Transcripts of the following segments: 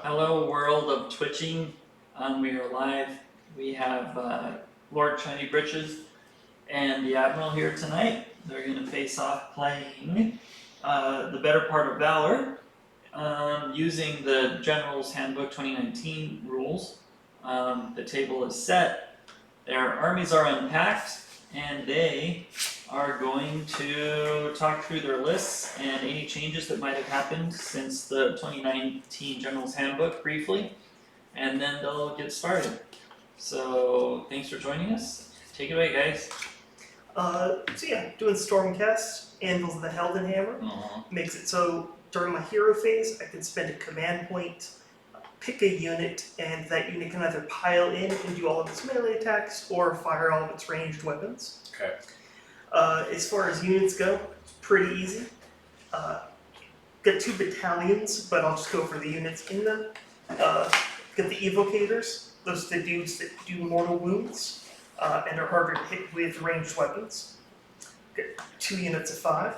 Hello world of twitching. We are live. We have Lord Shiny Britches and the Admiral here tonight. They're going to face off playing the better part of Valor using the General's Handbook 2019 rules. The table is set. Their armies are unpacked and they are going to talk through their lists and any changes that might have happened since the 2019 General's Handbook briefly, and then they'll get started. So thanks for joining us. Take it away, guys. Doing Stormcast, Anvils of the Helden Hammer, makes it so during my hero phase, I can spend a command point, pick a unit, and that unit can either pile in and do all of its melee attacks, or fire all of its ranged weapons. Okay. As far as units go, it's pretty easy. Got 2 battalions, but I'll just go for the units in them. Got the Evocators, those are the dudes that do mortal wounds, and are harder to hit with ranged weapons. Got 2 units of 5.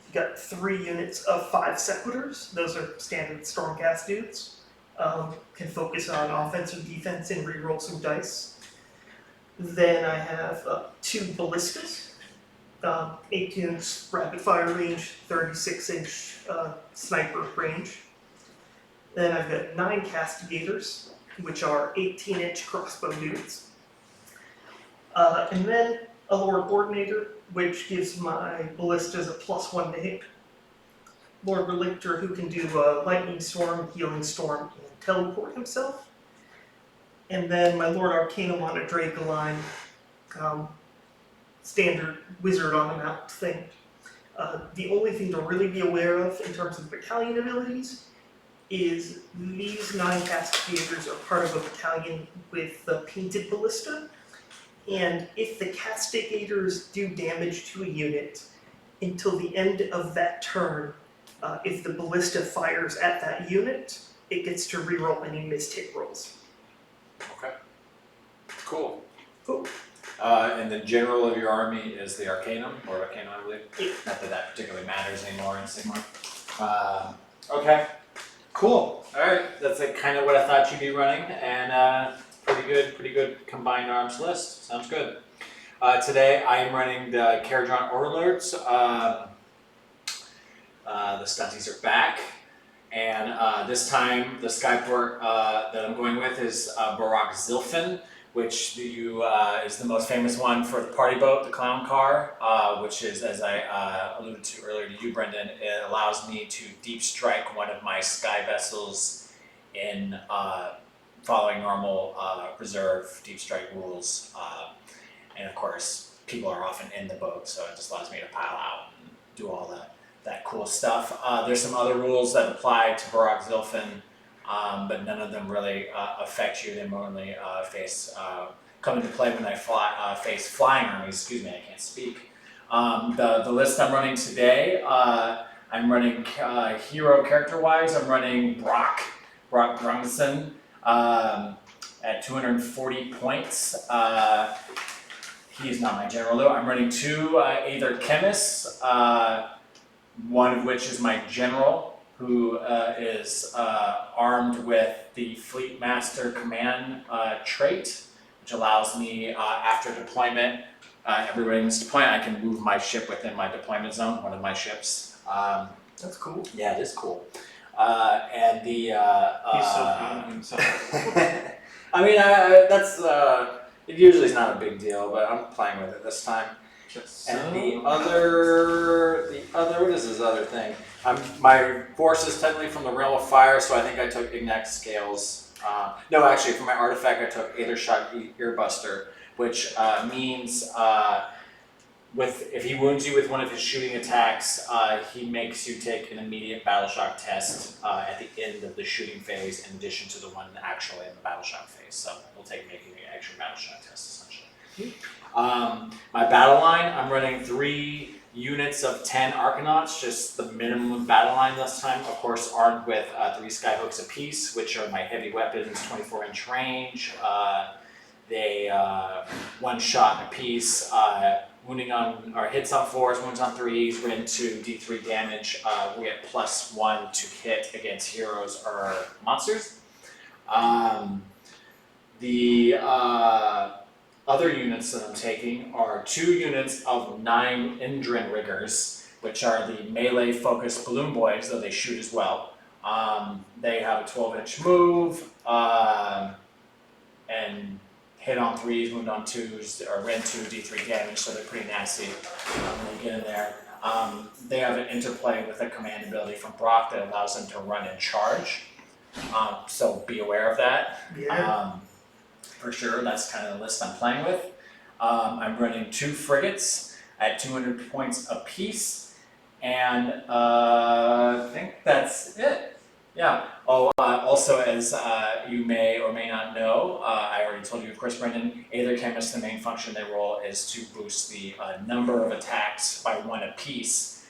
You got 3 units of 5 Sequitors, those are standard Stormcast dudes. Can focus on offense or defense and reroll some dice. Then I have 2 Ballistas. 18-inch rapid fire range, 36-inch sniper range. Then I've got 9 Castigators, which are 18-inch crossbow dudes. And then a Lord Coordinator, which gives my ballistas a +1 to hit. Lord Relictor, who can do Lightning Storm, Healing Storm, and teleport himself. And then my Lord Arcanum on a Dracoline, standard wizard on a mount thing. The only thing to really be aware of in terms of battalion abilities is these 9 Castigators are part of a battalion with the Painted Ballista, and if the Castigators do damage to a unit until the end of that turn, if the Ballista fires at that unit, it gets to reroll any missed hit rolls. Okay. Cool. Cool. And the general of your army is the Arcanum, or Arcanum, I believe. Yeah. Not that that particularly matters anymore in Sigmar. Okay. Cool. All right. That's like kind of what I thought you'd be running, and pretty good combined arms list. Sounds good. Today I am running the Khardron Overlords. The stunties are back, and this time the Skyport that I'm going with is Barak Zilfin, which is the most famous one for the party boat, the clown car, which is, as I alluded to earlier to you, Brendan, it allows me to deep strike one of my sky vessels in following normal reserve deep strike rules. And of course, people are often in the boat, so it just allows me to pile out and do all that cool stuff. There's some other rules that apply to Barak Zilfin, but none of them really affect you. They only come into play when I face flying armies. Excuse me, I can't speak. The list I'm running today, I'm running hero character-wise. I'm running Brock Grumson at 240 points. He's not my general though. I'm running 2 Aether Chemists, one of which is my general, who is armed with the Fleet Master Command trait, which allows me, after deployment, everybody's deployment, I can move my ship within my deployment zone, one of my ships. That's cool. Yeah, it is cool. And the... He's so proud of himself. I mean, that's... it usually is not a big deal, but I'm playing with it this time. And the other, what is this other thing? My force is technically from the Realm of Fire, so I think I took Ignax Scales. No, actually, for my artifact, I took Aethershot Earbuster, which means if he wounds you with one of his shooting attacks, he makes you take an immediate Battleshock test at the end of the shooting phase, in addition to the one actually in the Battleshock phase. So we'll take making an extra Battleshock test, essentially. My battle line, I'm running 3 units of 10 Arcanauts, just the minimum battle line this time. Of course, armed with 3 Skyhooks apiece, which are my heavy weapons, 24-inch range. They one shot apiece. wounding on, or hits on 4s, wounds on 3s, rend 2, d3 damage. We get +1 to hit against heroes or monsters. The other units that I'm taking are 2 units of 9 Indrin Riggers, which are the melee focused balloon boys, though they shoot as well. They have a 12-inch move, and hit on 3s, wound on 2s, or rend 2, d3 damage, so they're pretty nasty when they get in there. They have an interplay with a command ability from Brock that allows them to run and charge, so be aware of that. Yeah. For sure, that's kind of the list I'm playing with. I'm running 2 frigates at 200 points apiece, and I think that's it. Yeah. Oh, also, as you may or may not know, I already told you, of course, Brendan, Aether Chemist, the main function they roll is to boost the number of attacks by 1 apiece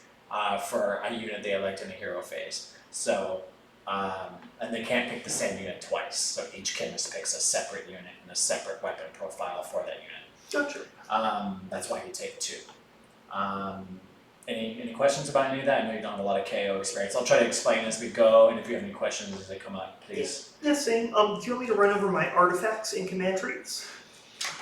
for a unit they elect in the hero phase. So, and they can't pick the same unit twice, so each chemist picks a separate unit and a separate weapon profile for that unit. Gotcha. That's why you take 2. Any questions about any of that? I know you don't have a lot of KO experience. I'll try to explain as we go, and if you have any questions as they come up, please. Yeah, same. Do you want me to run over my artifacts and command trees?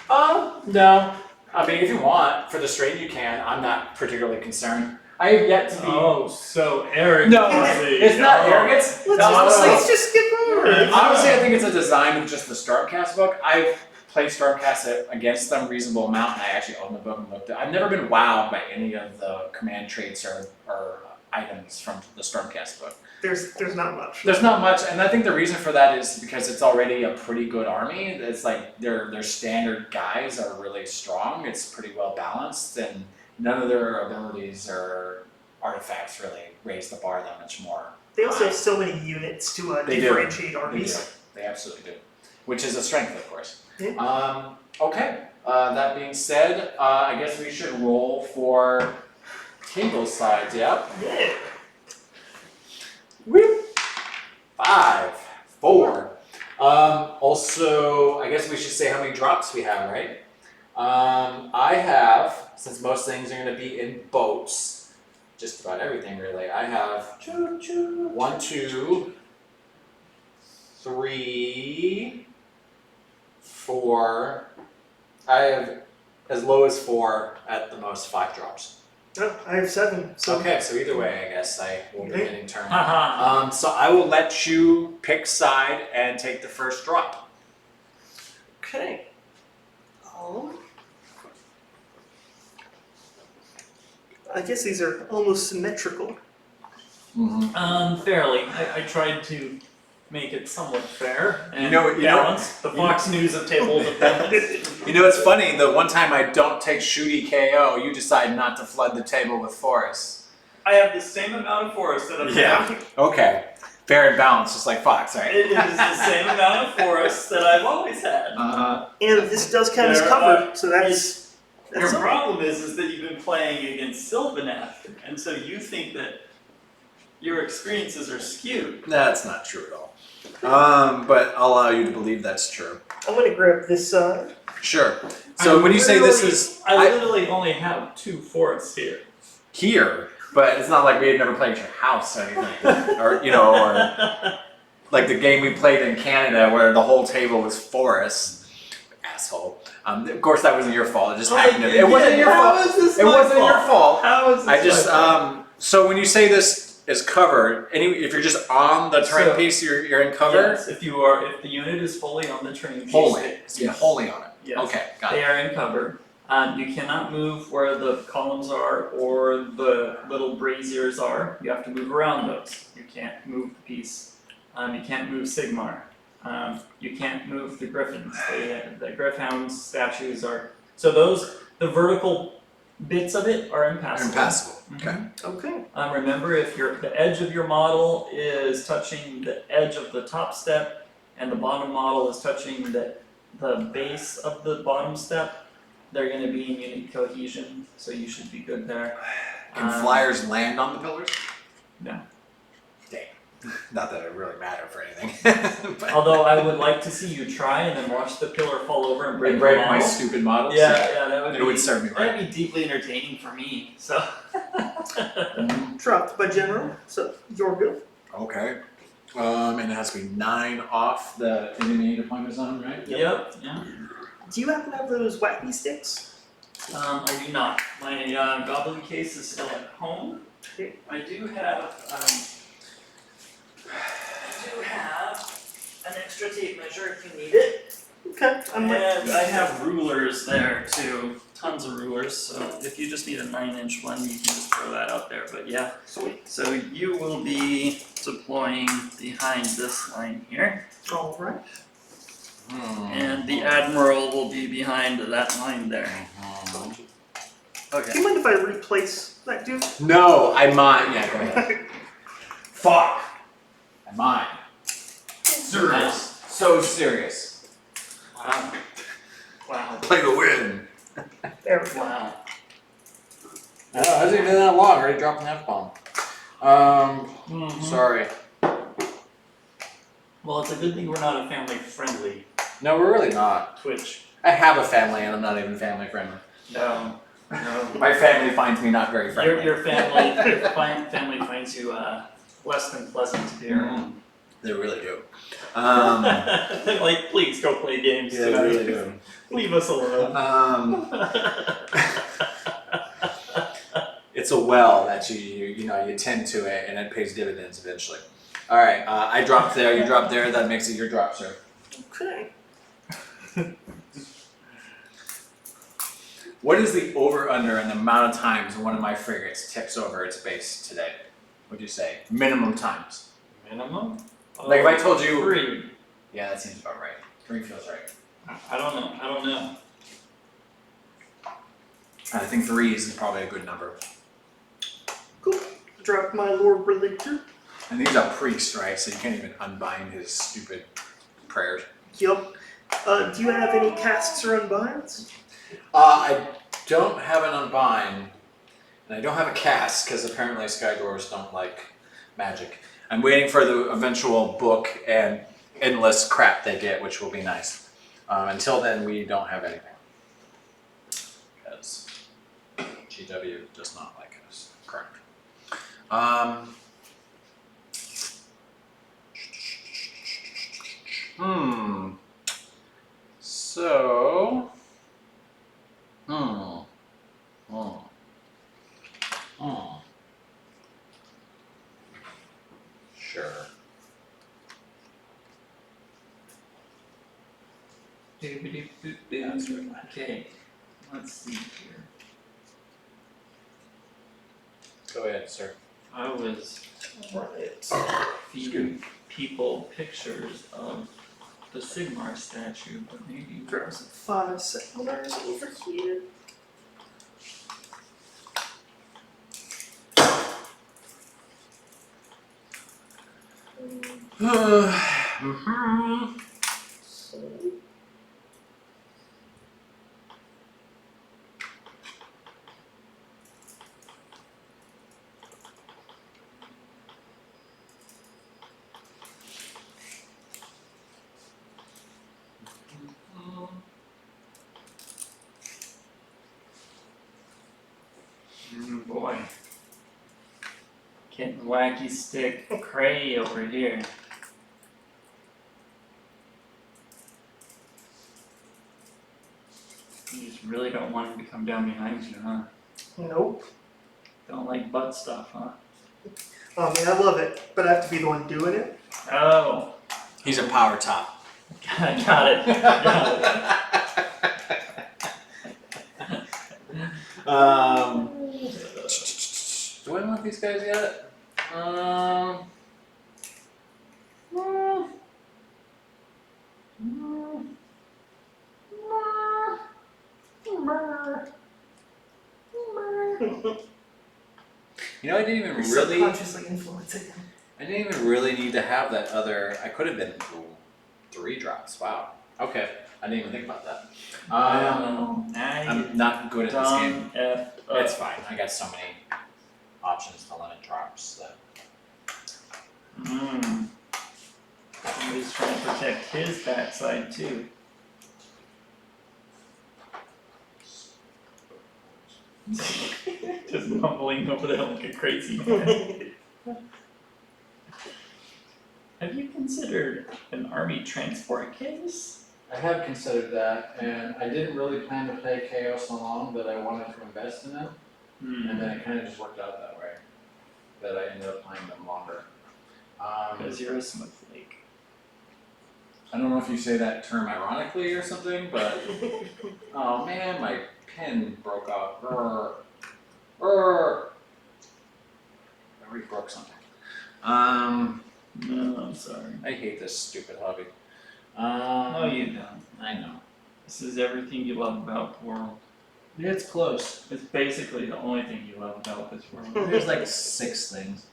No. I mean, if you want, for the strain you can. I'm not particularly concerned. I have yet to be... Oh, so arrogant. No, it's not arrogance. Let's just skip over it. Honestly, I think it's a design of just the Stormcast book. I've played Stormcast against them a reasonable amount, and I actually own the book and looked at it. I've never been wowed by any of the command traits or items from the Stormcast book. There's not much. There's not much, and I think the reason for that is because it's already a pretty good army. It's like their standard guys are really strong. It's pretty well balanced, and none of their abilities or artifacts really raise the bar that much more. They also have so many units to They do. differentiate armies. They absolutely do, which is a strength, of course. Yeah. Okay. That being said, I guess we should roll for table sides. Yep. Yeah. Whoop. 5, 4. Also, I guess we should say how many drops we have, right? I have, since most things are going to be in boats, just about everything really. I have 1, 2, 3, 4. I have as low as 4, at the most 5 drops. Oh, I have 7. So Okay, so either way, I guess I will be getting turned. Haha. So I will let you pick side and take the first drop. Okay. I guess these are almost symmetrical. Fairly. I tried to make it somewhat fair and You know- balanced. The Fox News of Table of Defendants. You know, it's funny, the one time I don't take shooty KO, you decide not to flood the table with forests. I have the same amount of forest that I'm Yeah. Okay. Fair and balanced, just like Fox, right? It is the same amount of forest that I've always had. And this does count as There cover, so that's Your something. problem is that you've been playing against Sylvaneth, and so you think that your experiences are skewed. That's not true at all. But I'll allow you to believe that's true. I'm gonna grab this side. Sure. So when you say this is I literally only have 2 forests here. here, but it's not like we had never played at your house or anything. or like the game we played in Canada where the whole table was forests. Asshole. Of course that wasn't your fault. It just happened. It wasn't your fault. How is this It my wasn't fault? your fault. How is this I just my fault? so when you say this is covered, if you're just on the terrain So- piece, you're in cover. Yes, if the unit is fully on the terrain piece, Wholly. Yeah, wholly on it. Yes. Okay, got They it. are in cover. You cannot move where the columns are or the little braziers are. You have to move around those. You can't move the piece. You can't move Sigmar. You can't move the griffins. The Griffhounds statues are. So the vertical bits of it are impassable. Impassable. Okay. Okay. Remember, if the edge of your model is touching the edge of the top step, and the bottom model is touching the base of the bottom step, they're going to be in unit cohesion, so you should be good there. Can flyers land on the pillars? No. Dang. Not that it really matter for anything. But Although I would like to see you try and then watch the pillar fall over and break, break the my model. stupid models. Yeah, that would It be. would serve me right. That'd be deeply entertaining for me. So. Dropped by General, so you're good. Okay. And it has to be 9 off the enemy deployment zone, right? Yep. Yeah. Do you happen to have those wacky sticks? I do not. My goblin case is still at home. Okay. I do have an extra tape measure if you need it. Okay, I'm And ready. I have rulers there too. Tons of rulers. So if you just need a 9-inch one, you can just throw that out there. But yeah. Sweet. So you will be deploying behind this line here. All right. And the Admiral will be behind that line there. Do Okay. you mind if I replace that dude? No, I mine. Yeah, go ahead. Fuck. I mine. Serious. So serious. Wow. Wow. Play to win. There we go. Wow. I know, it hasn't even been that long. I already dropped an F-bomb. Sorry. Well, it's a good thing we're not a family-friendly No, we're really not. Twitch. I have a family and I'm not even family friendly. No. No. My family finds me not very friendly. Your family family finds you less than pleasant to be around. They really do. They're like, please go play games. Yeah, they tonight. really do. Leave us alone. It's a well that you tend to it and it pays dividends eventually. All right, I dropped there, you dropped there. That makes it your drop, sir. Okay. What is the over/under in the amount of times one of my frigates ticks over its base today? What'd you say? Minimum times. Minimum? Like if I told you 3. Yeah, that seems about right. 3 feels right. I don't know. I think 3 is probably a good number. Cool. Drop my Lord Religion. And he's a priest, right? So you can't even unbind his stupid prayers. Yup. Do you have any casks or unbinds? I don't have an unbind, and I don't have a cast because apparently Sky Dwarves don't like magic. I'm waiting for the eventual book and endless crap they get, which will be nice. Until then, we don't have anything. Because GW does not like us. Correct. So. Sure. That's right. Okay, let's see here. Go ahead, sir. I was Right. feeding people pictures of the Sigmar statue, but maybe Grab some 5 settlers over here. So. Boy. Getting wacky stick cray over here. You just really don't want him to come down behind you, huh? Nope. Don't like butt stuff, huh? Oh man, I love it, but I have to be the one doing it. Oh, He's a power top. got it. Got it. Do I want these guys yet? You know, I didn't even really. Subconsciously influencing him. I didn't even really need to have that other. I could have been 3 drops. Wow. Okay. I didn't even think about that. Now I'm not good at this game. dumb F up. It's fine. I got so many options to limit drops that. Somebody's trying to protect his backside too. Just mumbling over there like a crazy man. Have you considered an army transport case? I have considered that, and I didn't really plan to play Chaos so long that I wanted to invest in them, and then it kind of just worked out that way, that I ended up playing them longer. Because you're a snowflake. I don't know if you say that term ironically or something, but oh man, my pen broke off. I already broke something. No, I'm sorry. I hate this stupid hobby. No, you don't. I know. This is everything you love about the world. It's close. It's basically the only thing you love about this world. There's like 6 things.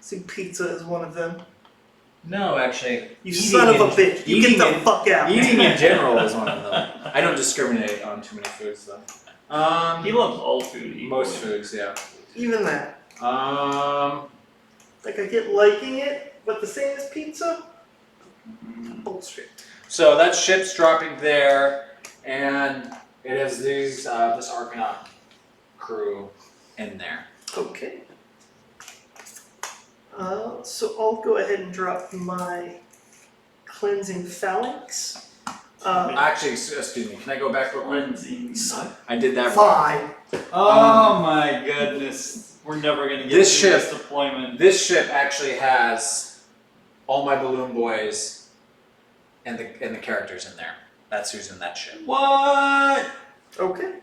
See, pizza is one of them. No, actually. You son of a bitch! You get the fuck out! Eating in general is one of them. I don't discriminate on too many foods though. He loves all food. Equally. Most foods, yeah. Even that. Um, Like I get liking it, but the same as pizza? Bullshit. So that ship's dropping there, and it has these this Argonaut crew in there. Okay. So I'll go ahead and drop my cleansing phalanx. Actually, excuse me. Can I go back real quick? Cleansing. I did that wrong. Fine. Oh my goodness. We're never gonna get This through ship- this deployment. This ship actually has all my balloon boys and the characters in there. That's who's in that ship. What? Okay.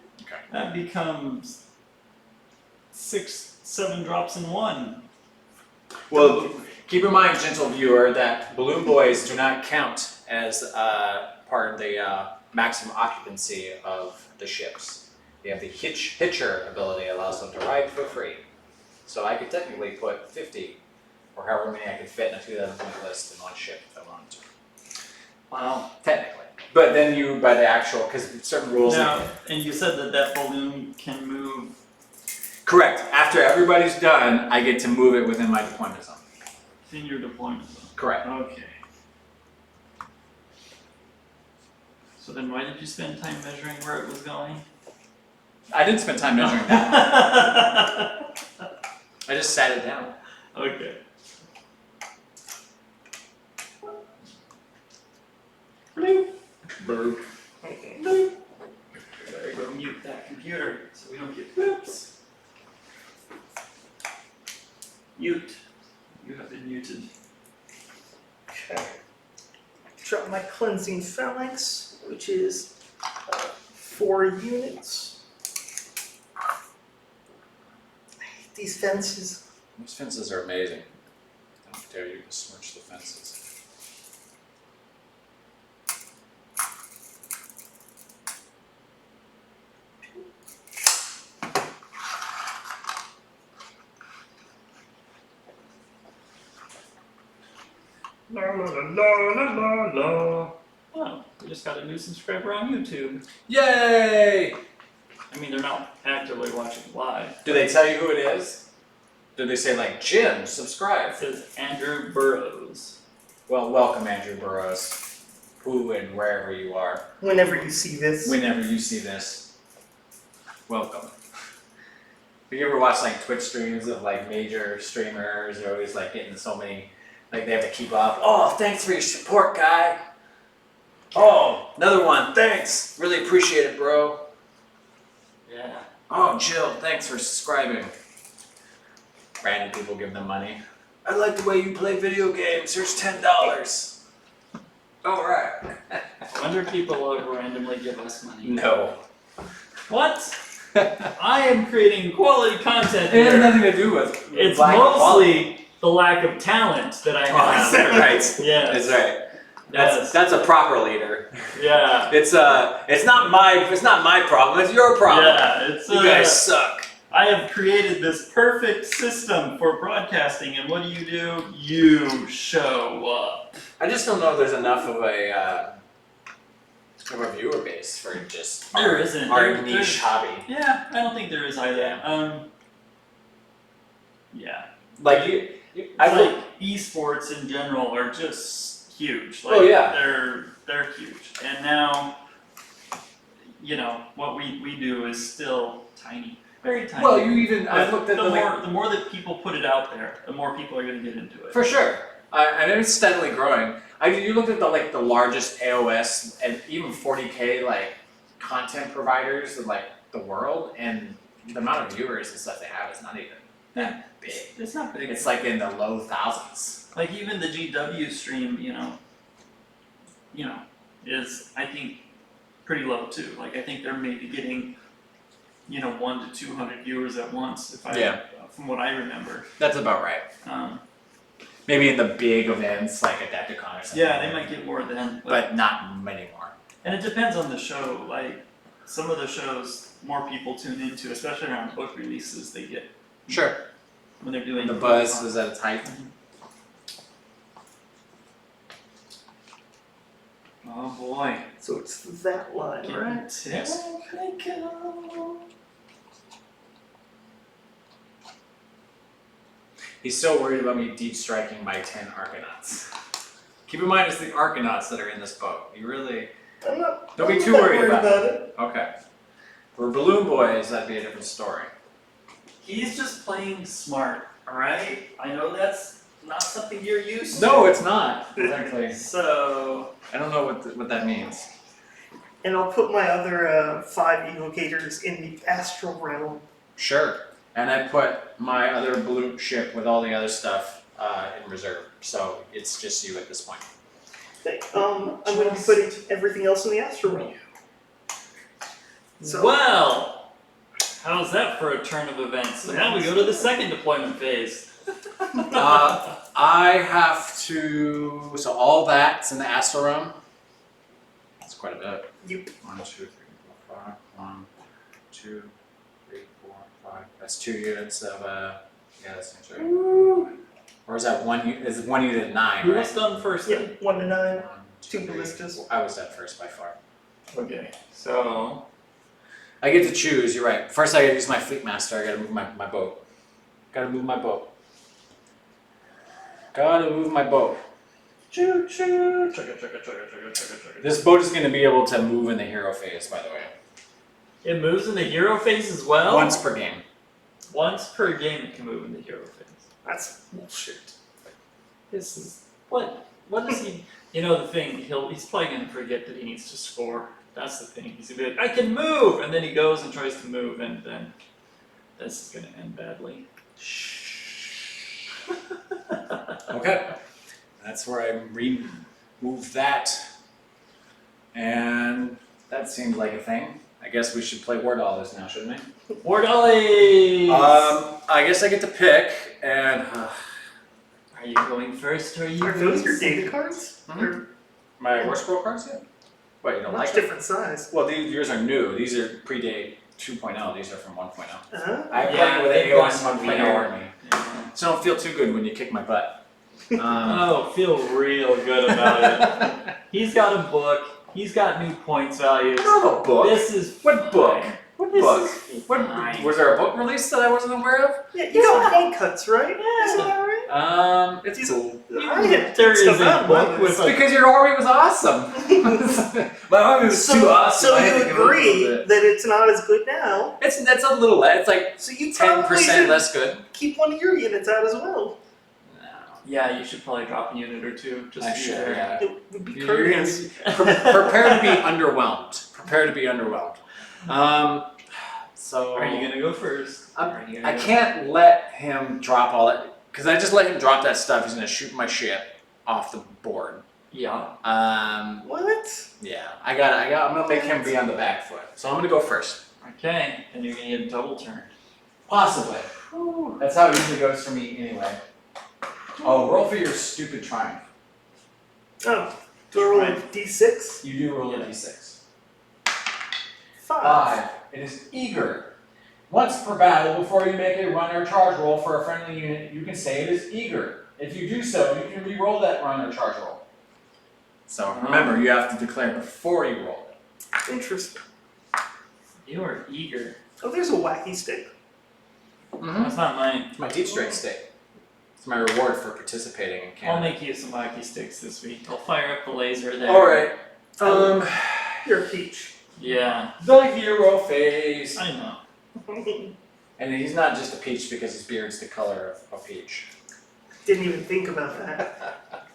That becomes 6, 7 drops in one. Well, keep in mind, gentle viewer, that balloon boys do not count as part of the maximum occupancy of the ships. They have the hitcher ability that allows them to ride for free. So I could technically put 50, or however many I could fit in a 2,000 point list in one ship if I wanted to. Wow. Technically. But then you, by the actual, because certain rules. Now, and you said that that balloon can move. Correct. After everybody's done, I get to move it within my deployment zone. In your deployment zone. Correct. Okay. So then why did you spend time measuring where it was going? I didn't spend time measuring that. I just sat it down. Okay. Bloop. Burp. Bloop. Better go mute that computer so we don't get bloops. Mute. You have been muted. Okay. Drop my cleansing phalanx, which is 4 units. I hate these fences. Those fences are amazing. Don't dare you besmirch the fences. La la la la la la. Wow, we just got a new subscriber on YouTube. Yay! I mean, they're not actively watching live. Do they tell you who it is? Do they say like, Jim, subscribe? It says Andrew Burrows. Well, welcome Andrew Burrows, who and wherever you are. Whenever you see this. Whenever you see this, welcome. Have you ever watched like Twitch streams of like major streamers? They're always like getting so many, like they have to keep up. Oh, thanks for your support, guy. Oh, another one. Thanks. Really appreciate it, bro. Yeah. Oh, Jill, thanks for subscribing. Random people give them money. I like the way you play video games. Here's $10. All right. I wonder if people will randomly give us money. No. What? I am creating quality content It has here. nothing to do with. It's lack of quality. mostly the lack of talent that I have. Oh, right. Yes. That's right. That's a proper leader. Yeah. It's not my problem. It's your problem. Yeah. It's You guys suck. I have created this perfect system for broadcasting, and what do? You show up. I just don't know if there's enough of a viewer base for just There isn't. our There- niche there's- hobby. Yeah, I don't think there is either. Yeah. Yeah. Like like esports in general are just huge. Like, Oh, yeah. they're huge, and now, you know, what we do is still tiny, very tiny. Well, you even But I've looked at the more that people put it out there, the more people are going to get into it. for sure. I know it's steadily growing. You looked at the largest AOS and even 40K like content providers in like the world, and the amount of viewers and stuff they have is not even that big. It's not big. It's like in the low thousands. Like even the GW stream, you know, is I think pretty low too. Like I think they're maybe getting, 100 to 200 viewers at once. From what I remember. That's about right. Maybe in the big events like Adepticon or something. Yeah, they might get more then. But not many more. And it depends on the show. Like some of the shows, more people tune into, especially around book releases. They get Sure. when they're doing The buzz is at its height. Oh boy. So it's that line, Getting right? Yes. technical. He's so worried about me deep striking my 10 Arcanauts. Keep in mind it's the Arcanauts that are in this boat. You really I'm not. don't be I'm too not worried about it. it. Okay. For Balloon Boys, that'd be a different story. He's just playing smart, alright? I know that's not something you're used to. No, it's not. Exactly. So, I don't know what that means. And I'll put my other 5 evocators in the astral realm. Sure. And I put my other balloon ship with all the other stuff in reserve. So it's just you at this point. I'm going to be putting everything else in the astral realm. So- well, how's that for a turn of events? So now we go to the second deployment phase. I have to. So all that's in the astral realm. That's quite a bit. Yep. 1, 2, 3, 4, 5. 1, 2, 3, 4, 5. That's 2 units of yeah, that seems right. Or is that one? Is it 1 unit of 9? Who Right? was done first Yeah, then? 1 to 9. 1, 2, 2 3, ballistas. 4. I was done first by far. Okay, so I get to choose. You're right. First, I gotta use my fleet master. I gotta move my boat. Gotta move my boat. Gotta move my boat. choo choo, chugga chugga chugga chugga chugga chugga. This boat is gonna be able to move in the hero phase, by the way. It moves in the hero phase as well. Once per game. Once per game, it can move in the hero phase. That's bullshit. This is what is he? You know the thing. He's probably gonna forget that he needs to score. That's the thing. He's gonna be like, I can move, and then he goes and tries to move, and then this is gonna end badly. Okay. That's where I remove that. And that seems like a thing. I guess we should play War Dollars now, shouldn't we? War Dollies! I guess I get to pick, and Are you going first, or are you Are those your going data cards? Mhm. They're my War Scroll cards yet? Wait, you don't much like them? different size. Well, yours are new. These are predate 2.0. These are from 1.0. Uh-huh. I play Yeah, with they've AOS gone 1.0 weird. army. Yeah. So don't feel too good when you kick my butt. Oh, feel real good about it. He's got a book. He's got new points values. I don't have a book. This is What book? fine. What This book? is What, fine. was there a book release that I wasn't aware of? Yeah, you got point cuts, right? Isn't that right? It's He's- cool. I had There stuff is a out of book mine. with It's because your army was awesome. My army was too awesome. So I had you to give up a little agree bit. that it's not as good now. That's a little less. It's like So you 10% probably should less good. keep one of your units out as well. Yeah, you should probably drop a unit or two. Just I to be should, fair. yeah. It would be You're gonna courteous. be- prepare to be underwhelmed. Prepare to be underwhelmed. So Are you gonna go first? I'm- Are you gonna I go can't let him drop all that because I just let him drop that stuff. He's gonna shoot my ship off the board. Yeah. What? Yeah, I'm gonna make him be on the back foot. So I'm gonna go first. Okay. And you're gonna get a double turn. Possibly. That's how it usually goes for me anyway. Oh, roll for your stupid triumph. Oh, do I roll a Right. d6? You do roll a Yeah. d6. 5. It is eager. Once per battle, before you make a run or charge roll for a friendly unit, you can say it is eager. If you do so, you can re-roll that run or charge roll. So remember, you have to declare before you roll it. Interesting. You are eager. Oh, there's a wacky stick. Mm-hmm. That's not mine. It's my deep straight state. It's my reward for participating in I'll Canada. make you some hockey sticks this week. I'll fire up the laser there. Alright. You're a peach. Yeah, The hero face. I know. And he's not just a peach because his beard's the color of a peach. Didn't even think about that.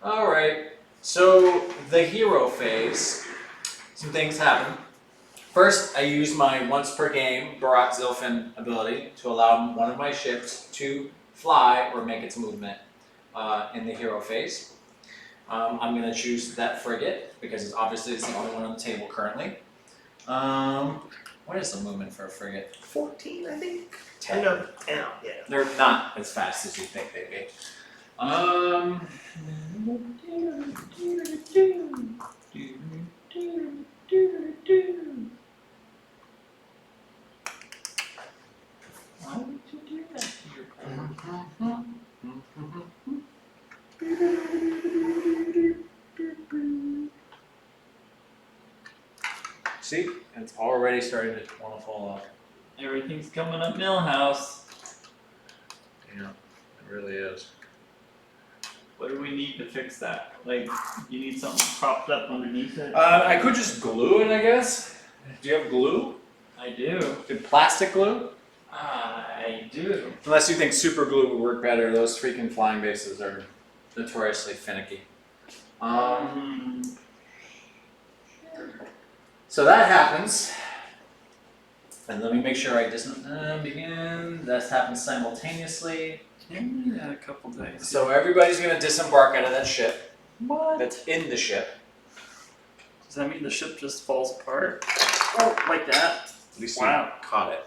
Alright. So the hero phase. Some things happen. First, I use my once per game Barak Zilfin ability to allow one of my ships to fly or make its movement in the hero phase. I'm going to choose that frigate because it's obviously the only one on the table currently. What is the movement for a frigate? 14, I think. 10. No, 10, yeah. They're not as fast as you think they'd be. Why would you do that to your See, it's already starting to want to fall off. Everything's coming up Millhouse. Yeah, it really is. What do we need to fix that? Like, you need something propped up underneath it? I could just glue it, I guess. Do you have glue? I do. Good plastic glue? I do. Unless you think super glue would work better, those freaking flying bases are notoriously finicky. So that happens. And let me make sure I begin. That happens simultaneously. Yeah, we had a couple days. So everybody's going to disembark out of that ship What? that's in the ship. Does that mean the ship just falls apart? Oh, like that? At least Wow. you caught it.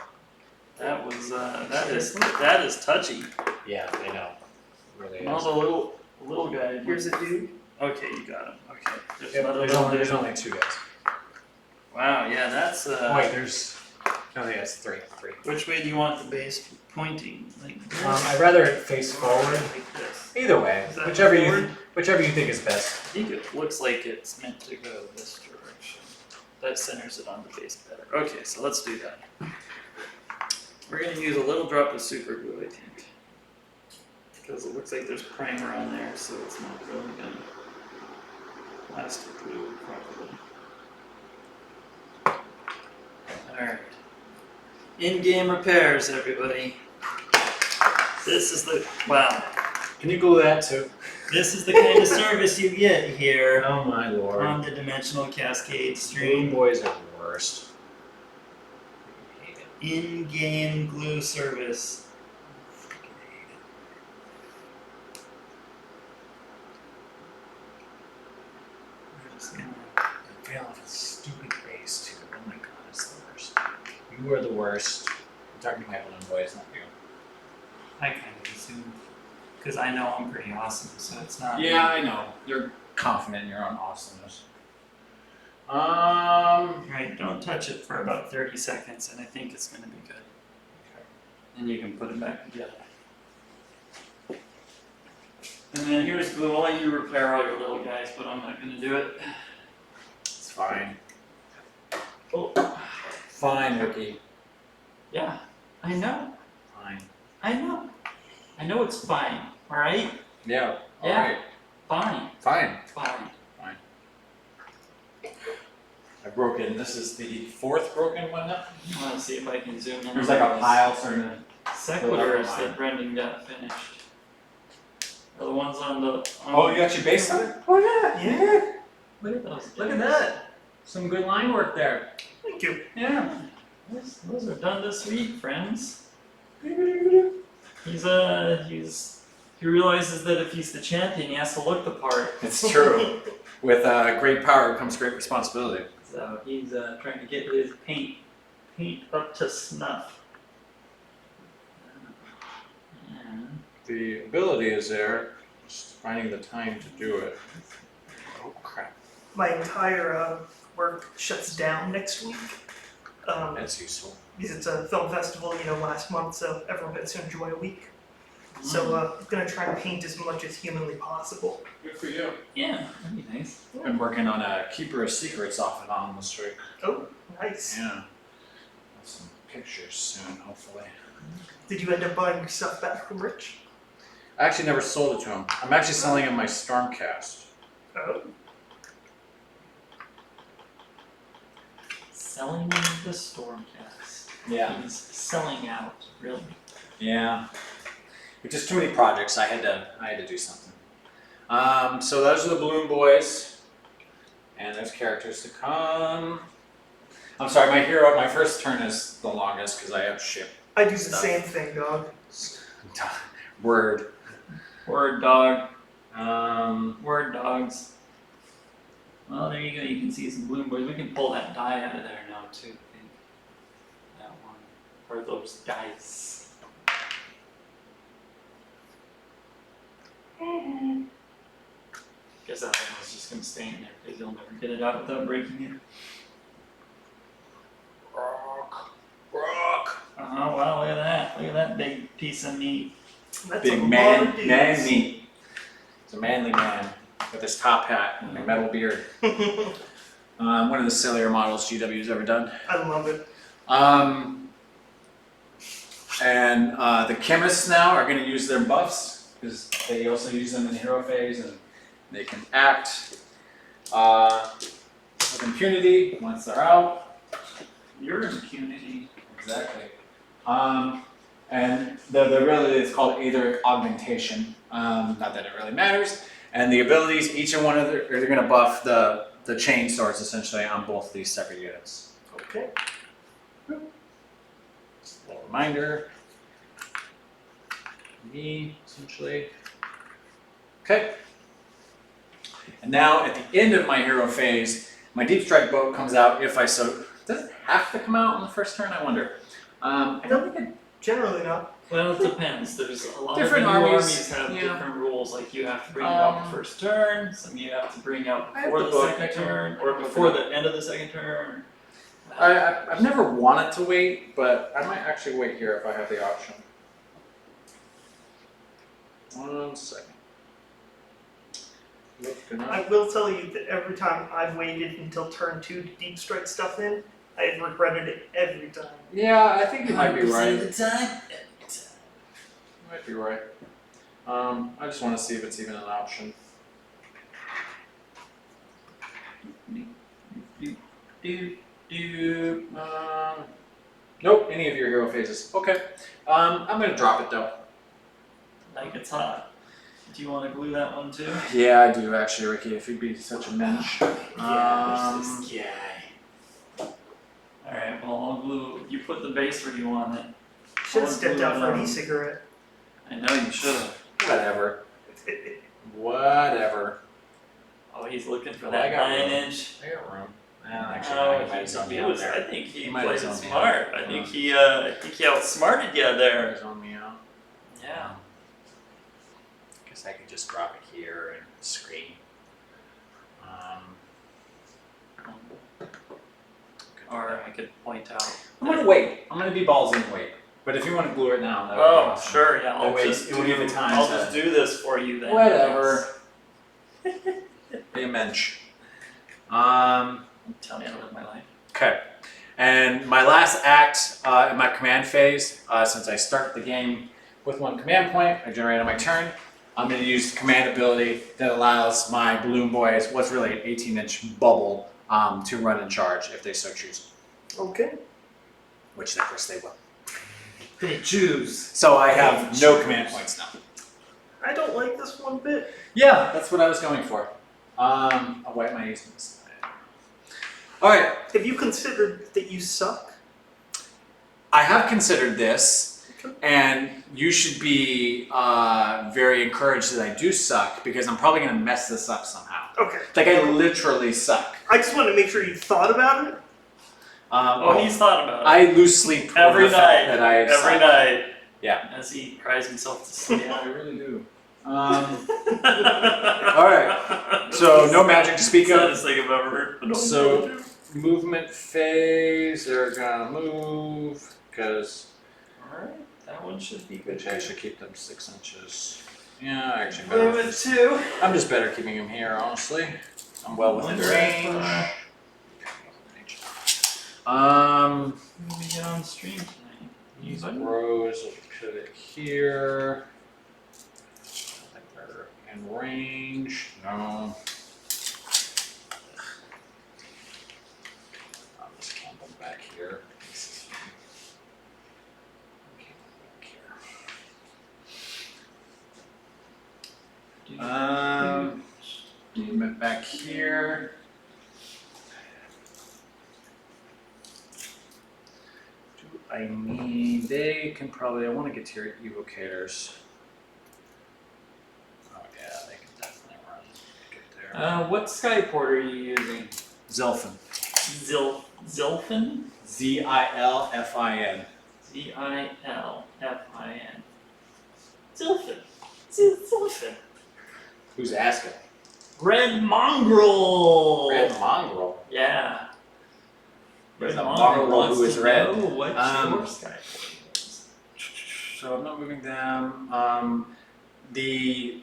That was, that is touchy. Yeah, I know. It really Not is. the little guy. Here's a dude. Okay, you got him. Okay. There's Yep, another there's, little only, dude. there's only 2 guys. Wow, yeah, that's, Wait, there's... No, that's 3. which way do you want the base pointing? Like this? I'd rather it face Or forward. like this? Either way, Is that whichever forward? you think is best. I think it looks like it's meant to go this direction. That centers it on the base better. Okay, so let's do that. We're gonna use a little drop of super glue, I think. Because it looks like there's primer on there, so it's not really gonna plastic glue properly. Alright. In-game repairs, everybody. This is the, wow. Can you glue that too? This is the kind of service you get here Oh my lord. on the Dimensional Cascade Game stream. Boys are the worst. In-game glue service. We're just gonna- I fail off a stupid base too. Oh my god, it's the worst. You are the worst. I'm talking to my balloon boys, not you. I kind of assumed, because I know I'm pretty awesome, so it's not. Yeah, I know. You're confident in your own awesomeness. Right, don't touch it for about 30 seconds, and I think it's gonna be good. And you can put it back together. And then here's glue. I'll let you repair all your little guys, but I'm not gonna do it. It's fine. Oh, Fine, Ricky. yeah, I know. Fine. I know. I know it's fine, alright? Yeah. Yeah. Alright. Fine. Fine. Fine. I broke in. This is the 4th broken one now. I wanna see if I can zoom in. There's on like a those pile starting to. sequiturs that Brendan got finished. Are the ones on the. Oh, you got your base done? Oh yeah. Yeah. Look at those. Look at that. Some good line work there. Thank you. Yeah. Those are done this week, friends. He realizes that if he's the champion, he has to look the part. It's true. With great power comes great responsibility. So he's trying to get his paint up to snuff. And The ability is there, just finding the time to do it. Oh crap. My entire work shuts down next week. That's useful. Because it's a film festival, last month, so everyone gets to enjoy a week. So I'm gonna try and paint as much as humanly possible. Good for you. yeah, that'd be nice. Been working on a Keeper of Secrets off and on this week. Oh, nice. Yeah. Some pictures soon, hopefully. Did you end up buying your stuff back from Rich? I actually never sold it to him. I'm actually selling him my Stormcast. Oh. Selling the Stormcast. Yeah. He's selling out, really. Yeah. With just too many projects, I had to do something. So those are the Balloon Boys, and there's characters to come. I'm sorry, my first turn is the longest because I have ship. I do the Stuff. same thing, dog. Word. Word dog. Um, Word dogs. Well, there you go. You can see some Balloon Boys. We can pull that die out of there now, too, I think. That one. Or those dice. Guess that one was just going to stay in there because you'll never get it out without breaking it. Rock. Oh, wow, look at that. Look at that big piece of meat. That's Big a lot man of dudes. meat. He's a manly man with his top hat and a metal beard. One of the sillier models GW's ever done. I love it. And the chemists now are going to use their buffs because they also use them in the hero phase, and they can act with impunity once they're out. Your impunity. Exactly. And the ability is called Aether Augmentation. Not that it really matters. And the abilities, each and one of them, they're going to buff the chain swords essentially on both of these separate units. Okay. Just a little reminder. Me, essentially. Okay. And now at the end of my hero phase, my Deep Strike boat comes out if I so. Does it have to come out on the first turn? I wonder. I don't think it. Generally not. Well, it depends. There's a lot Different of the new armies, armies have yeah. different rules. Like you have to bring it out the first turn. Some you have to bring out I have before the the book. second turn, or before the end of the second turn. I've never wanted to wait, but I might actually wait here if I have the option. 1 second. Looking I up. will tell you that every time I've waited until turn 2 to deep strike stuff in, I've regretted it every time. Yeah, I think you might be 100% right. of the time. You might be right. I just want to see if it's even an option. Nope, any of your hero phases. Okay. I'm gonna drop it though. Like it's hot. Do you want to glue that one too? Yeah, I do actually, Ricky. If you'd be such a mensch. Yeah, there's this guy. All right. Well, I'll glue. You put the base where you want it. Should have I'll stepped glue out it for on. an e-cigarette. I know you should have. Whatever. Whatever. Oh, he's looking for Oh, that I got 9-inch. I got room. Actually, Oh, I might have zoned me he out was. there. I think he He might played have it zoned me smart. out. I think he outsmarted you there. Zone me out. Yeah. Guess I could just drop it here and screen. Or I could point out. I'm gonna wait. I'm gonna be ballsy and wait. But if you want to glue it now, that would be Oh, awesome. sure. Yeah. I'll That way just it will give you time I'll to- just do this for you then. Whatever. Be a mensch. I'm telling you how to live my life. Okay. And my last act in my command phase, since I start the game with 1 command point, I generate on my turn. I'm going to use the command ability that allows my balloon boys, what's really an 18-inch bubble, to run and charge if they so choose. Okay. Which, of course, they will. They choose. So I have no command points now. I don't like this one bit. Yeah, that's what I was going for. I'll wipe my easements. All right. Have you considered that you suck? I have considered this, and you should be very encouraged that I do suck because I'm probably going to mess this up somehow. Okay. Like I literally suck. I just wanted to make sure you thought about it. He's thought about it. I lose sleep Every over the fact night. that I Every suck. night. Yeah. As he cries himself to sleep. Yeah, I really do. All right. So no magic to speak of. Saddest thing I've ever heard. But So movement phase, they're gonna move because. Alright, that one should be good. Which I should keep them 6 inches. Yeah, actually Move better. it too. I'm just better keeping him here, honestly. I'm well within range. What do we get on stream tonight? These Anybody? rows, we'll put it here. I think they're in range. No. I'll just camp them back here. Okay, back here. Movement back here. I need, they can probably, I want to get to your evocators. Oh yeah, they can definitely run. Get there. What Skyport are you using? Zilfin. Zilfin? Zilfin. Zilfin. Zilfin. Zilfin. Who's asking? Red Mongrel! Red Mongrel. Yeah. There's Red a Mongrel mongrel wants who is to red. know what your Skyport is. So I'm not moving them. The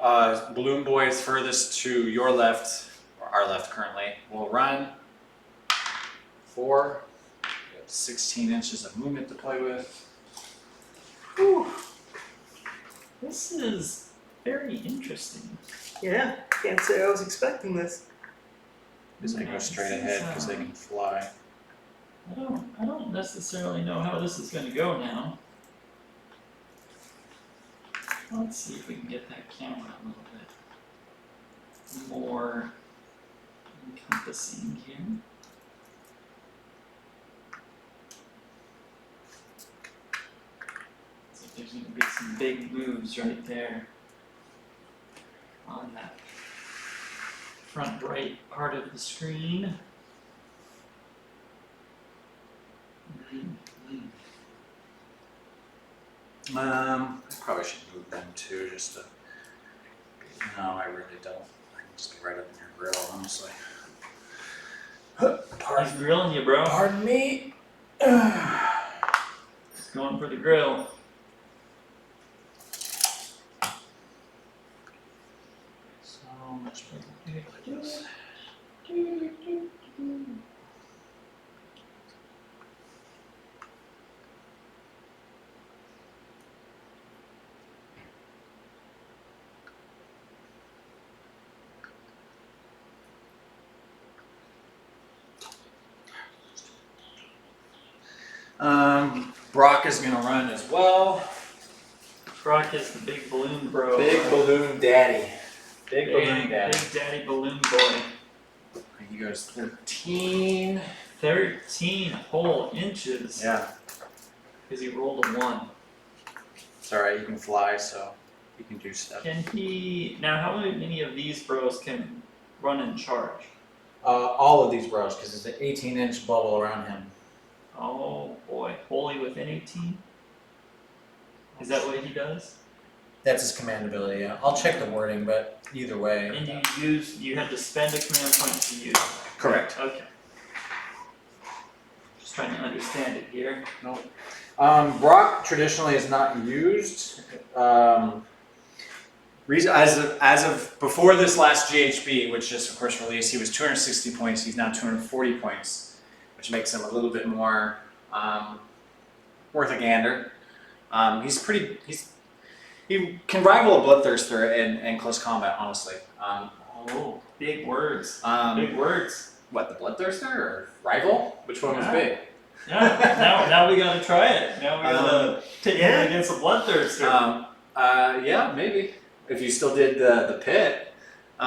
balloon boys furthest to your left, or our left currently, will run 4. We have 16 inches of movement to play with. Whew. This is very interesting. Yeah, can't say I was expecting this. Because they go straight ahead because they can fly. I don't necessarily know how this is gonna go now. Let's see if we can get that camera a little bit more encompassing here. So there's gonna be some big moves right there on that front right part of the screen. I probably should move them too, just to. No, I really don't. I can just get right up in your grill, honestly. He's grilling you, bro. Pardon me. He's going for the grill. So much better. Brock is gonna run as well. Brock is the big balloon bro. Big balloon daddy. Big balloon daddy. Big daddy balloon boy. He goes 13. 13 whole inches. Yeah. Because he rolled a 1. It's alright, you can fly, so you can do stuff. Can he. Now, how many of these bros can run and charge? All of these bros, because it's an 18-inch bubble around him. Oh boy. Wholly within 18? Is that what he does? That's his command ability, yeah. I'll check the wording, but either way. And you have to spend a command point to use it. Correct. Okay. Just trying to understand it here. Brock traditionally is not used. As of before this last GHB, which just of course released, he was 260 points. He's now 240 points, which makes him a little bit more worth a gander. He can rival a Bloodthirster in close combat, honestly. Oh, big words. Big words. What, the Bloodthirster or rival? Which one was Yeah. big? Yeah, now we gotta try it. Now we gotta pit him against a Bloodthirster. Yeah, maybe. If you still did the pit. We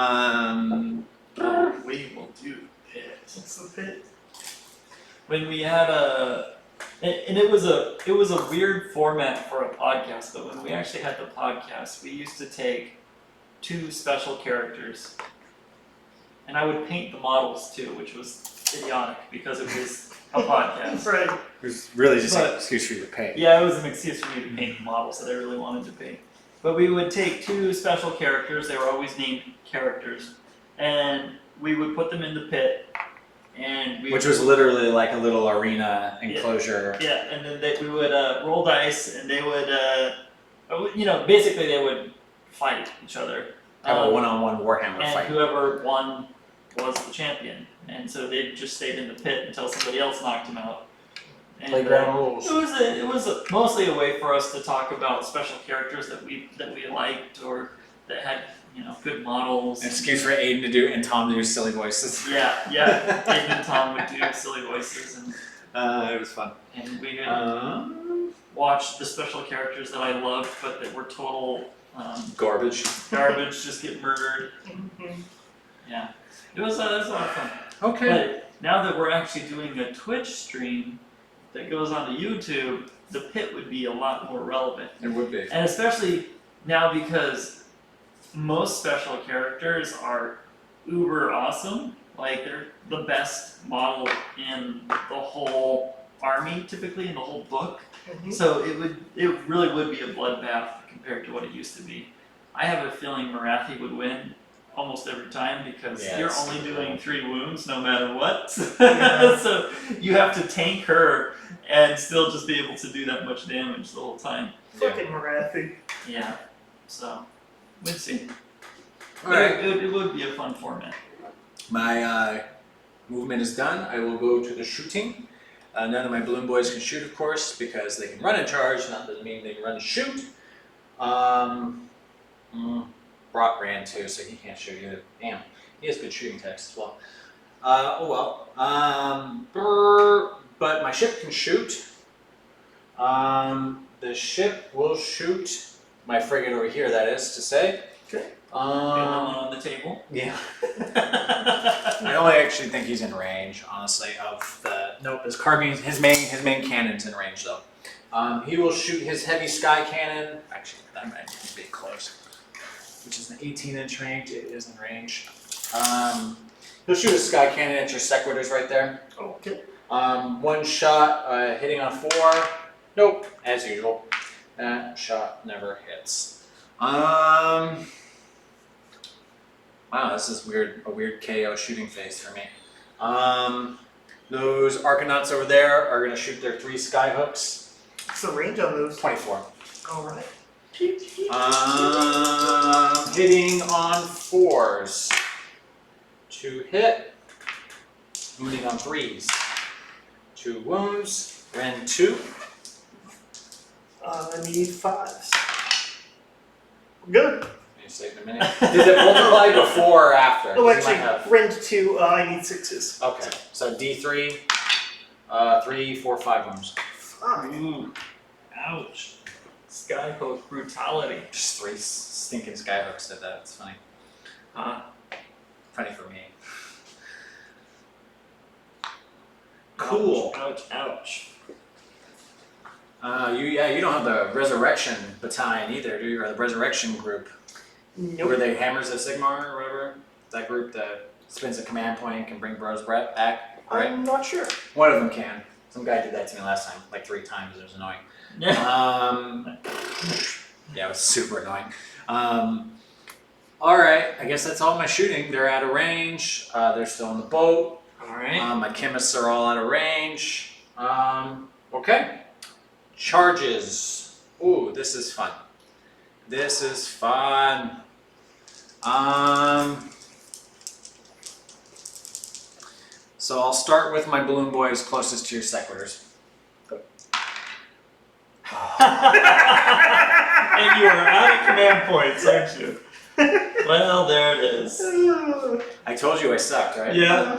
will do pit. What's the pit? When we had and it was a weird format for a podcast, but when we actually had the podcast, we used to take 2 special characters, and I would paint the models too, which was idiotic because it was a podcast. Right. It was really just But- an excuse for you to pay. Yeah, it was an excuse for me to paint the models that I really wanted to paint. But we would take 2 special characters, they were always named characters, and we would put them in the pit, and Which was literally like a little arena enclosure. yeah, and then we would roll dice, and they would, basically they would fight each other. Have a one-on-one Warhammer And fight. whoever won was the champion, and so they just stayed in the pit until somebody else knocked him out. And, Playground rules. It was mostly a way for us to talk about special characters that we liked or that had good models. An excuse for Aiden to do and Tom to do silly voices. Yeah. Aiden and Tom would do silly voices, and It was fun. we would watch the special characters that I loved, but that were total Garbage. garbage, just get murdered. Mhm. Yeah, it was a lot of fun. Okay. But now that we're actually doing a Twitch stream that goes onto YouTube, the pit would be a lot more relevant. It would be. And especially now because most special characters are uber awesome. Like they're the best model in the whole army, typically in the whole book. Mhm. So it really would be a bloodbath compared to what it used to be. I have a feeling Marathi would win almost every time because Yeah, you're it's only super doing cool. 3 wounds no matter what. Yeah. So you have to tank her and still just be able to do that much damage the whole time. Fucking Marathi. Yeah. So we'll see. Alright. It would be a fun format. My movement is done. I will go to the shooting. None of my balloon boys can shoot, of course, because they can run and charge. That doesn't mean they can run and shoot. Brock ran too, so he can't shoot either. Damn, he has good shooting text as well. But my ship can shoot. The ship will shoot my frigate over here. That is to say. Okay. The only one on the table. Yeah. I only actually think he's in range, honestly, of the. Nope, his carbine, his main cannon's in range though. He will shoot his heavy sky cannon. Actually, that might be close. Which is an 18-inch range. It is in range. He'll shoot his sky cannon at your sequitors right there. Okay. One shot, hitting on 4. Nope, as usual. That shot never hits. Wow, this is weird. A weird KO shooting phase for me. Those Arcanauts over there are gonna shoot their 3 sky hooks. What's the range on those? 24. Alright. Hitting on 4s. To hit. Wounding on 3s. 2 wounds. Ren 2. I need 5s. We're good. Can you save in a minute? Did it multiply before or after? Oh, 'Cause you actually, might have- rend 2, I need 6s. Okay, so D3, 3, 4, 5 wounds. Fuck. Ooh. Ouch. Skyhook brutality. Just 3 stinking skyhooks did that. It's funny. Funny for me. Cool. Ouch, ouch. You don't have the Resurrection Battalion either, do you? Or the Resurrection Group? Nope. Were they Hammers of Sigmar or whatever? That group that spins a command point and can bring Bros back, right? I'm not sure. One of them can. Some guy did that to me last time, like 3 times. It was annoying. Yeah. Yeah, it was super annoying. Alright, I guess that's all my shooting. They're out of range. They're still in the boat. Alright. My chemists are all out of range. Okay. Charges. Ooh, this is fun. This is fun. So I'll start with my balloon boys closest to your sequitors. And you are out of command points, aren't you? Well, there it is. I told you I sucked, right? Yeah.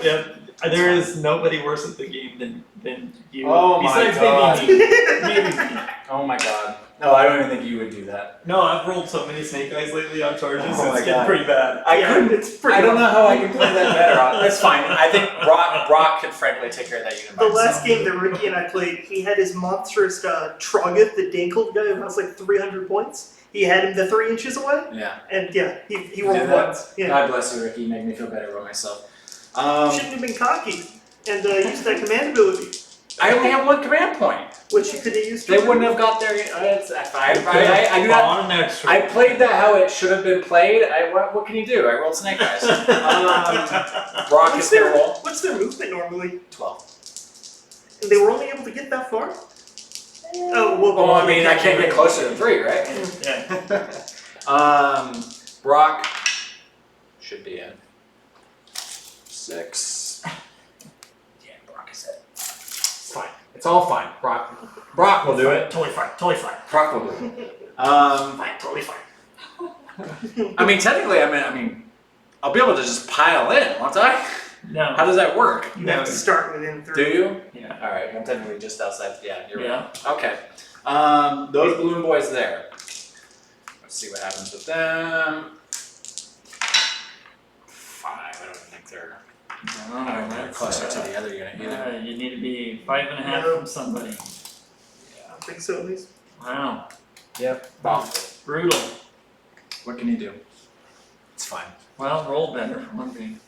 There is nobody worse at the game than you. Oh my Besides God. maybe me. Maybe me. Oh my god. No, I don't even think you would do that. No, I've rolled so many snake eyes lately on charges, Oh my it's getting God. pretty bad. It's pretty I don't know how I can play that better. That's fine. I think Brock could frankly take care of that unit by The last himself. game that Ricky and I played, he had his monstrous Troggeth, the Dankled guy, who has like 300 points. He had him the 3 inches away, Yeah. and yeah, he You rolled did that? ones. Yeah. God bless you, Ricky. You make me feel better about myself. Shouldn't have been cocky and used that command ability, I only have 1 command point. which you could have used. They wouldn't have got there. I do not. On an extra. I played that how it should have been played. What can you do? I rolled snake eyes. Brock is their roll. What's their movement normally? 12. And they were only able to get that far? Oh, well. Oh, I mean, I can't get closer than 3, right? Yeah. Brock should be in. 6. Yeah, Brock is it. It's fine. It's all fine. Brock will do it. Totally fine. Totally fine. Brock will do it. Fine. Totally fine. I mean, technically, I mean, I'll be able to just pile in, won't I? No. How does that work? You have to start within 3. Do you? Yeah. All right, I'm technically just outside. Yeah, you're Yeah. right. Okay. Those balloon boys there. Let's see what happens with them. 5. I don't think they're. I don't think they're closer to the other unit either. You need to be 5.5 from somebody. I don't think so, at least. Wow. Yep. Awful. Brutal. What can you do? It's fine. Well, roll better for one thing.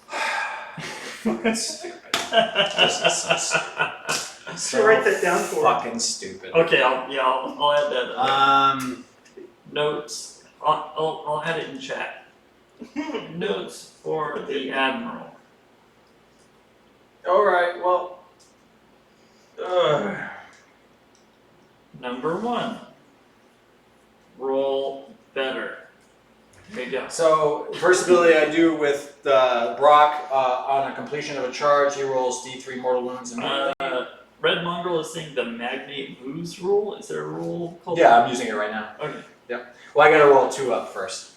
Fucking stupid. This is so stupid. So write that down for me. Fucking stupid. Okay, I'll add that. Um. Notes. I'll add it in chat. Notes for the admiral. All right. Well. Number 1. Roll better. There you go. So first ability I do with Brock on a completion of a charge, he rolls D3 mortal wounds immediately. Red Mongrel is saying the Magnate Moves rule. Is there a rule called Yeah, I'm using it right now. Okay. Well, I gotta roll 2 up first.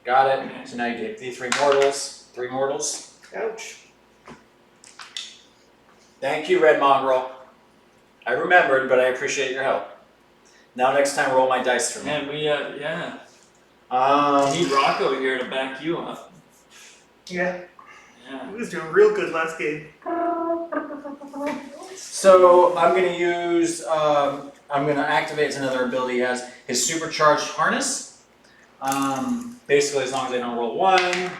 Got it. Okay. So now you get D3 mortals, 3 mortals. Ouch. Thank you, Red Mongrel. I remembered, but I appreciate your help. Now next time, roll my dice for me. And we need Rocco here to back you up. Yeah. Yeah. He was doing real good last game. So I'm gonna use. I'm gonna activate another ability. He has his supercharged harness. Basically, as long as I don't roll 1.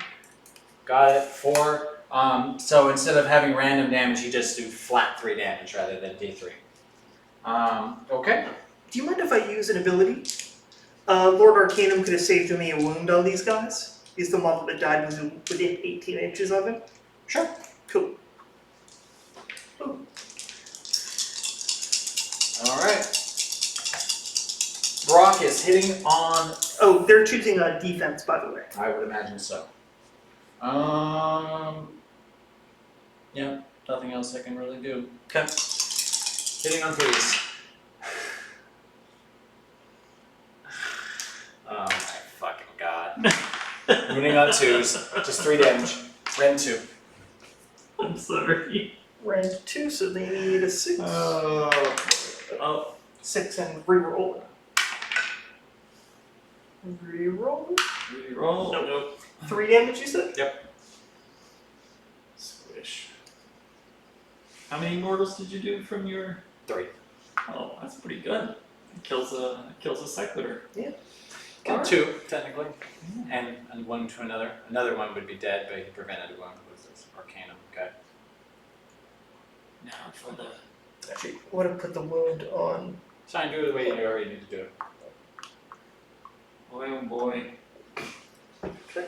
Got it. 4. So instead of having random damage, you just do flat 3 damage rather than D3. Okay. Do you mind if I use an ability? Lord Arcanum could have saved me a wound on these guys. He's the model that died was within 18 inches of him. Sure. Cool. All right. Brock is hitting on. Oh, they're choosing defense, by the way. I would imagine so. Yeah. Nothing else I can really do. Okay. Hitting on 3s. Oh my fucking god. Moving on 2s. Just 3 damage. Ren 2. I'm sorry. Ran 2, so they need a 6. Oh. 6 and reroll. Reroll? Roll. Nope. Nope. 3 damage, you said? Squish. How many mortals did you do from your? 3. Oh, that's pretty good. It kills a sequitur. Got 2, technically. And 1 to another. Another one would be dead, but he prevented 1 with his Arcanum. Okay. Now for the. Actually, I want to put the wound on. Shine, do it the way you already need to do it. Boy, oh boy. Okay.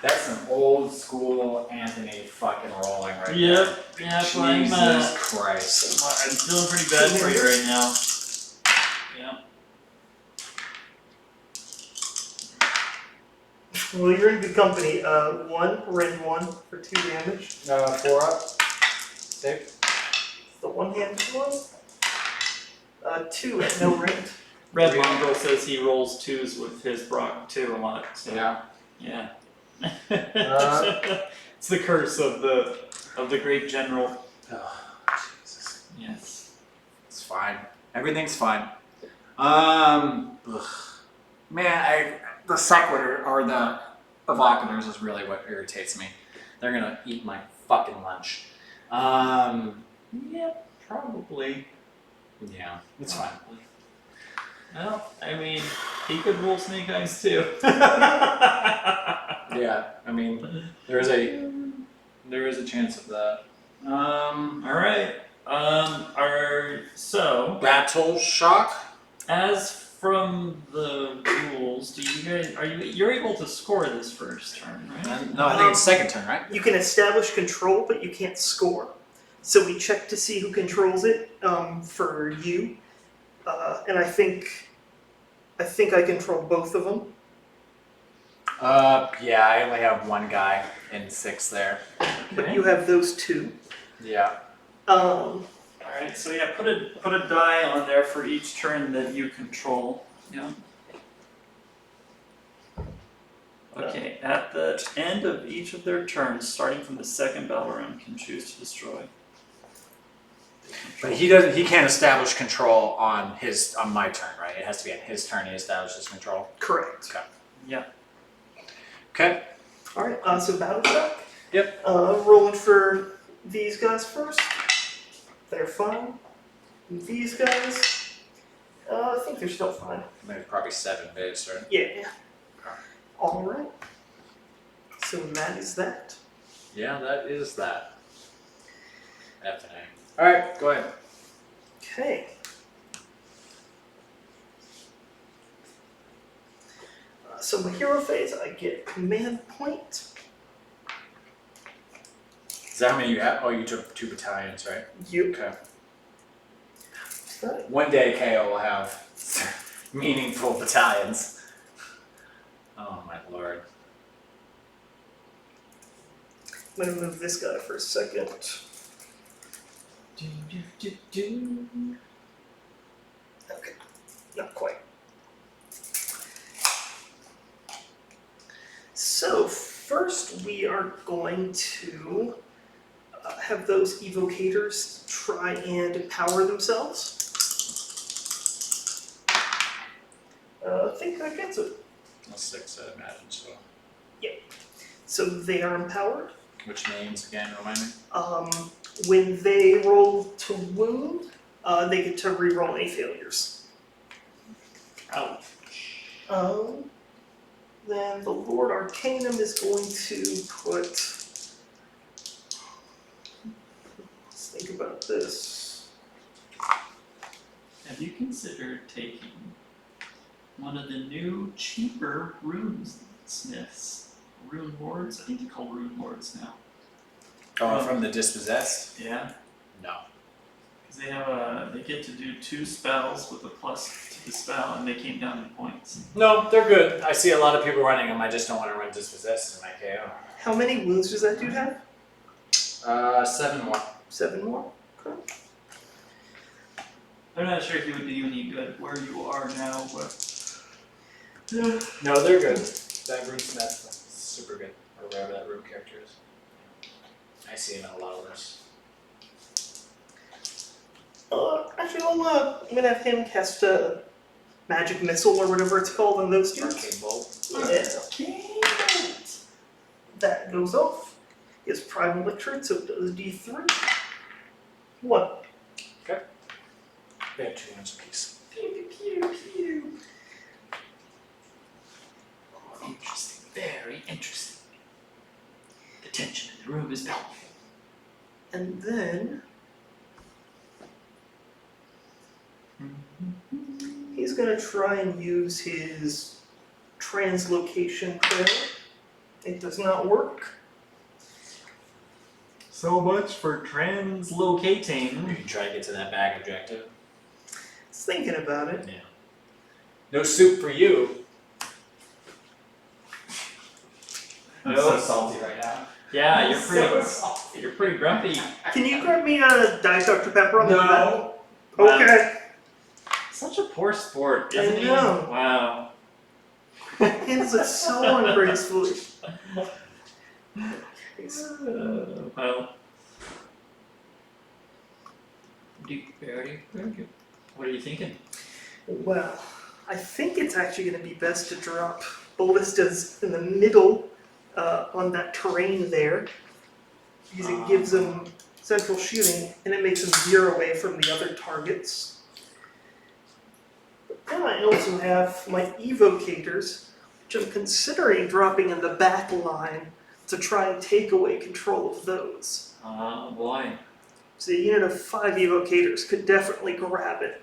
That's some old school Anthony fucking rolling right there. Yep. Yeah. Jesus Christ. I'm feeling pretty bad for you right now. Yeah. Well, you're in good company. 1, red 1 for 2 damage. 4 up. Save. It's the one-handed one. 2 at no rate. Red Mongrel says he rolls 2s with his Brock too a lot. So. Yeah. Yeah. It's the curse of the great general. Oh, Jesus. Yes. It's fine. Everything's fine. Man, the sequitur or the evocators is really what irritates me. They're gonna eat my fucking lunch. Yeah, probably. Yeah, it's fine. Well, I mean, he could roll snake eyes too. Yeah, I mean, there is a chance of that. All right. So Battle shock. as from the rules, do you guys you're able to score this first turn, right? No, I think it's second turn, right? You can establish control, but you can't score. So we check to see who controls it for you. And I think I control both of them. Yeah, I only have one guy in 6 there. But Okay. you have those two. Yeah. Alright, so yeah, put a die on there for each turn that you control. Yeah. Okay, at the end of each of their turns, starting from the second battle round, can choose to destroy. But he can't establish control on my turn, right? It has to be on his turn he establishes control. Correct. Okay. Yeah. Okay. Alright, so battle check. Yep. Rolling for these guys first. They're fine. These guys, I think they're still fine. Maybe probably 7 base, right? Yeah. Alright. So that is that. Yeah, that is that. F and A. Alright, go ahead. Okay. So my hero phase, I get command point. Is that how many you have? Oh, you took 2 battalions, right? You. Okay. Right. One day KO will have meaningful battalions. Oh my lord. I'm gonna move this guy for a second. Okay, not quite. So first we are going to have those evocators try and empower themselves. I think that gets it. Well, 6, I imagine, so. So they are empowered. Which names again, remind me? When they roll to wound, they get to re-roll any failures. Ouch. Then the Lord Arcanum is going to put. Let's think about this. Have you considered taking one of the new, cheaper runesmiths? Rune Lords? I think they're called Rune Lords now. Oh, from the Dispossessed? Yeah. No. Because they get to do 2 spells with a plus to the spell, and they came down in points. No, they're good. I see a lot of people running them. I just don't want to run Dispossessed in my KO. How many wounds does that dude have? 7 more. 7 more. Okay. I'm not sure if you would do any good where you are now, but No, they're good. That runesmith is super good. Or whatever that rune character is. I see him in a lot of lists. Actually, I'm gonna have him cast a magic missile or whatever it's called on those dudes. Arcane Bolt. Yeah. Okay. That goes off. It's Prime Electrode, so it does D3. 1. They have 2 ones apiece. Pew, pew, pew. interesting, very interesting. The tension in the room is palpable. And then he's gonna try and use his translocation prayer. It does not work. So much for You translocating. can try to get to that bag objective. Just thinking about it. Yeah. No soup for you. I'm so salty right now. Yeah, you're So pretty. salty. You're pretty grumpy. Can you grab me a Diet Dr. Pepper on the back? No. Wow. Okay. Such a poor sport, I isn't he? know. Wow. Handles it so ungracefully. Well. Very good. What are you thinking? Well, I think it's actually going to be best to drop ballistas in the middle on that terrain there, because it gives them central shooting and it makes them veer away from the other targets. But then I also have my evocators, which I'm considering dropping in the back line to try and take away control of those. Oh boy. So a unit of 5 evocators could definitely grab it.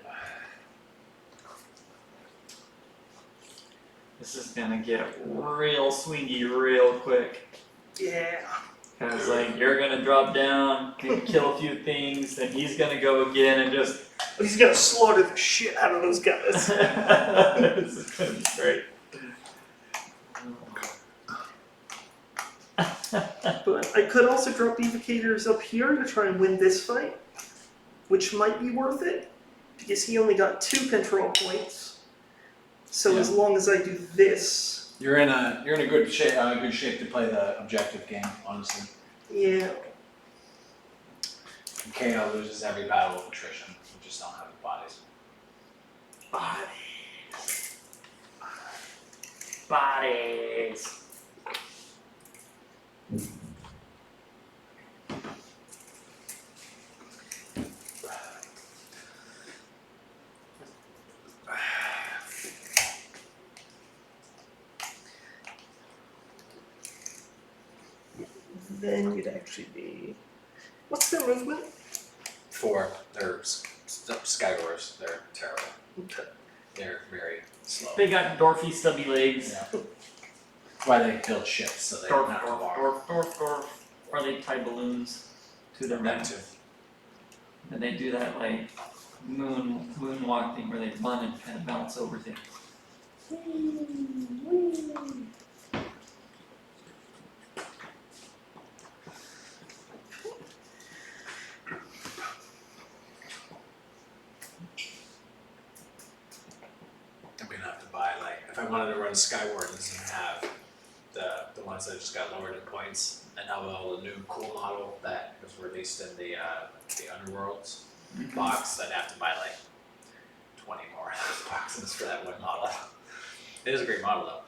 This is gonna get real swingy real quick. Yeah. Cause like you're gonna drop down, maybe kill a few things, then he's gonna go again and just But he's gonna slaughter the shit out of those guys. this is gonna be great. I could also drop evocators up here to try and win this fight, which might be worth it, because he only got 2 control points. So as long as I do this, You're in a good shape to play the objective game, honestly. yeah. And KO loses every battle of attrition. You just don't have the bodies. Bodies. Then you'd actually be. What's their movement? 4. They're Skywars. They're terrible. Okay. They're very slow. They got dwarfy stubby legs. Yeah. That's why they build ships, so they Dorf, don't have to dorf, walk. dorf, dorf, dorf. Or they tie balloons to their That back. too. And they do that like moonwalk thing where they run and kind of bounce over things. I'm gonna have to buy if I wanted to run Skywardens and have the ones that just got lowered in points, and have the new cool model that was released in the Underworlds box, I'd have to buy 20 more of those boxes for that one model. It is a great model though.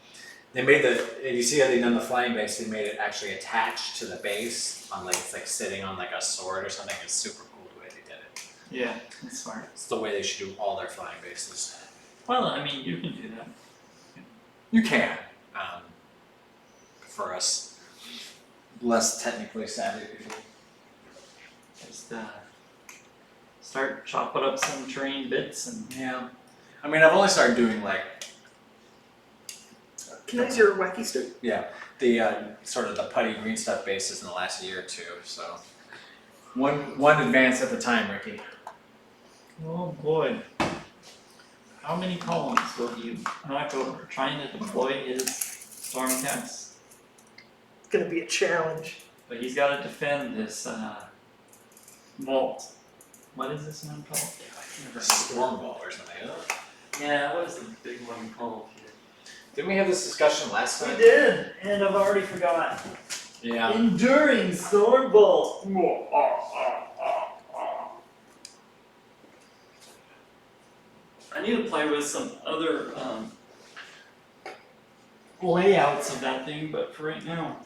They made you see how they done the flying base, they made it actually attached to the base on it's like sitting on a sword or something. It's super cool the way they did it. Yeah, that's smart. It's the way they should do all their flying bases. Well, I mean, you can do that. You can. For us. Less technically savvy people. Just start chopping up some terrain bits and Yeah. I mean, I've only started doing Can I use your wacky stick? The sort of the putty green stuff bases in the last year or two, so. one advance at a time, Ricky. oh boy. How many columns will you knock over trying to deploy his Stormcast? It's gonna be a challenge. But he's got to defend this vault. What is this one called? Storm ball or something, isn't it? Yeah, what is the big one called here? Didn't we have this discussion last We time? did, and I've already forgotten. Yeah. Enduring Storm Bolt. I need to play with some other layouts of that thing, but for right now,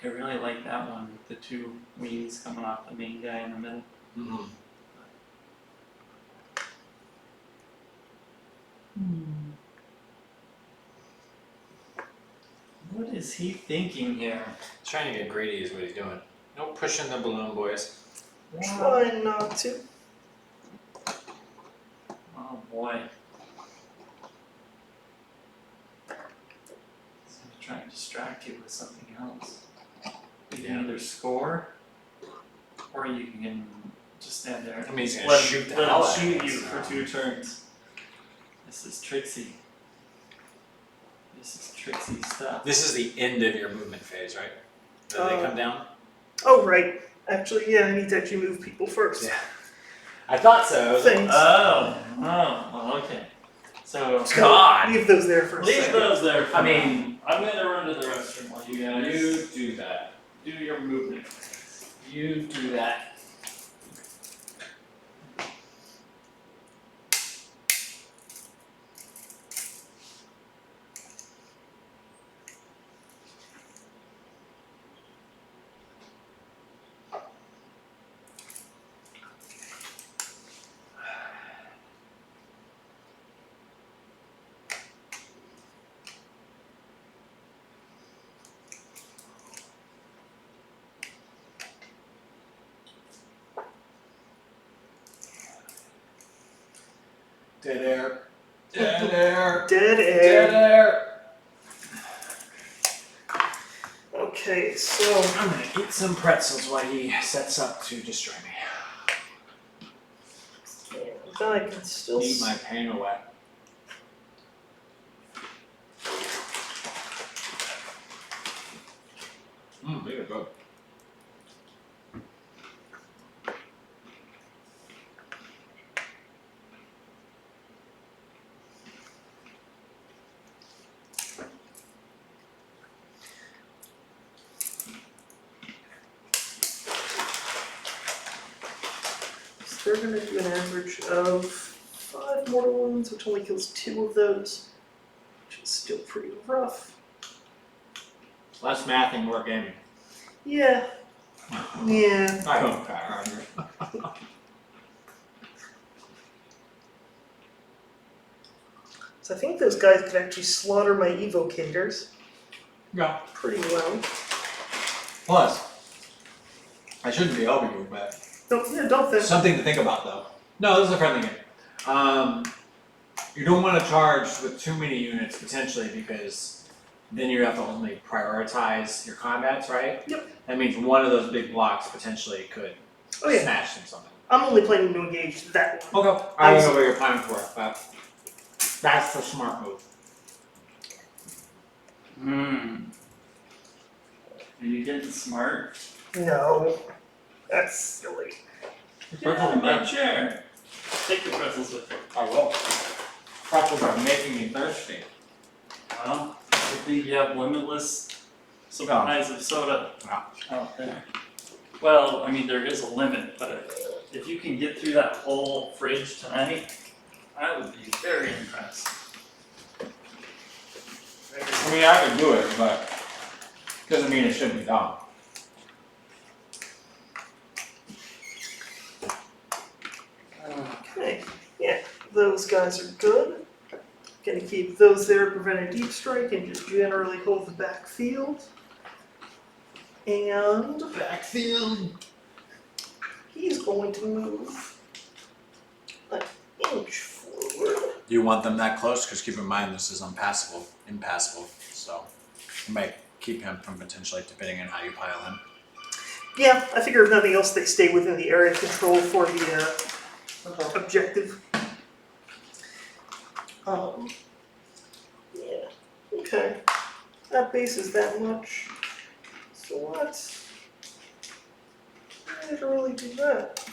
I really like that one with the 2 wings coming off the main guy in the middle. Mm-hmm. What is he thinking here? Trying to get greedy is what he's doing. No pushing the balloon, boys. Try not to. Oh boy. He's gonna try and distract you with something else. You can either score, or you can just stand there. I mean, he's gonna Let shoot the him hell out of shoot me, you so. for 2 turns. This is tricksy. This is tricksy stuff. This is the end of your movement phase, right? Did they come down? Oh, right. Actually, yeah, I need to actually move people first. Yeah. I thought so. Thanks. Well, okay. So God! Leave those there for a leave second. those there. For I mean, now. I'm gonna run to the restroom while you guys you do that. do your movement. You do that. Dead air. Dead air. Dead air. Dead air. Okay, so I'm gonna eat some pretzels while he sets up to destroy me. then I can still. Eat my pain away. Look at good. So they're gonna do an average of 5 mortal wounds, which only kills 2 of those, which is still pretty rough. Less mathing, more gaming. Yeah. Yeah. I hope that. So I think those guys could actually slaughter my evocators Yeah. pretty well. Plus, I shouldn't be helping you, but Don't think. something to think about though. No, this is a friendly game. You don't want to charge with too many units potentially because then you have to only prioritize your combats, right? Yep. That means one of those big blocks potentially could Oh yeah, smash through something. I'm only planning to engage that one. Okay. I don't know what you're planning for, but that's the smart move. Are you getting smart? No, that's silly. Yeah, my chair. Take the pretzels with you. I will. Pretzels are making me thirsty. Well, I think you have limitless supplies of soda out there. Well, I mean, there is a limit, but if you can get through that whole fridge tonight, I would be very impressed. I mean, I could do it, but doesn't mean it shouldn't be done. Okay, yeah, those guys are good. Gonna keep those there, prevent a deep strike, and just generally hold the backfield. And Backfield. he's going to move an inch forward. Do you want them that close? Because keep in mind, this is impassable. So you might keep him from potentially, depending on how you pile in. Yeah, I figure if nothing else, they stay within the area of control for the objective. Yeah, okay. That base is that much. So what? I didn't really do that.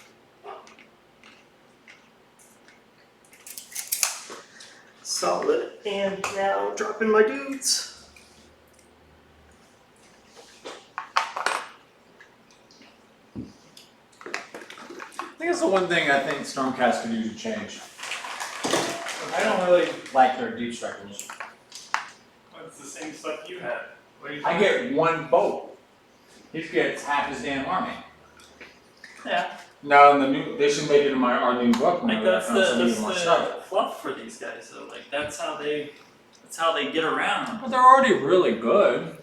Solid. And now dropping my dudes. I think that's the one thing I think Stormcast could use to change. I don't really like their deep strike rules. What's the same stuff you had? What are you I get one boat. He gets half his damn army. Yeah, No, in the new, they should make it in our new book. like whenever that's that comes, so we the need more stuff. fluff for these guys. So like that's how they get around. But they're already really good.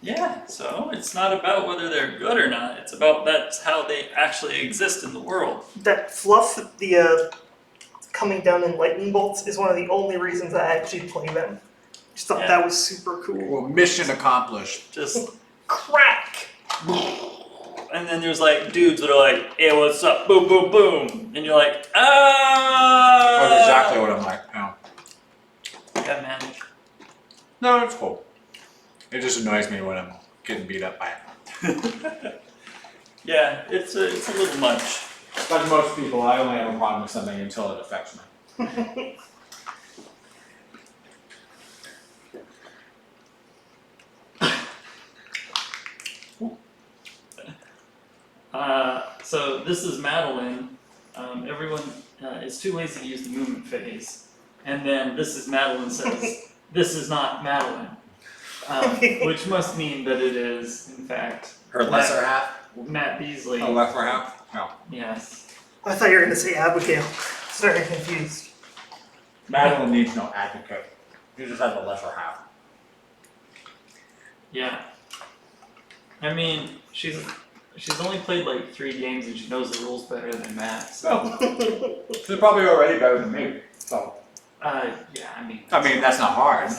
Yeah, so it's not about whether they're good or not. It's about that's how they actually exist in the world. That fluff, the coming down in lightning bolts, is one of the only reasons I actually play them. Just thought Yeah. that was super cool. Well, mission accomplished. Just Crack! and then there's like dudes that are like, "Hey, what's up? Boom, boom, boom," and you're like, "Ah!" That's exactly what I'm like. Yeah. Yeah, man. No, it's cool. It just annoys me when I'm getting beat up by it. Yeah, it's a little much. Like most people, I only have a problem with something until it affects me. So this is Madeline. Everyone is too lazy to use the movement phase, and then this is Madeline says, "This is not Madeline," which must mean that it is, in fact, Her lesser half? Matt Beasley. Her lesser half? No. Yes. I thought you were going to say Abigail. Very confused. Madeline needs no advocate. She just has a lesser half. Yeah. I mean, she's only played like 3 games and she knows the rules better than Matt. So, She's probably already better than me. So yeah, I mean. That's not hard.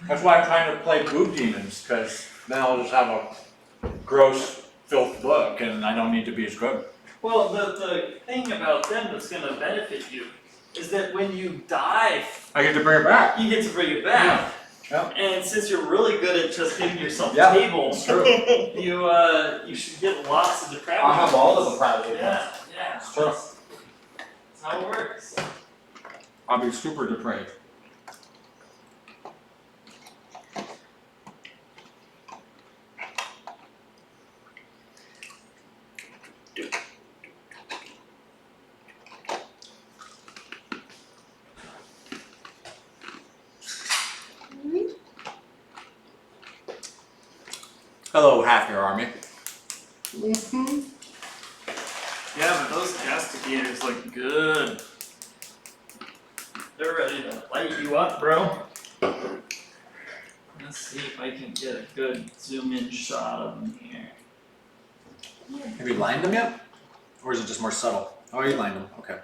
that's why I'm trying to play boob demons, because then I'll just have a gross filth book and I don't need to be as good. Well, the thing about them that's going to benefit you is that when you die, I get to bring it back. you get to bring it back. Yeah. And since you're really good at just giving yourself Yeah. tables, True. you should get lots of depravity. I'll have all of the depravity. Yeah, yeah. It's true. That's how it works. I'll be super depraved. Hello, half your army. Mm-hmm. Yeah, but those castigators look good. They're ready to light you up, bro. Let's see if I can get a good zoom in shot of them here. Have you lined them yet? Or is it just more subtle? Oh, you lined them. Okay.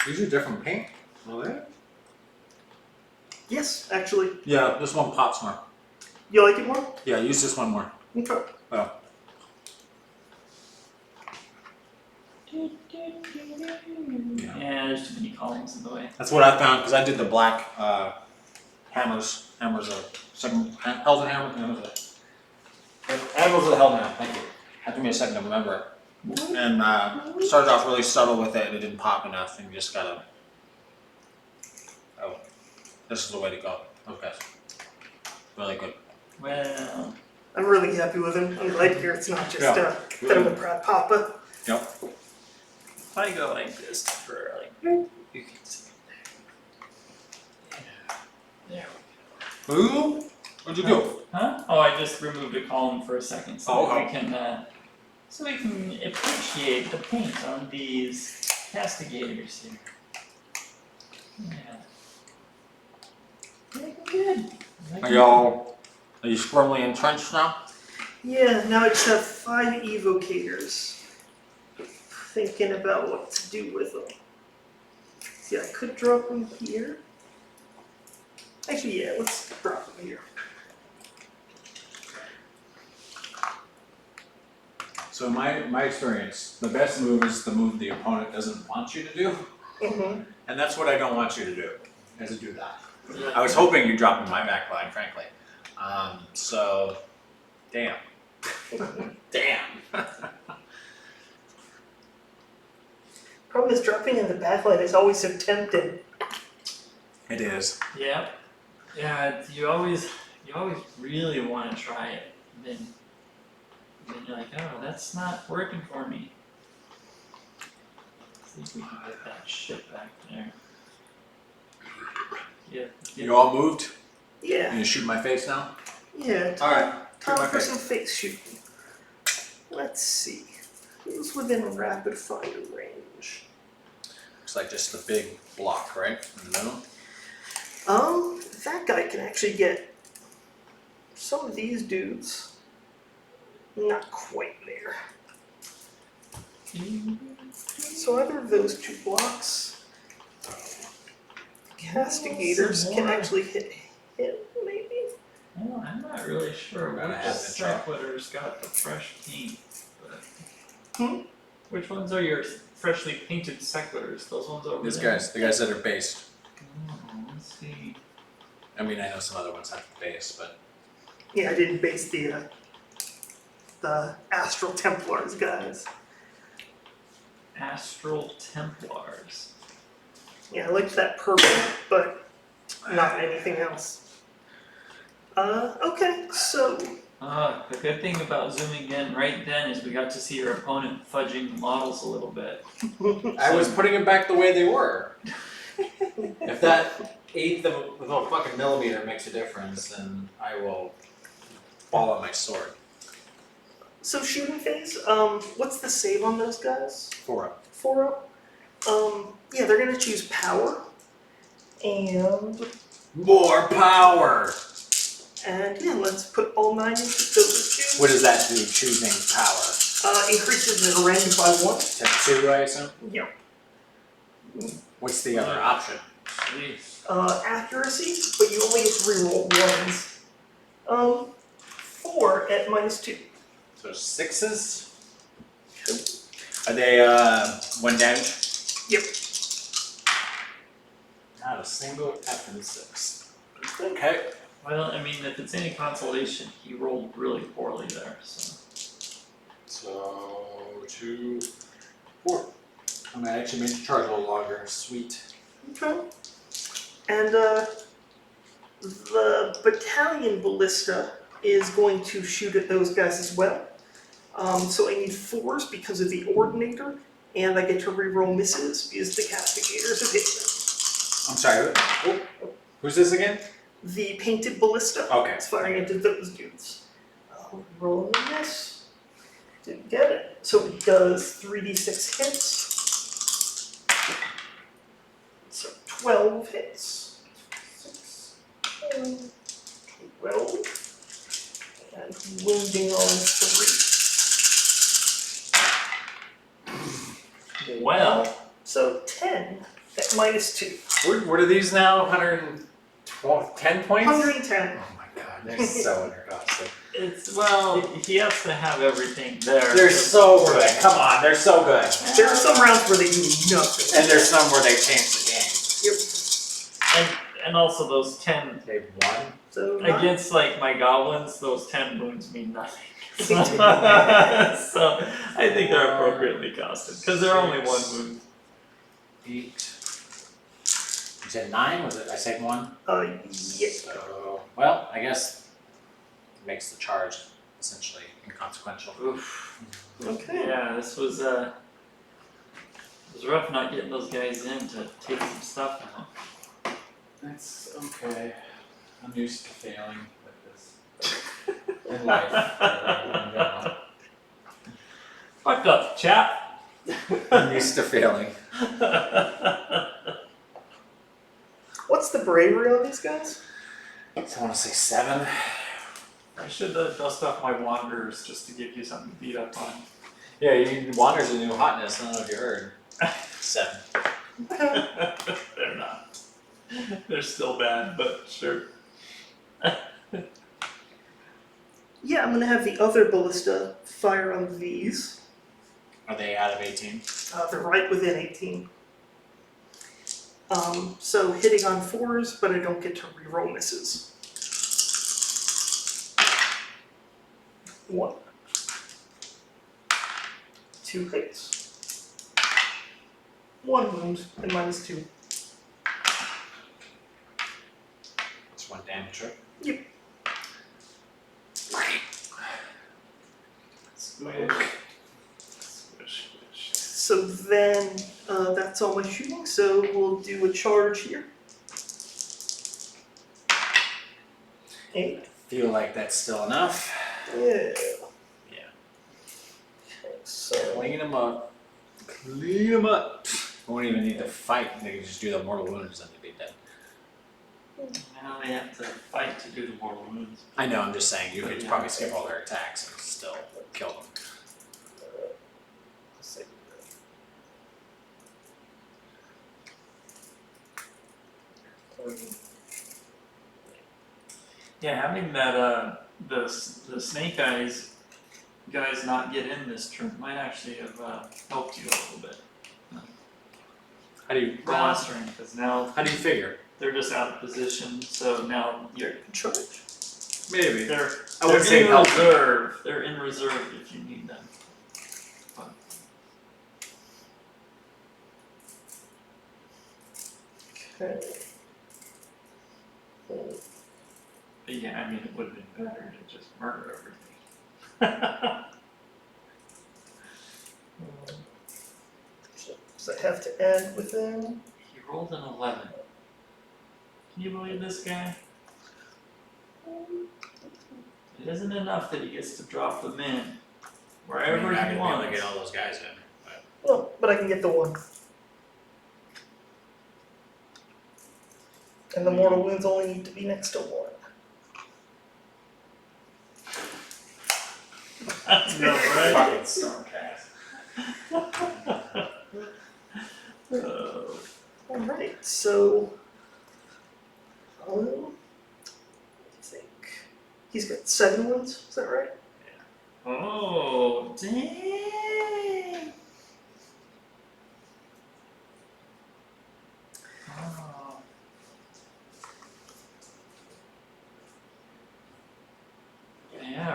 These are different paint. Oh, they? Yes, actually. Yeah, this one pops more. You like it more? Yeah, use this one more. Okay. Oh. Yeah, there's too many columns in the way. That's what I found because I did the black hammers. Hammers are second. Hell's and hammer. Hammers are the hell now. Thank you. That took me a second to remember. And started off really subtle with it, and it didn't pop enough, and you just gotta. Oh, this is the way to go. Okay. Really good. Well, I'm really happy with him. I'm glad to hear it's not just Yeah. that I'm a proud papa. Yep. if I go like this for like, you can see there. There. Ooh, what'd you do? Huh? Oh, I just removed a column for a second so Oh, that okay. we can appreciate the paint on these castigators here. Yeah. Looking good. Are you firmly entrenched now? Yeah, now I just have 5 evocators. Thinking about what to do with them. See, I could drop them here. Actually, yeah, let's drop them here. So in my experience, the best move is the move the opponent doesn't want you to do, Mm-hmm. and that's what I don't want you to do, is to do that. I was hoping you'd drop in my back line, frankly. So, damn. Damn. Problem is, dropping in the backline is always so tempting. It is. Yeah. Yeah, you always really want to try it. And then you're like, oh, that's not working for me. See if we can get that shit back there. Yeah. You all moved? You Yeah, gonna shoot my face now? yeah. Alright, shoot my Time for face. some face shooting. Let's see. Who's within rapid fire range? Looks like just the big block, right? In the middle? That guy can actually get some of these dudes. Not quite there. So either of those 2 blocks. Castigators can actually hit him, maybe? Well, I'm not really sure I'm gonna which have to try. sequitors got the fresh paint. But Hmm? Which ones are your freshly painted sequitors? Those ones over These there? guys, the guys that are based. Oh, let's see. I mean, I know some other ones have base, but Yeah, I didn't base the Astral Templars guys. Astral Templars. Yeah, I liked that purple, but not anything else. Okay, so The good thing about zooming in right then is we got to see your opponent fudging the models a little bit. I was putting them back the way they were. If that eighth of a fucking millimeter makes a difference, then I will fall on my sword. So shooting phase, what's the save on those guys? 4-up. 4-up? Yeah, they're gonna choose power. And More power! yeah, let's put all 9 into those 2. What does that do, choosing power? Increases their range by 1. To 2, I assume? Yeah. What's the other option? Jeez. Accuracy, but you only get to reroll 1s. 4 at -2. So 6s? Are they 1 damage? Yep. single F6. Okay. Well, I mean, if it's any consolation, he rolled really poorly there, so. So 2, 4. I'm gonna actually make the charge a little longer. Sweet. Okay. And the battalion ballista is going to shoot at those guys as well. So I need 4s because of the ordinator, and I get to reroll misses because the castigators have hit them. I'm sorry. Oh, who's this again? The painted ballista Okay. is firing into those dudes. Roll a miss. Didn't get it. So it does 3d6 hits. So 12 hits. 6, 12. And wounding on 3. Well, So 10 at -2. What are these now? 112, 10 points? 110. Oh my god, they're so undercosted. he has to have everything there. They're so good. Come on, they're so good. There are some rounds where they do nothing. And there's some where they change the game. Yep. And also those 10, They've won. So against like my goblins, those 10 wounds mean nothing. So I think they're appropriately costed, because they're only 1 wound. 8. You said 9? Was it? I said 1? Yeah. So, well, I guess it makes the charge essentially inconsequential. Oof. Okay. Yeah, this was it was rough not getting those guys in to take some stuff out. That's okay. I'm used to failing with this. In life. In general. Fuck up, chap. I'm used to failing. What's the bravery on these guys? So I want to say 7. I should dust off my wanderers just to give you something to beat up on. Yeah, Wander's a new hotness. I don't know if you heard. 7. They're not. They're still bad, but sure. Yeah, I'm gonna have the other ballista fire on these. Are they out of 18? They're right within 18. So hitting on 4s, but I don't get to reroll misses. 1. 2 hits. 1 wound and -2. That's 1 damage, right? Yep. Squish. Squish, squish. So then that's all my shooting. So we'll do a charge here. 8. Feel like that's still enough. Yeah. Yeah. Okay, so Clean them up. Clean them up. Won't even need to fight. They can just do the mortal wounds and they'll be dead. Now they have to fight to do the mortal wounds. I know, I'm just saying, you could probably skip all their attacks and still kill them. Yeah, having that the snake eyes guys not get in this turn might actually have helped you a little bit. How do you The last turn, because now How do you figure? they're just out of position, so now you're in charge. Maybe. They're I would they're say in help. reserve. They're in reserve if you need them. Okay. But yeah, I mean, it would have been better to just murder everything. So does that have to end with them? He rolled an 11. Can you believe this guy? It isn't enough that he gets to drop them in wherever You're not he gonna be able wants. to get all those guys in. But No, but I can get the 1. And the mortal wounds only need to be next to 1. That's no right. fucking Stormcast. Alright, so I think he's got 7 wounds, is that right? Oh, dang! Oh.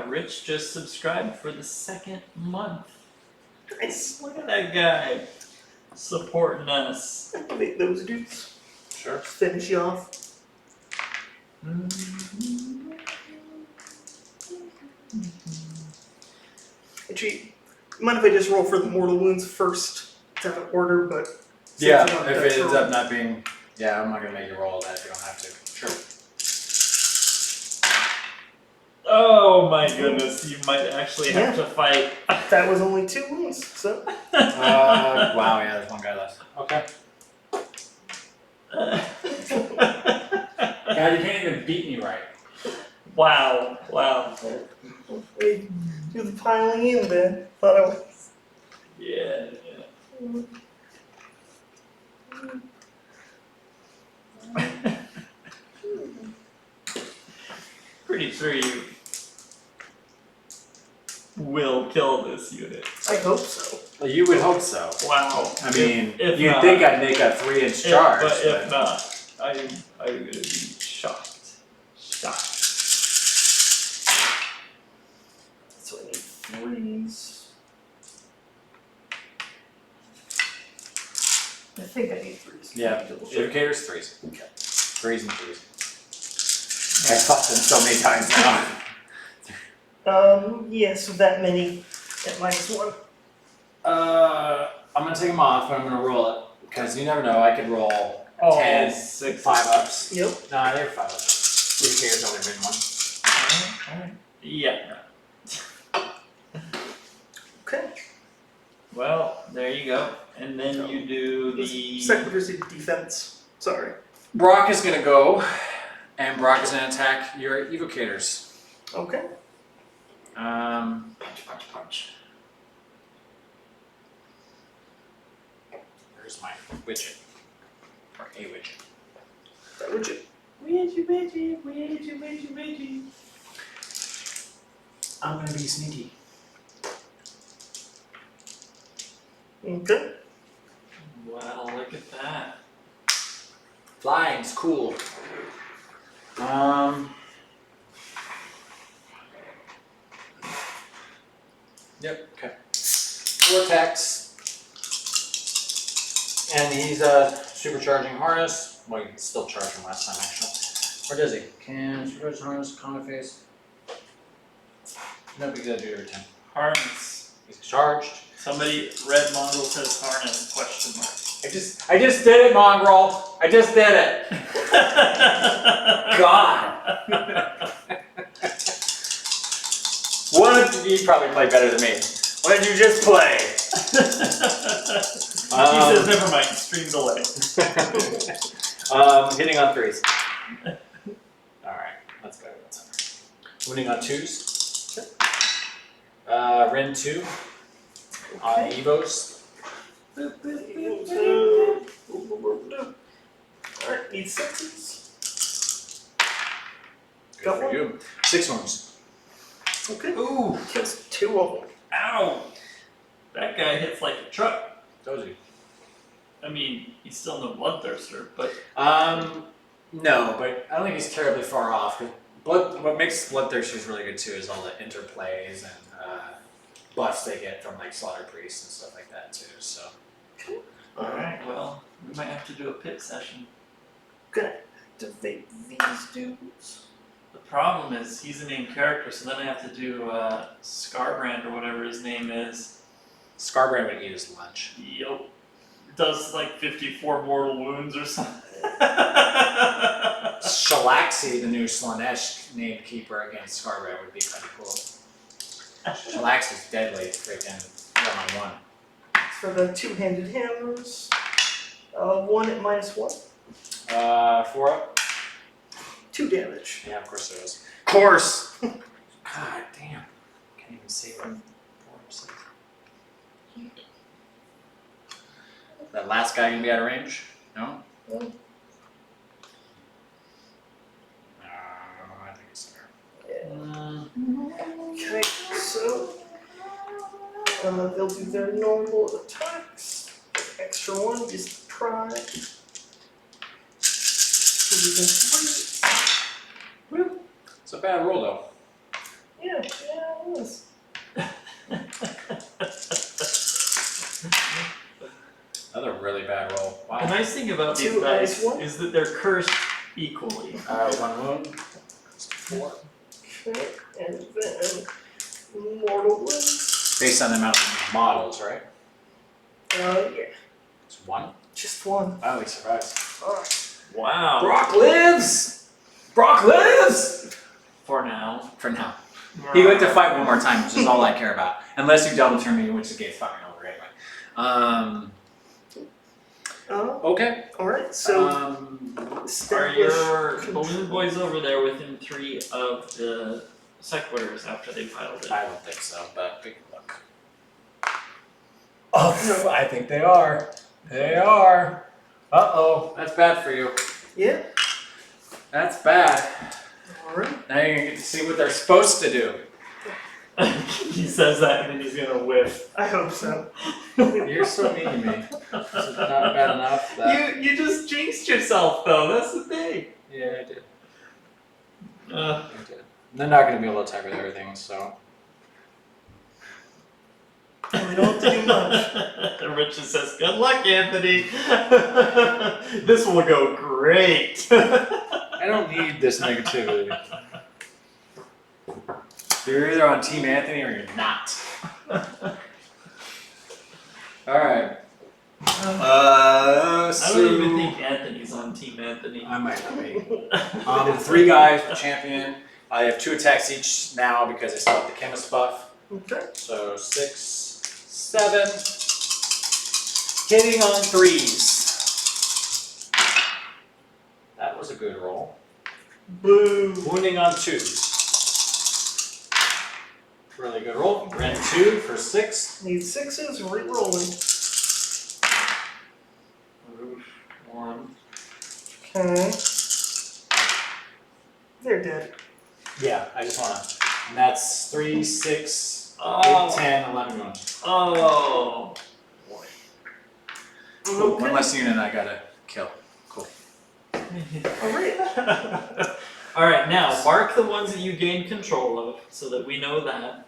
Rich just subscribed for the 2nd month. Nice. Look at that guy supporting us. Make those dudes Sure. finish you off. Actually, mind if I just roll for the mortal wounds first to have an order, but since Yeah, I'm not if that it ends sure- up not being, yeah, I'm not gonna make you roll that if you don't have to. Sure. Oh my goodness, you might actually have to fight. That was only 2 wounds, so Wow, yeah, there's one guy left. Okay. God, you can't even beat me right. Wow. we do the piling in there. Thought I was. Yeah. Pretty sure you will kill this unit. I hope so. Well, you would hope so. Wow. I mean, if you'd not, think I'd make a 3-inch charge, but if not, I'm gonna be shocked. So I need 3s. I think I need 3s. Yeah, Double check. indicators 3s. Okay. 3s and 3s. I've fought them so many times now. Yeah, so that many at -1. I'm gonna take them off, but I'm gonna roll it because you never know. I could roll Oh, 10, 6. 5-ups. Yep. No, they're 5-ups. Indicators only been one. Alright. Yeah. Okay. Well, there you go. And then you do the. Secretary's defense. Sorry. Brock is gonna go, and Brock is gonna attack your evocators. Okay. Punch. Where's my widget? Or a widget? That would you. Widget. I'm gonna be sneaky. Okay. Wow, look at that. Flying's cool. Yep, okay. Vortex. And he's supercharging harness. Well, you can still charge him last time actually. Where does he? Can supercharge harness, common phase. No big deal, do it every time. Harness. He's charged. Somebody, Red Mongrel says harness, question mark. I just did it, Mongrel. I just did it. God. You probably play better than me. What did you just play? He says, never mind, stream delay. Hitting on 3s. Alright, that's better. That's better. Winning on 2s. Ren 2 on Evos. Alright, need 6s. Good Got for one. you. 6 wounds. Okay. Ooh, Kills 2 of them. ow! That guy hits like a truck. Told you. I mean, he's still no bloodthirster, but No, but I don't think he's terribly far off. What makes Bloodthirsters really good too is all the interplays and buffs they get from like Slaughter Priests and stuff like that too. So alright, well, we might have to do a pit session. Gonna activate these dudes. The problem is he's a main character, so then I have to do Scarbrand or whatever his name is. Scarbrand would eat his lunch. Yup. Does like 54 mortal wounds or something. Shalaxi, the new Slanesh named keeper against Scarbrand would be kind of cool. Shalaxi's deadly, freaking 1-on-1. For the 2-handed hammers. 1 at -1. 4 up. 2 damage. Yeah, of course there is. Of course! God damn. Can't even save him. That last guy gonna be out of range? No? No. I think it's there. Okay, so they'll do their normal attacks. Extra 1 is the pride. So we can It's a bad roll though. yeah. about these 2 dice eyes, 1. is that they're cursed equally. 1 wound. 4. Okay, and then mortal wound. Based on the amount of models, right? Yeah, It's 1. just 1. Wow, he survives. Alright. Wow. Brock lives! Brock lives! For now. For now. He went to fight one more time, which is all I care about. Unless you double turn me, in which the game's fucking over anyway. Okay. Alright, so Are establish your control. balloon boys over there within 3 of the sequitors after they piled it? I don't think so, but we can look. Oh, I think they are. They are. Uh-oh, that's bad for you. Yeah, That's bad. alright. Now you're gonna get to see what they're supposed to do. He says that and then he's gonna whiff. I hope so. You're so mean to me. Is it not bad enough that... You just jinxed yourself though, that's the thing. Yeah, I did. Uh, I did. They're not gonna be able to attack with everything, so... We don't have to do much. Rich just says, good luck, Anthony. This will go great. I don't need this negativity. You're either on Team Anthony or you're not. Alright. I don't even think Anthony's on Team Anthony. I might not be. 3 guys for champion. I have 2 attacks each now because I still have the chemist buff. Okay. So 6, 7. Hitting on 3s. That was a good roll. Boo. Wounding on 2s. Really good roll. Ren 2 for 6. Need 6s, re-rolling. Oof, 1. Okay. They're dead. Yeah, I just wanna. And that's 3, 6, Oh. 8, 10, 11 wounds. Oh. Cool. Okay. One less unit I gotta kill. Cool. Alright. Alright, now mark the ones that you gained control of so that we know that.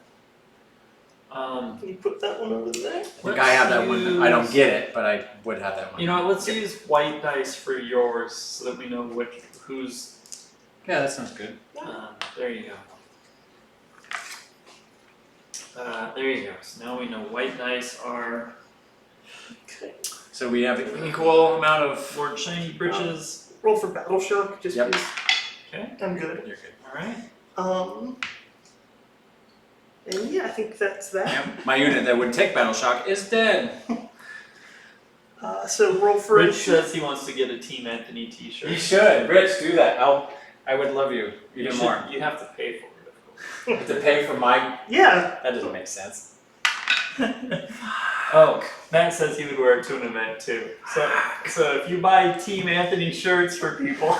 Can you put that one over there? I think I have that one. I don't get it, but I would have that one. You know what, let's use white dice for yours so that we know who's. Yeah, that sounds good. There you go. There you go. So now we know white dice are Okay. So we have an equal amount of. Lord Shiny Britches. Roll for Battle Shark, just Yep. because Okay. I'm good. You're good. Alright. And yeah, I think that's that. Yep. My unit that would take battle shock is dead. So roll for Rich it. says he wants to get a Team Anthony You t-shirt. should, Rich, do that. I would love you You even should- more. You have to pay for it, of You have to pay for my. Yeah. That doesn't make sense. course. Oh, Matt says he would wear it to an event too. So if you buy Team Anthony shirts for people,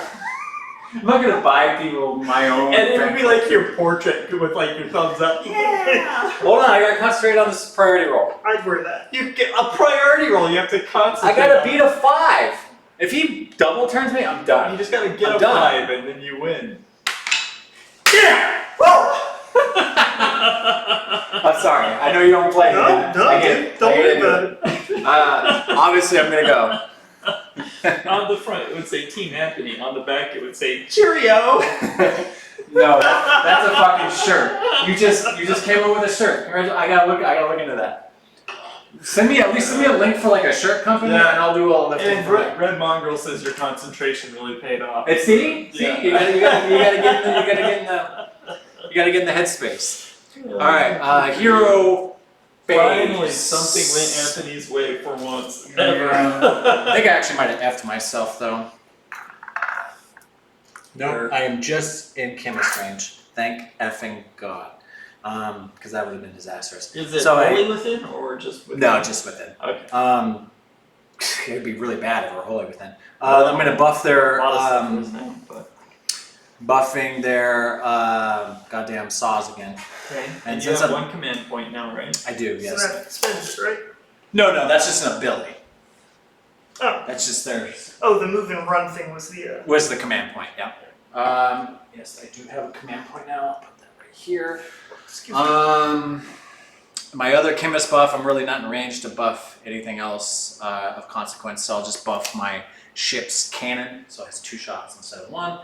I'm not gonna buy people my own. and it would be like your portrait with like your thumbs up. Yeah. Hold on, I gotta concentrate on this priority roll. I'd wear that. You get a priority roll. You have to concentrate. I gotta on. beat a 5. If he double turns me, I'm You done. just gotta get I'm a done. 5 and then you win. Yeah! I'm sorry. I know you don't play. No, man. no, I get dude. it. Don't I get worry it. about it. Obviously, I'm gonna go. On the front it would say Team Anthony. On the back it would say Cheerio. No, that's a fucking shirt. You just came up with a shirt. I gotta look into that. Send me a link for like a shirt company, Yeah. and I'll do all the lifting. And for that. Red Mongrel says your concentration really paid off. And see, Yeah. you gotta get in the headspace. All right, hero. Finally, phase. something went Anthony's way for once. I Never. think I actually might have effed myself though. Nope. I am just in chemist range. Thank effing God. Because that would have been disastrous. Is it So wholly within or just within? No, just within. Okay. It'd be really bad if we're wholly within. I'm gonna buff their A lot of stuff is now, but buffing their goddamn saws again. okay. And And you since have I'm- one command point now, right? I do, yes. So that spends it, right? No, that's just an ability. Oh. That's just theirs. Oh, the move and run thing was the. Was the command point? Yeah. Yes, I do have a command point now. I'll put that right here. Excuse me. My other chemist buff, I'm really not in range to buff anything else of consequence, so I'll just buff my ship's cannon, so it has 2 shots instead of 1.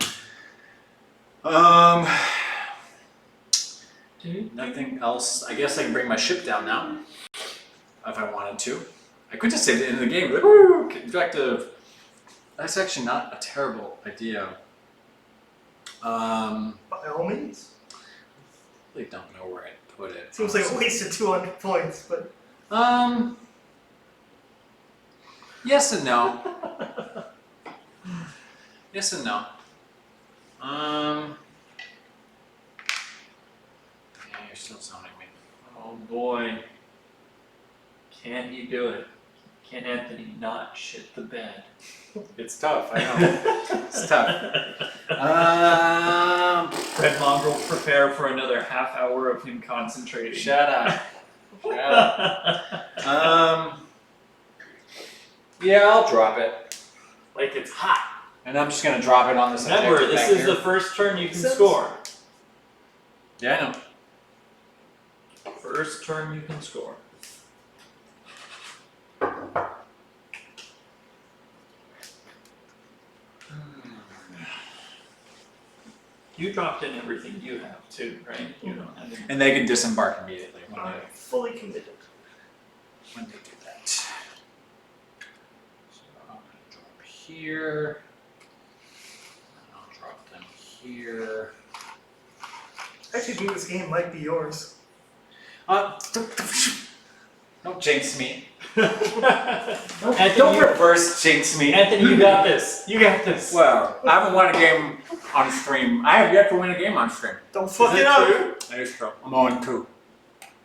Nothing else. I guess I can bring my ship down now if I wanted to. I could just save it in the game. Like, woo, objective. That's actually not a terrible idea. By all means. I really don't know where I'd put it. Seems like a waste of 200 points, but Yes and no. Yes and no. Yeah, you're still zoning me. Oh boy. Can he do it? Can Anthony not shit the bed? It's tough, I know. It's tough. Red Mongrel, prepare for another half hour of him concentrating. Shut up. Shut up. Yeah, I'll drop it. Like it's hot. And I'm just gonna drop it on this Remember, objective this back is here. the first turn you can Sense. score. Yeah, I know. First turn you can score. You dropped in everything you have too, right? You don't have any. And they can disembark immediately when I'm they fully committed. do that. So I'm gonna drop here. And I'll drop them here. Actually, think this game might be yours. Don't jinx me. Anthony, Don't reverse jinx me. Anthony, you got this. You got this. Well, I haven't won a game on stream. I have yet to win a game on stream. Don't fuck Is it it up. true? That is true. I'm on 2.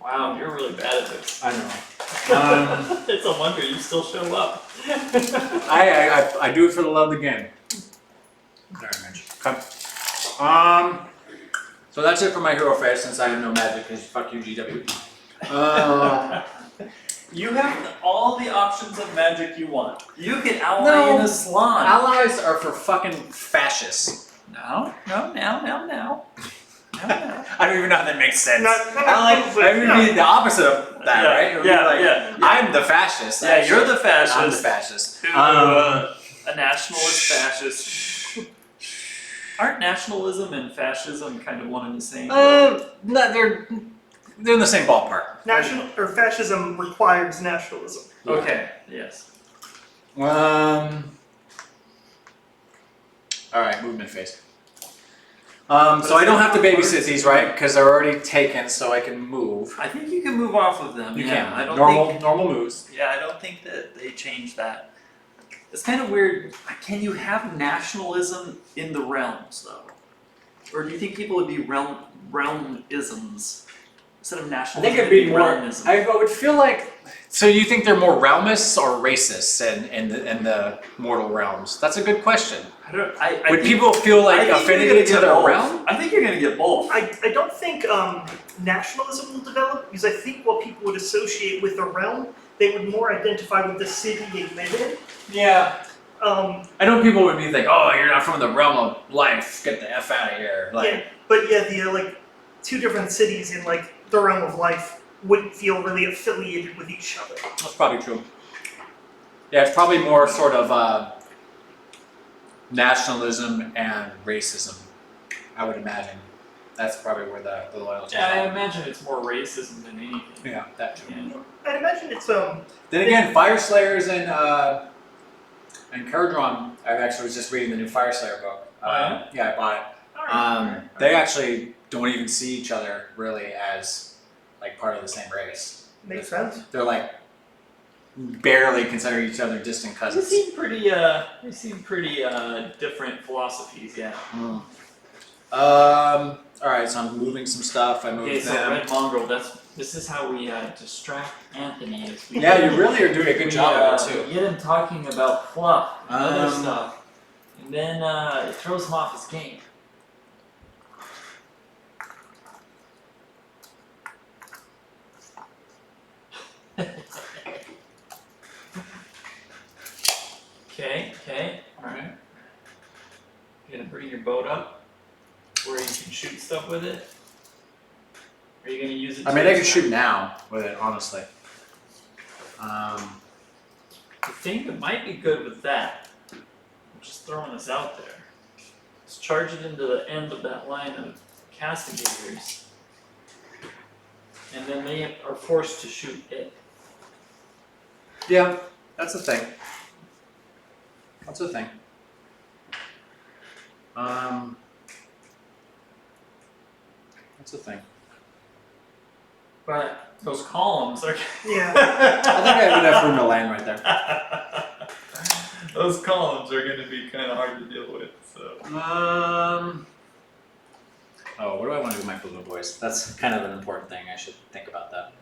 Wow, you're really bad at this. I know. It's a wonder you still show up. I do it for the love of the game. Very much. Okay. So that's it for my hero face since I have no magic because fuck you, GW. You have all the options of magic you want. You can ally No. in a salon. Allies are for fucking fascists. No. I don't even know how that makes sense. Not Ally, but I would be the opposite of that, Yeah, right? It would be yeah, like, yeah. I'm the fascist. Yeah, you're the fascist. I'm the fascist. Who, a nationalist fascist. Aren't nationalism and fascism kind of one and the same? No, they're in the same ballpark. National or fascism requires nationalism. Okay, yes. All right, movement phase. So I don't have to babysit these, right? Because they're already taken, so I can move. I think you can move off of them. You yeah, can. I don't think. Normal moves. Yeah, I don't think that they changed that. It's kind of weird. Can you have nationalism in the realms though, or do you think people would be realmisms instead of I nationalism? think it'd be more. realmism? I would feel like. So you think they're more realmists or racists in the mortal realms? That's a good question. I Would think- people feel like I think you're affinity gonna to get their both. realm? I think you're gonna get both. I don't think nationalism will develop because I think what people would associate with a realm, they would more identify with the city they live in. Yeah. Um, I know people would be like, "Oh, you're not from the realm of life. Get the f out of here." Like, yeah, but yeah, the like 2 different cities in like the realm of life wouldn't feel really affiliated with each other. that's probably true. Yeah, it's probably more sort of nationalism and racism. I would imagine. That's probably where the loyalty Yeah, I is. imagine it's more racism than anything. Yeah, that too. Yeah. I'd imagine it's Then again, Fire Slayers and Khardron. I actually was just reading the new Fire Slayer book. Yeah, I bought it. They actually don't even see each other really as like part of the same race. makes sense. They're like barely consider each other distant They cousins. seem pretty. Different philosophies. Yeah. All right, so I'm moving some stuff. I moved Okay, so them. Red Mongrel. This is how we distract Anthony. As we Yeah, you really are doing a good job of it We too. get him talking about fluff and other Um, stuff, and then it throws him off his game. Okay, alright. You're gonna bring your boat up where you can shoot stuff with it? Are you gonna use it I mean, I can shoot now with it, honestly. The thing that might be good with that Just throwing this out there. Let's charge it into the end of that line of castigators. And then they are forced to shoot it. Yeah, that's the thing. That's the thing. That's the thing. But those columns are Yeah. I think I have enough room to land right there. those columns are gonna be kinda hard to deal with, so. Oh, what do I want to do with my balloon boys? That's kind of an important thing. I should think about that.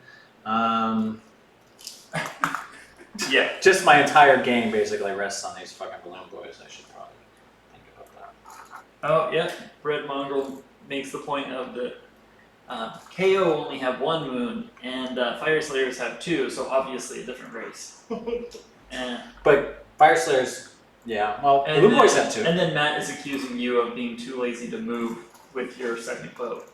Yeah. Just my entire game basically rests on these fucking balloon boys. I should probably think about that. Oh yeah, Red Mongrel makes the point of the KO only have one moon and Fire Slayers have two, so obviously a different race. And, But Fire Slayers, yeah. Well, balloon boys have two. And then Matt is accusing you of being too lazy to move with your second boat.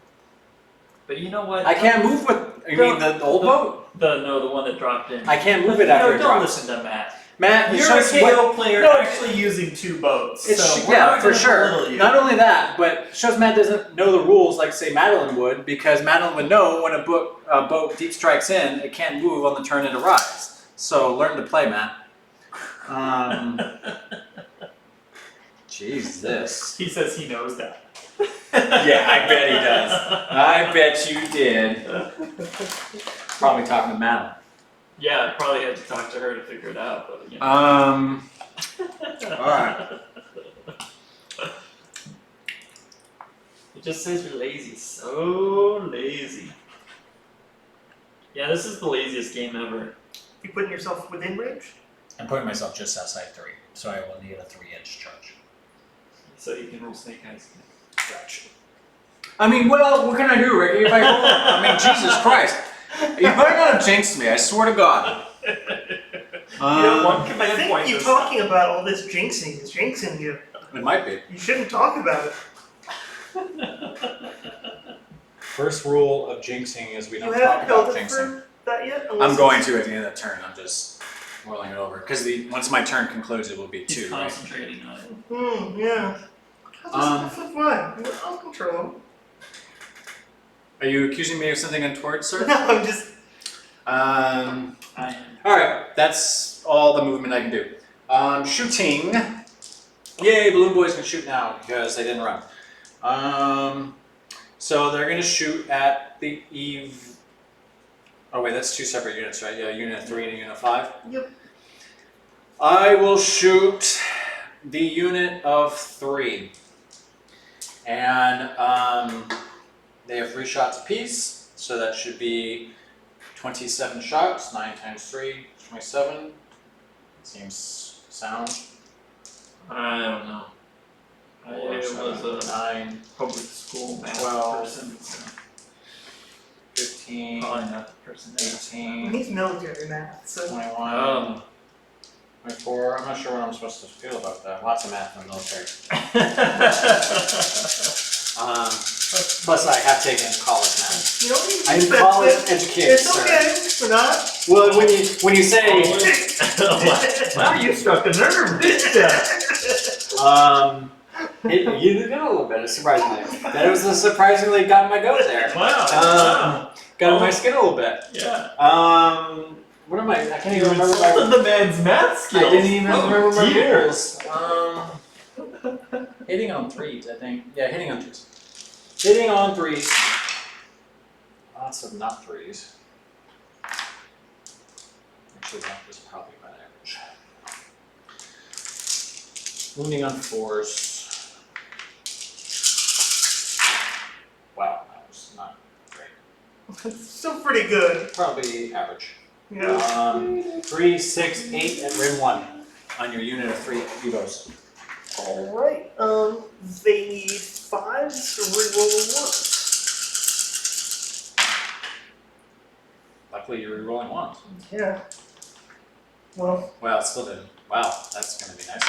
But you know what? I can't move with. You mean the old boat? The one that dropped in. I can't move it after it don't drops. listen to Matt. Matt, it You're a shows KO what- player No, actually using two boats. It's, so we're yeah, not for gonna sure. belittle you. Not only that, but it shows Matt doesn't know the rules like, say, Madeline would, because Madeline would know when a boat deep strikes in, it can't move on the turn it arrives. So learn to play, Matt. Jesus. He says he knows that. Yeah, I bet he does. I bet you did. Probably talking to Madeline. Yeah, I probably had to talk to her to figure it out, but you know. Alright. It just says you're lazy. So lazy. Yeah, this is the laziest game ever. You putting yourself within range? I'm putting myself just outside 3, so I will need a 3-inch charge. So you can roll Snake Eyes. Gotcha. I mean, well, what can I do, Ricky? If I roll, I mean, Jesus Christ. You better not jinx me, I swear to God. You have one I command think point you this talking about all this jinxing is jinxing you. It might be. You shouldn't talk about it. First rule of jinxing is we You don't haven't talk held about it jinxing. for that yet? I'm going to at the end of the turn. I'm just rolling it over. Because once my turn concludes, it will be He's 2, right? concentrating on it. Yeah. I'll fine. I'll control him. Are you accusing me of something untoward, sir? No, I'm just. I Alright, that's all the movement I can do. Shooting. Yay, balloon boys can shoot now because they didn't run. So they're going to shoot at the eve. Oh wait, that's 2 separate units, right? Yeah, unit 3 and a unit 5. Yep. I will shoot the unit of 3. And they have 3 shots apiece, so that should be 27 shots. 9 times 3, 27. Seems sound. I don't know. I 4, was 7, a 9, public school math 12. person, so 15, probably not the person that 18, He's military math, so. 21, 24. I'm not sure what I'm supposed to feel about that. Lots of math in the military. Plus, I have taken college math. You don't need to I'm defend college it. educated, It's sir. okay. We're not. Well, when you say Wow, you struck a nerve, didn't you? you got a little bit, surprisingly. That was surprisingly got my goat there. Wow. Got on my skin a little bit. Yeah. What am I? I can't You even remember my. insulted the man's math skills. I didn't even remember my dear. rules. Hitting on 3s, I think. Yeah, hitting on 3s. Hitting on 3s. Lots of not 3s. Actually, that was probably about average. Wounding on 4s. Wow, that was not great. It's still pretty good. Probably average. Yeah. 3, 6, 8, and rin 1 on your unit of 3 Evos. Alright. They need 5s, so reroll 1s. Luckily, you're rerolling 1s. Yeah. Well, Well, it still didn't. Wow, that's gonna be nice.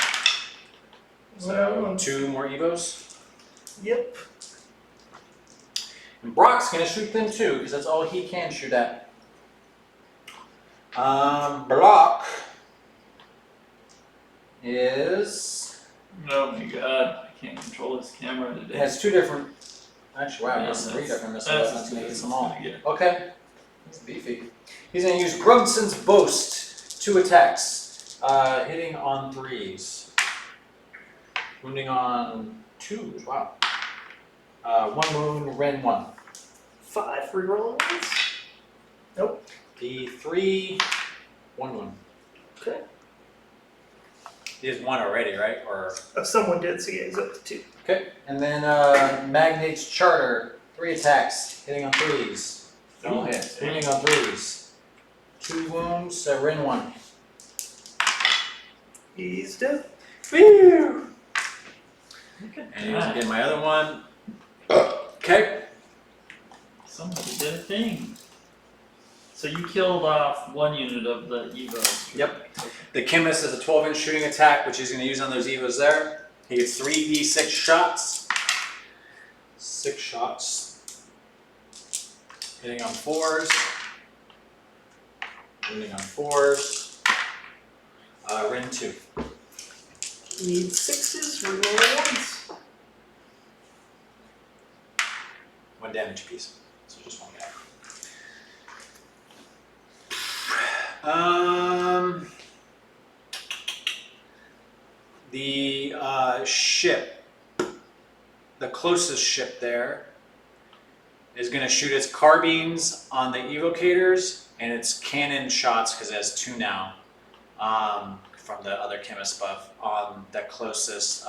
So, well, 2 more Evos. yep. And Brock's gonna shoot them too, because that's all he can shoot at. Brock is Oh my god, I can't control this camera It today. has two different. Actually, wow, it Yeah, has three that's- different missile that's weapons. good. Makes them all. Yeah. Okay. He's beefy. He's gonna use Grubson's Boast. 2 attacks. Hitting on 3s. Wounding on 2s. Wow. 1 wound, Ren 1. 5 reroll ones. D3, 1 wound. Okay. He has 1 already, right? Or Oh, someone did, so yeah, he's up to 2. okay. And then Magnate's Charter, 3 attacks, hitting on 3s. All hits. Wounding on 3s. 2 wounds, Ren 1. He's dead. Whew! Look at And he's that. getting my other one. Okay. Somebody did a thing. So you killed off 1 unit of the Evos. Yep. The Chemist has a 12-inch shooting attack, which he's going to use on those Evos there. He gets 3d6 shots. 6 shots. Hitting on 4s. Wounding on 4s. Ren 2. Need 6s, reroll ones. 1 damage apiece. So just 1 guy. The ship, the closest ship there, is going to shoot its carbines on the evocators and its cannon shots, because it has 2 now, from the other chemist buff, on the closest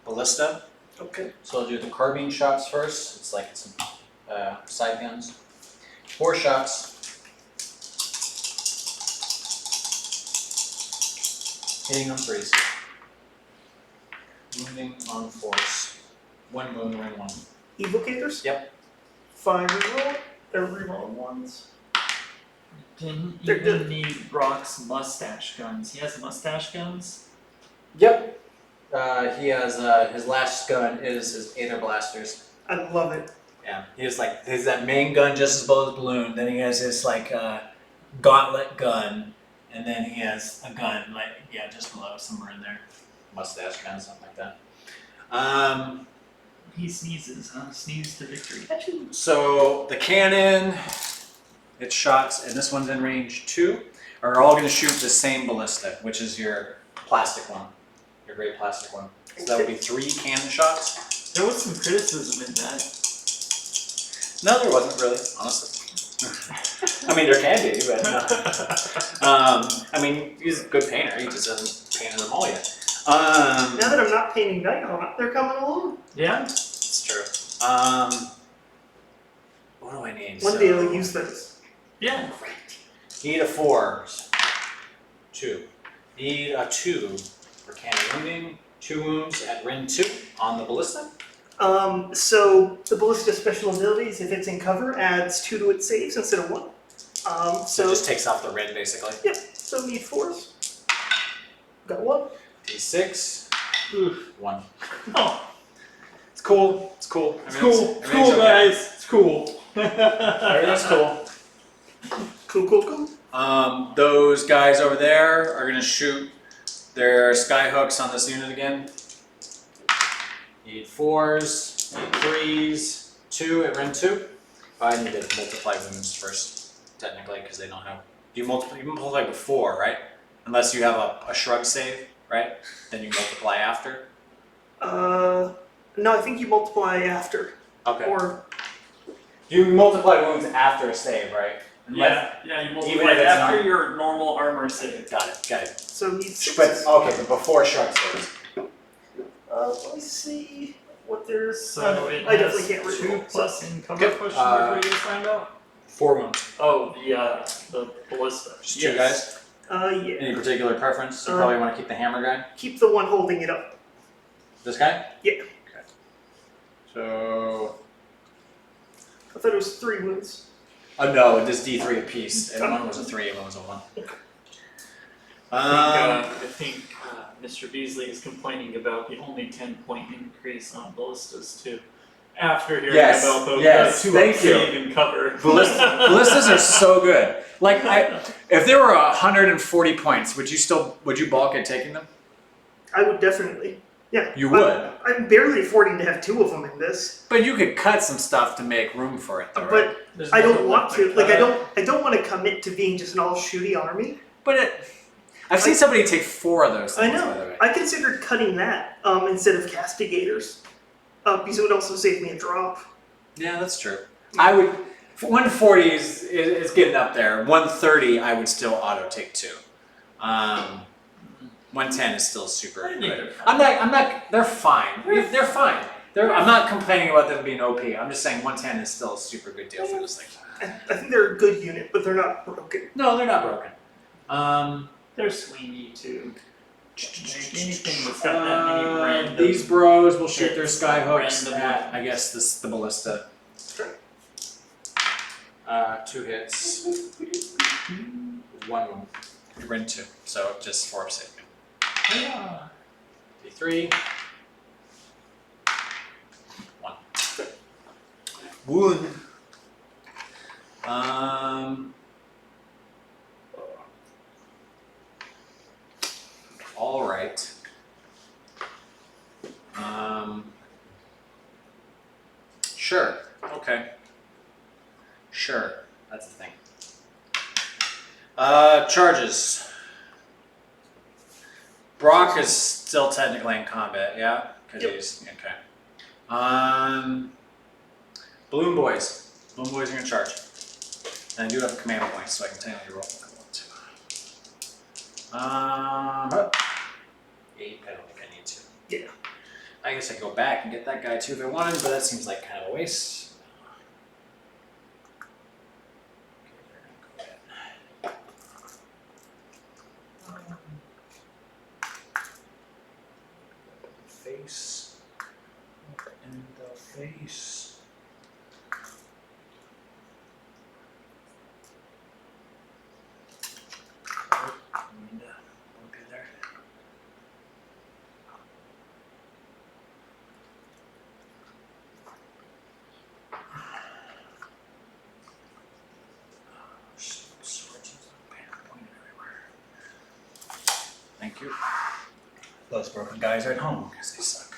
ballista. Okay. So I'll do the carbine shots first. It's like some side guns. 4 shots. Hitting on 3s. Wounding on 4s. 1 wound, Ren 1. Evocators? Yep. 5 reroll. They're reroll ones. Didn't They're even good. need Brock's mustache guns. He has mustache guns? Yep. He has his last gun is his Aether blasters. I love it. Yeah. He has that main gun just as well as balloon. Then he has his gauntlet gun, and then he has a gun just below somewhere in there. Mustache gun, something like that. He sneezes, huh? Sneeze to victory. So the cannon, its shots, and this one's in range 2, are all going to shoot the same ballista, which is your plastic one, your gray plastic one. So that would be 3 cannon shots. There was some criticism in that. No, there wasn't really, honestly. I mean, there can be, but no. I mean, he's a good painter. He just hasn't painted them all yet. Now that I'm not painting Nighthawk, they're coming along. Yeah? It's true. What do I need? One day I'll use those. Yeah. Need a 4. 2. Need a 2 for cannon wounding. 2 wounds at Ren 2 on the ballista. So the ballista special abilities, if it's in cover, adds 2 to its saves instead of 1. So it just takes off the Ren basically. Yep. So need 4s. Got 1. D6. Oof. 1. Oh, It's cool. It's cool. it's cool. It's cool, guys. It's cool. Everything's cool. Cool. Those guys over there are gonna shoot their skyhooks on this unit again. Need 4s, need 3s, 2 at Ren 2. I need to multiply wounds first, technically, because they don't have. You multiply before, right? Unless you have a shrug save, right? Then you multiply after. No, I think you multiply after. Okay. Or You multiply wounds after a save, right? Yeah, you Even multiply if it's after not- your normal armor save. Got it. so need 6s. But okay, but before shrug saves. Let me see what there's. So it I has definitely can't 2 reroll. plus in cover Okay, question mark. What do you find out? 4 wounds. Oh, the ballista. Just 2 guys. Yeah. Any particular preference? You probably want to keep the hammer guy. Keep the one holding it up. This guy? Yeah. Okay. So. I thought it was 3 wounds. Oh no, this D3 apiece, and one was a 3 and one was a 1. I think Mr. Beasley is complaining about the only 10-point increase on ballistas too. After hearing Yes, about those yes, guys who thank are you. save and cover. Ballistas are so good. Like, if there were 140 points, would you balk at taking them? I would definitely. Yeah. You would. I'm barely affording to have 2 of them in this, But you could cut some stuff to make room for it, though, right? but There's I don't nothing want left to. Like, cut. I don't want to commit to being just an all shooty army. But I've seen somebody take 4 of those I things, by the know. way. I considered cutting that instead of castigators, because it would also save me a drop. Yeah, that's true. I would. 140 is getting up there. 130, I would still auto take 2. 110 is still super I think good. they're fine. I'm not. They're fine. They're fine. I'm not complaining about them being OP. I'm just saying 110 is still a super good deal for this thing. I think they're a good unit, but they're not broken. No, they're not broken. They're swingy too. Like anything that's got that many random. These bros will shoot their hits, skyhooks random at, I ones. guess, the ballista. 2 hits. 1 wound. We're in 2, so just 4 saving. Yeah. D3. 1. Wound. All right. Sure. Okay. Sure. That's the thing. Charges. Brock is still technically in combat, yeah? Because Yep. he's okay. Balloon Boys. Balloon Boys are gonna charge. And I do have a command point, so I can technically roll if I want to. 8, I don't think I need to. Yeah. I guess I can go back and get that guy too if I wanted, but that seems like kind of a waste. Face. In the face. Oh, and, okay there. Thank you. Those broken guys are at home because they suck.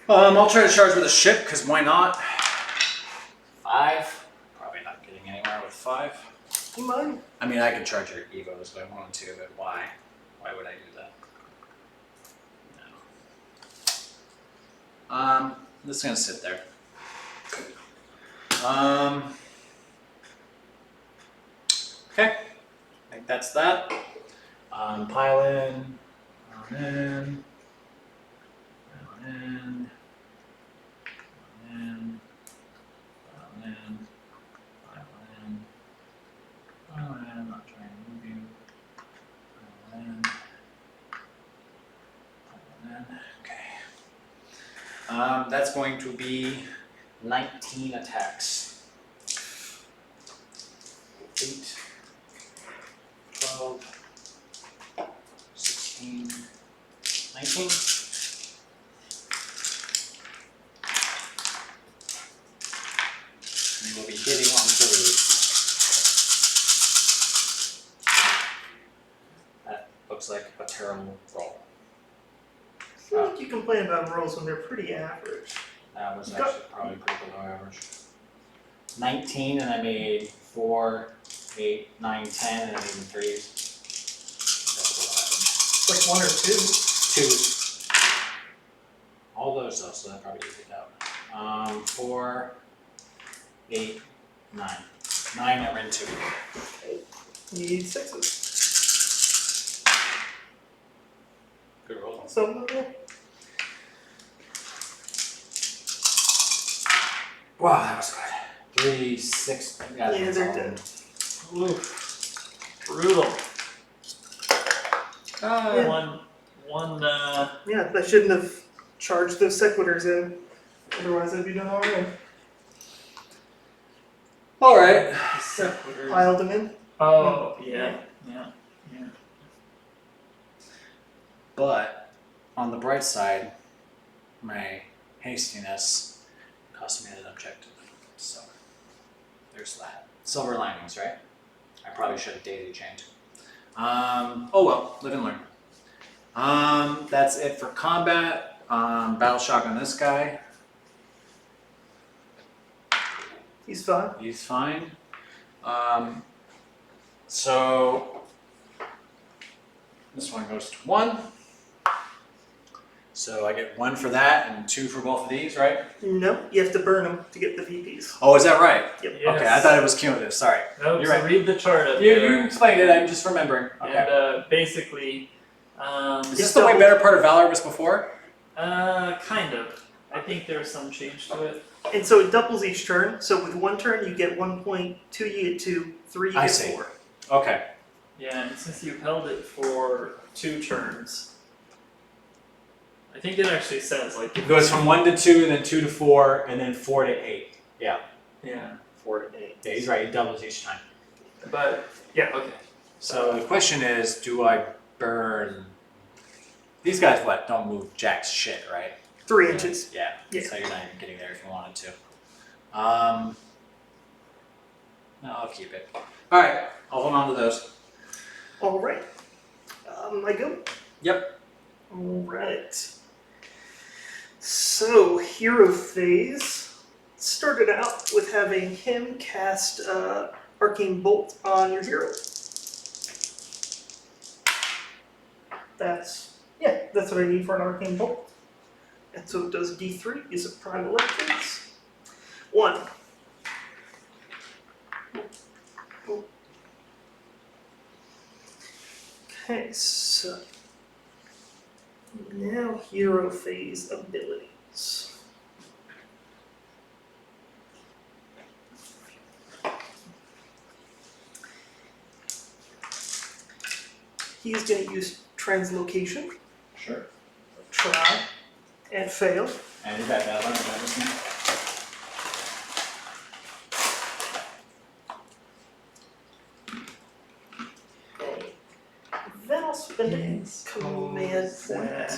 I'll try to charge with a ship because why not? 5. Probably not getting anywhere with 5. You mind? I mean, I could charge your Evos if I wanted to, but why? Why would I do that? No. This is gonna sit there. Okay. I think that's that. Pile in. Pile in. Pile in. Pile in. Pile in. Pile in. Pile in. I'm not trying to move you. Pile in. Pile in. Okay. That's going to be 19 attacks. 8, 12, 16, 19. And we'll be hitting on 3. That looks like a terrible roll. I feel like you complain about rolls when they're pretty average. That was Go. actually probably pretty below average. 19 and I made 4, 8, 9, 10 and I made 3. That's Like 1 or 2. below average. 2. All those though, so that probably eased it out. 4, 8, 9. 9 that ran 2. You need 6s. Good roll. So, Wow, that was good. 3, 6. Yeah, yeah, that's they're all. dead. Oof. Brutal. Yeah. One, Yeah, I shouldn't have charged those sequiturs in. Otherwise, I'd be done already. Alright. sequiturs. Piled them in. Oh, yeah. But on the bright side, my hastiness cost me an objective. So there's that. Silver linings, right? I probably should have daisy chained. Oh well, live and learn. That's it for combat. Battle shock on this guy. He's fine. He's fine. So this one goes to 1. So I get 1 for that and 2 for both of these, right? No, you have to burn them to get the VPs. Oh, is that right? Yep. Yes. Okay, I thought it was cumulative. Sorry. Nope, You're so right. read the chart up You there. explained it. I'm just remembering. Okay. And basically, Is this the way better part of Valor was before? kind of. I think there's some change to it. And so it doubles each turn. So with 1 turn, you get 1 point, 2 you get 2, 3 you I get see. 4. Okay. Yeah, and since you've held it for 2 turns, I think it actually says like It goes from 1 to 2, then 2 to 4, and then 4 to 8. Yeah. yeah, 4 to 8. Yeah, he's right. It doubles each time. but yeah, okay. So the question is, do I burn? These guys, what? Don't move jack's shit, right? 3 inches. Yeah. Yeah. So you're not even getting there if you wanted to. No, I'll keep it. All right. I'll hold on to those. All right. I go. Yep. All right. So hero phase started out with having him cast arcane bolt on your hero. That's what I need for an arcane bolt. And so it does D3. Is a prime electrons. 1. Okay, so now hero phase abilities. He's going to use translocation, Sure. try, and fail. And you got that one. That was me. Then I'll spend a command point.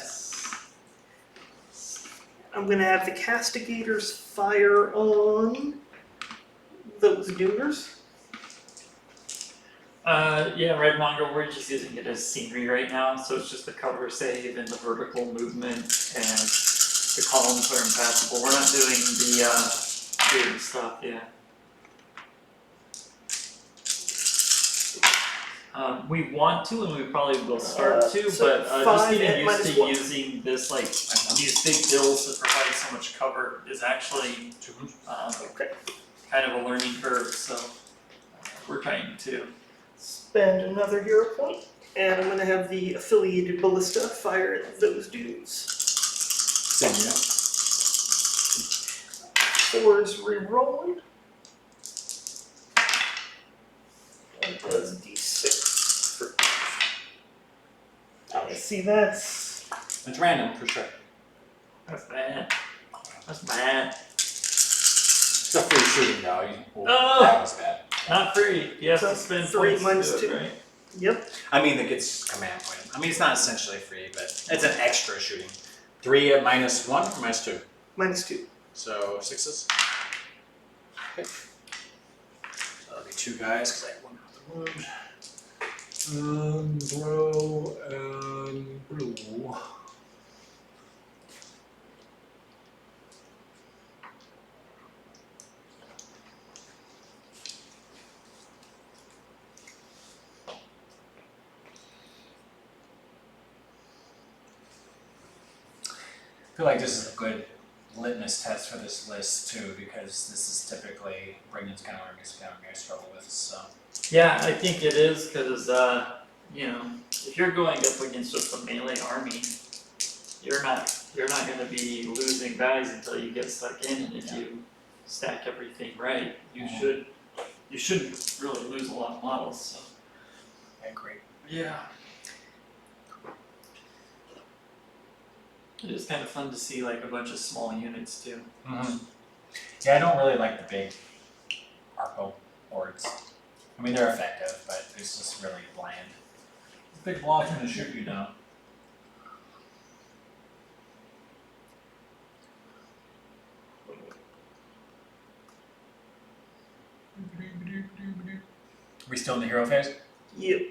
I'm going to have the castigators fire on those doomers. Yeah, Red Mongrel, we're just using it as scenery right now, so it's just the cover save and the vertical movement, and the columns are impassable. We're not doing the weird stuff, yeah. We want to, and we probably will start to, so but just 5 getting and used to -1. using this, like, these big bills that provide so much cover is actually Okay. kind of a learning curve, so we're trying to. Spend another hero point, and I'm going to have the affiliated ballista fire at those dudes. Same unit. 4 is re-rolling. It does D6 for each. I see that's It's random for sure. That's bad. That's bad. It's a free shooting though. Oh! That was bad. Not free. You have So to spend 3 points minus to do 2. it, right? Yep. I mean, it gets command point. I mean, it's not essentially free, but it's an extra shooting. 3 at -1 or -2? -2. So 6s. Okay. So that'll be 2 guys because I have 1 off the wound. Bro and blue. I feel like this is a good litmus test for this list too, because this is typically Brigand's kind of what I struggle with. So Yeah, I think it is because, you know, if you're going up against just a melee army, you're not going to be losing guys until you get stuck in, and if you stack everything right, you shouldn't really lose a lot of models. So. I agree. Yeah. It is kind of fun to see like a bunch of small units too. Mm-hmm. Yeah, I don't really like the big Arco hordes. I mean, they're effective, but it's just really bland. The big blob's gonna shoot you down. We still in the hero phase? Yep.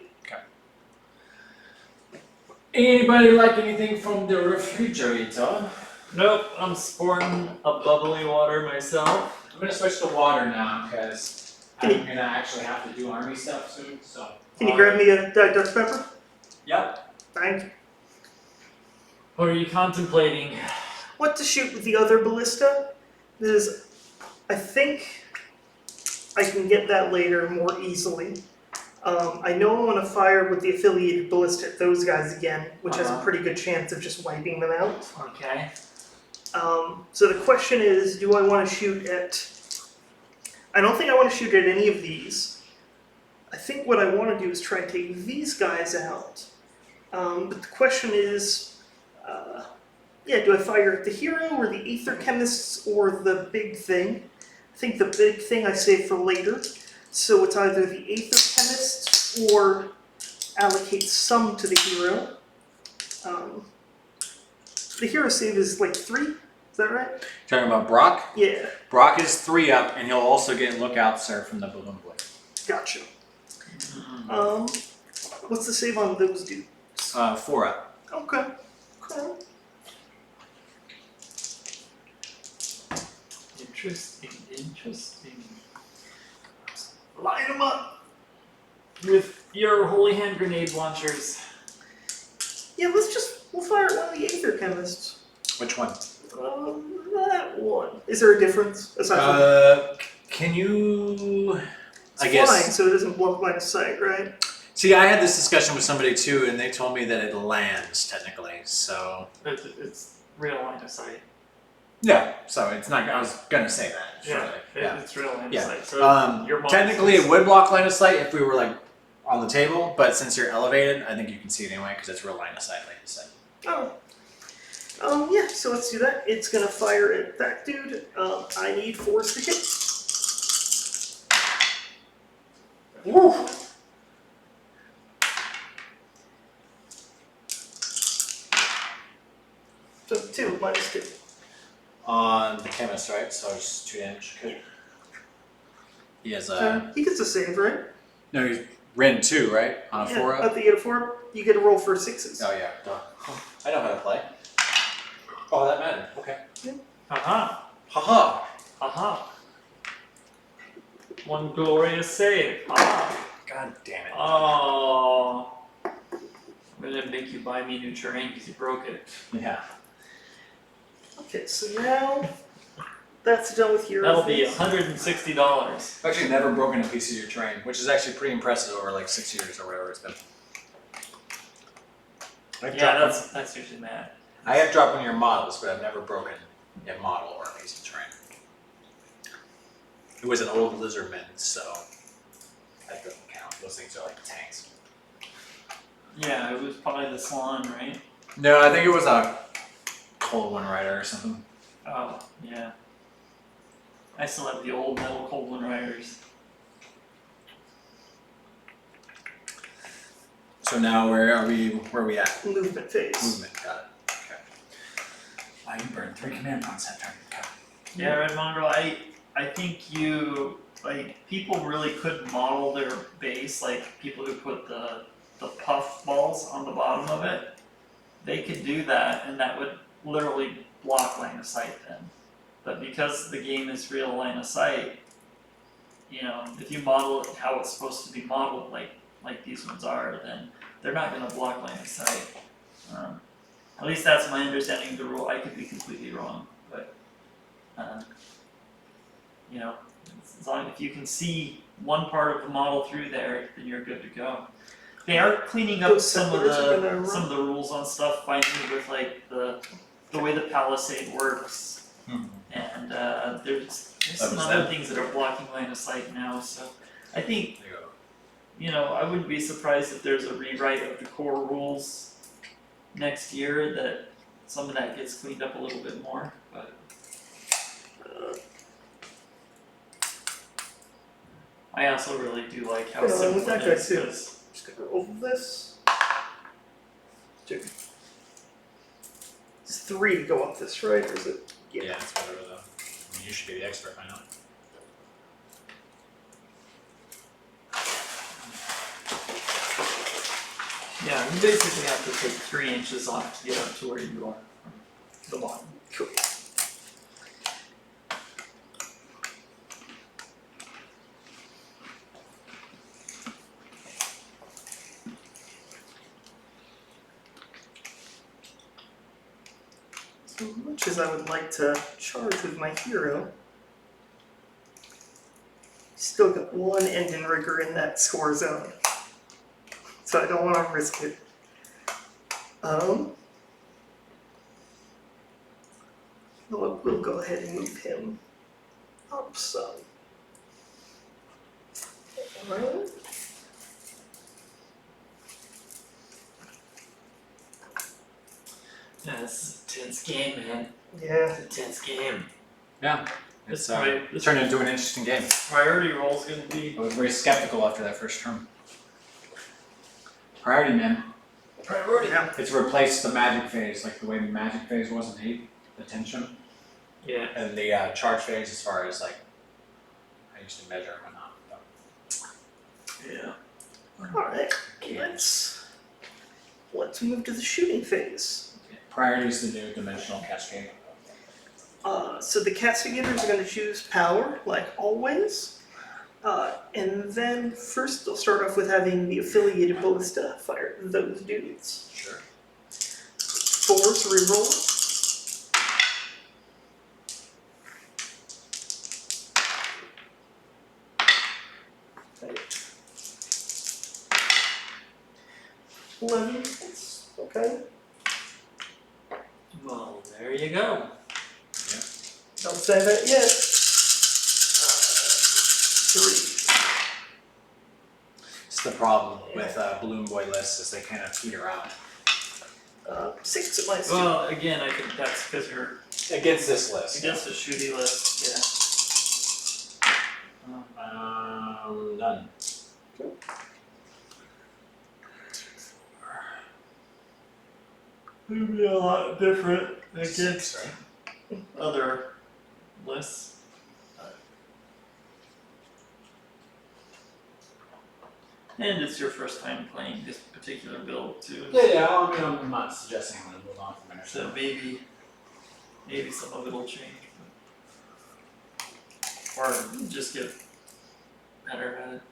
Anybody like anything from the refrigerator? Nope, I'm sporting a bubbly water myself. I'm gonna switch to water now because I'm gonna actually have to do army stuff soon. So. Can you grab me a Diet Dutch pepper? Yep. Thank you. What are you contemplating? What to shoot with the other ballista? Because I think I can get that later more easily. I know I want to fire with the affiliated ballista at those guys again, which has a pretty good chance of just wiping them out. Okay. So the question is, do I want to shoot at... I don't think I want to shoot at any of these. I think what I want to do is try and take these guys out. But the question is, do I fire at the hero or the Aether Chemists or the big thing? I think the big thing I save for later. So it's either the Aether Chemists or allocate some to the hero. The hero save is like 3, is that right? Talking about Brock? Yeah, Brock is 3 up, and he'll also get Lookout Sir from the Balloon Boy. gotcha. What's the save on those dudes? 4 up. Okay, cool. Interesting. Line them up with your holy hand grenade launchers. Yeah, we'll fire at one of the Aether Chemists. Which one? That one. Is there a difference aside from Can you... it's I guess... flying, so it doesn't block line of sight, right? See, I had this discussion with somebody too, and they told me that it lands technically. So It's real line of sight. yeah, so it's not. I was gonna say that. Surely. It's real line Yeah. of sight. So your Technically, it would block line of sight if we were like on the table, but since you're elevated, I think you can see it anyway because it's real line of sight. Like you said. Oh. Yeah, so let's do that. It's gonna fire at that dude. I need 4s to hit. Woo! So 2 minus 2. On the chemist, right? So it's 2 damage. Good. He has a He gets a save, right? no. He's Ren 2, right? On a 4 At up. the 8 of 4, you get a roll for 6s. Oh yeah. Duh. I know how to play. Oh, that mattered. Okay. Haha. Haha. Haha. One glorious save. Haha. God damn it. Oh. I'm gonna make you buy me new terrain because you broke it. Yeah. Okay, so now that's done with your. That'll be $160. I've actually never broken a piece of your terrain, which is actually pretty impressive over like 6 years or whatever it's been. Yeah, that's usually mad. I have dropped one of your models, but I've never broken a model or a piece of terrain. It was an old lizardman, so that doesn't count. Those things are like tanks. Yeah, it was probably the Swan, right? No, I think it was a Cold One Rider or something. Oh, yeah. I still have the old metal Coldland Riders. So now where are we? Where are we at? Movement phase. Movement. Got it. Okay. Wow, you burned 3 command points that turn. Okay. Yeah, Red Mongrel, I think people really could model their base, like people who put the puff balls on the bottom of it. They could do that, and that would literally block line of sight then. But because the game is real line of sight, if you model it how it's supposed to be modeled, like these ones are, then they're not going to block line of sight. At least that's my understanding of the rule. I could be completely wrong, but as long if you can see one part of the model through there, then you're good to go. They are cleaning up Those some of settlers are gonna the rules on stuff, finally, with like the way the palisade works, and there's some was other them. things that are blocking line of sight now. So I think There you go. I wouldn't be surprised if there's a rewrite of the core rules next year that some of that gets cleaned up a little bit more, but. I also really do like how Yeah, simple with that it guy is, too. 'cause Just gonna roll this. 2. It's 3 to go up this, right? Or is it? Yeah, it's whatever though. I mean, you should be the expert by now. Yeah, you basically have to take 3 inches off to get up to where you are from the bottom. Cool. So much as I would like to charge with my hero, still got one engine rigger in that score zone. So I don't want to risk it. Well, we'll go ahead and move him up some. Alright. Yeah, this is a tense game, man. Yeah. It's a tense game. Yeah. This It's turned into an interesting game. priority roll is going to be I was very skeptical after that first turn. Priority, man. priority. Yeah. It's replaced the magic phase, like the way the magic phase was in 8, the tension, Yeah. and the charge phase as far as like I used to measure and whatnot. But Yeah. Alright. Let's move to the shooting phase. priority is the new dimensional cascade. So the castigators are going to choose power, like always. And then first they'll start off with having the affiliated ballista fire those dudes. Sure. 4 to reroll. Okay. 11 hits. Okay. Well, there you go. Don't say that yet. 3. It's the problem with Balloon Boy lists is they kind of peter out. 6 at minus 2. Well, again, I think that's because you're Against this list. against the shooty list. None. It'd be a lot different against Right? other lists. And it's your first time playing this particular build too. Yeah, I mean, I'm not suggesting I'm going to move on from there. So maybe some of it'll change, or just get better at it.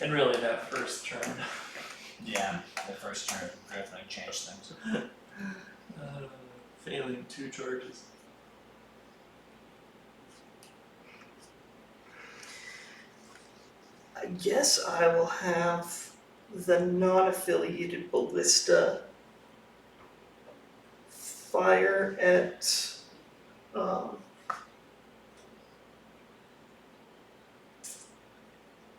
And really, that first turn, Yeah, the first turn definitely changed things. failing 2 charges. I guess I will have the non-affiliated ballista fire at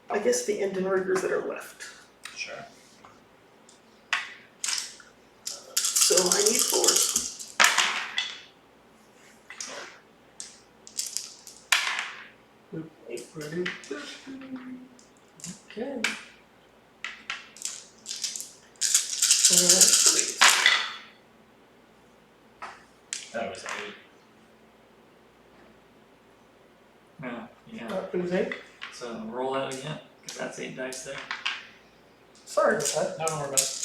I guess the engine riggers that are left. Sure. So I need 4. Ready? Okay. And 3. That was 8. Yeah. It was 8. So roll that again, because that's 8 dice there. Sorry about that. No, don't worry about it.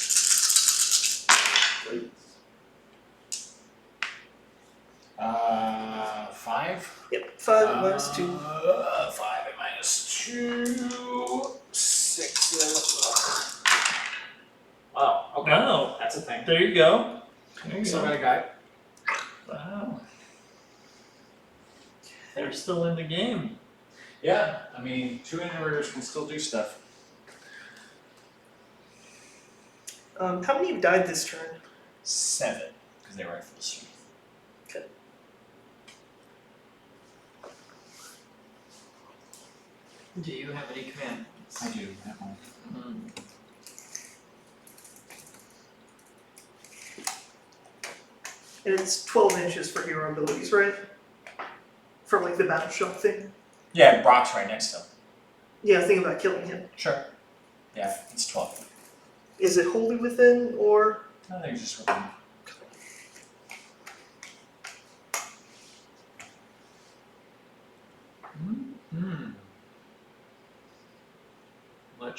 5? Yep, 5 minus 2. 5 and minus 2. 6 and oh, okay. Oh, That's a thing. there you go. There you Still go. got a guy. Wow. They're still in the game. Yeah, I mean, 2 inverters can still do stuff. How many have died this turn? 7, because they were at full strength. Okay. Do you have any command points? I do, that one. And it's 12 inches for hero abilities, right? For like the battle shock thing. Yeah, Brock's right next to him. Yeah, think about killing him. Sure. Yeah, it's 12. Is it wholly within or? I think it's just within.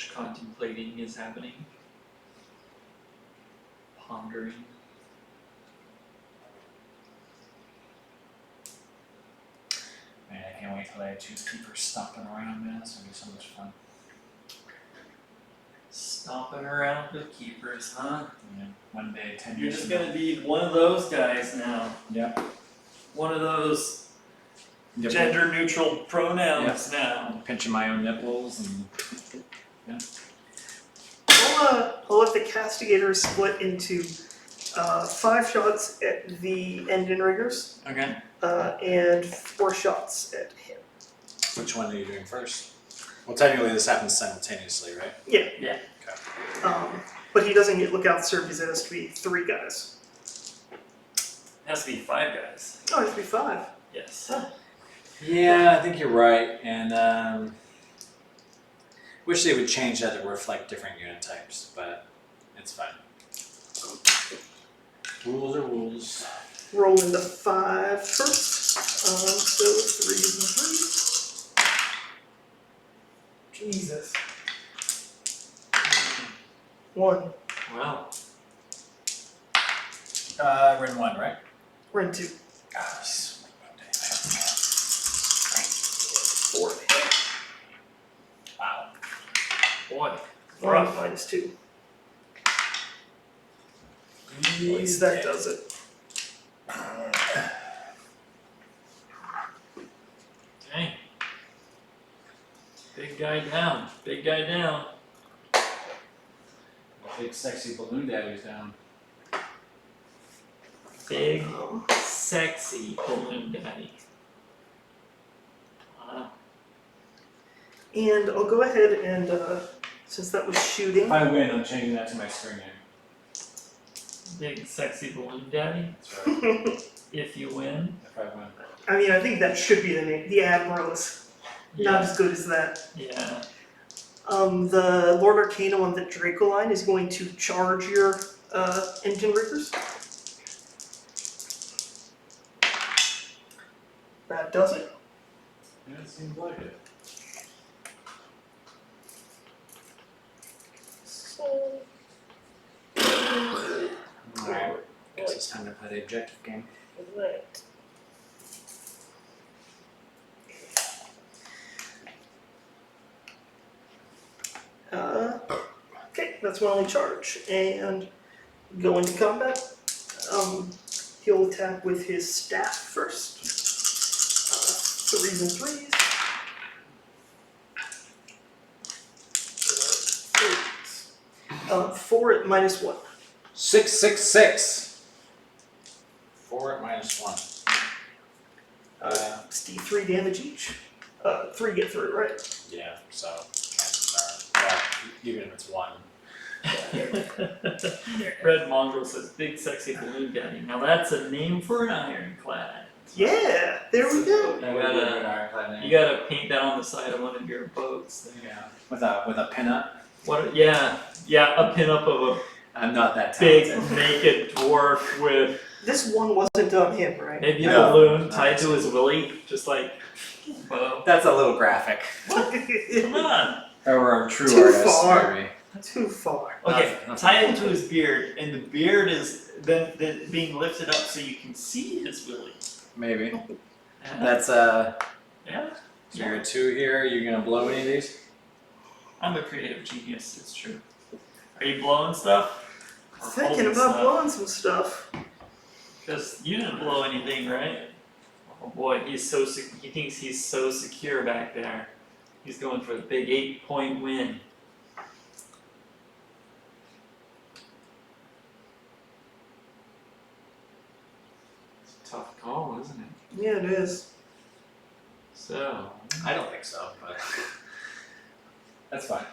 much contemplating is happening. Pondering. Man, I can't wait till I have 2 keepers stomping around, man. It's gonna be so much fun. Stomping around with keepers, huh? Yeah. One day, 10 You're years just from gonna be one of those guys now. Yeah. One of those Nipple- gender neutral pronouns now. Pinching my own nipples and I'll let the castigators split into 5 shots at the engine riggers Okay. and 4 shots at him. which one are you doing first? Well, technically this happens simultaneously, right? Yeah. But he doesn't get lookout service. It has to be 3 guys. Has to be 5 guys. Oh, it has to be 5. Yes. Yeah, I think you're right, and wish they would change that to reflect different unit types, but it's fine. Rules are rules. Roll into 5 first. So 3s and 3s. Jesus. 1. Wow. We're in 1, right? We're in 2. Gosh. 4. Wow. Boy. 1 Rough. minus 2. Jeez, That does it. Dang. Big guy down. Big guy down. Big sexy balloon daddy's down. Big, sexy balloon daddy. Wow. And I'll go ahead and, since that was shooting, If I win, I'm changing that to my screen name. Big, sexy balloon daddy. That's right. If you win. If I win. I mean, I think that should be the name. The Admiral is not as good as that. Yeah. The Lord Arcana on the Draco line is going to charge your engine riggers. That does it. Yeah, it seems like it. Alright, guess it's time to play the objective game. Okay, that's my only charge. And go into combat. He'll attack with his staff first. 3s and 3s. 4 at minus 1. 6, 6, 6. 4 at minus 1. It's D3 damage each. 3 get through, right? Yeah, so chances are, well, even if it's 1. Red Mongrel says big sexy balloon daddy. Now that's a name for an ironclad. Yeah, there we go. That would be a good ironclad name. You gotta paint that on the side of one of your boats. Yeah. With a pinup. What? Yeah, a pinup of a I'm not that big talented. naked dwarf with This one wasn't on him, right? maybe a No. balloon tied to his willy, just like. Whoa! That's a little graphic. Come on. Or a true Too artist, far. maybe. Too far. Okay, Nothing. tie it to his beard, and the beard is then being lifted up so you can see his willy. Maybe. Yeah. That's Yeah. so you're a 2 here. You gonna blow any of these? I'm a creative genius. It's true. Are you blowing stuff? Or Thinking holding about stuff? blowing some stuff. Because you didn't blow anything, right? Oh boy, he thinks he's so secure back there. He's going for the big 8-point win. It's a tough call, isn't it? Yeah, it is. So, I don't think so, but that's fine.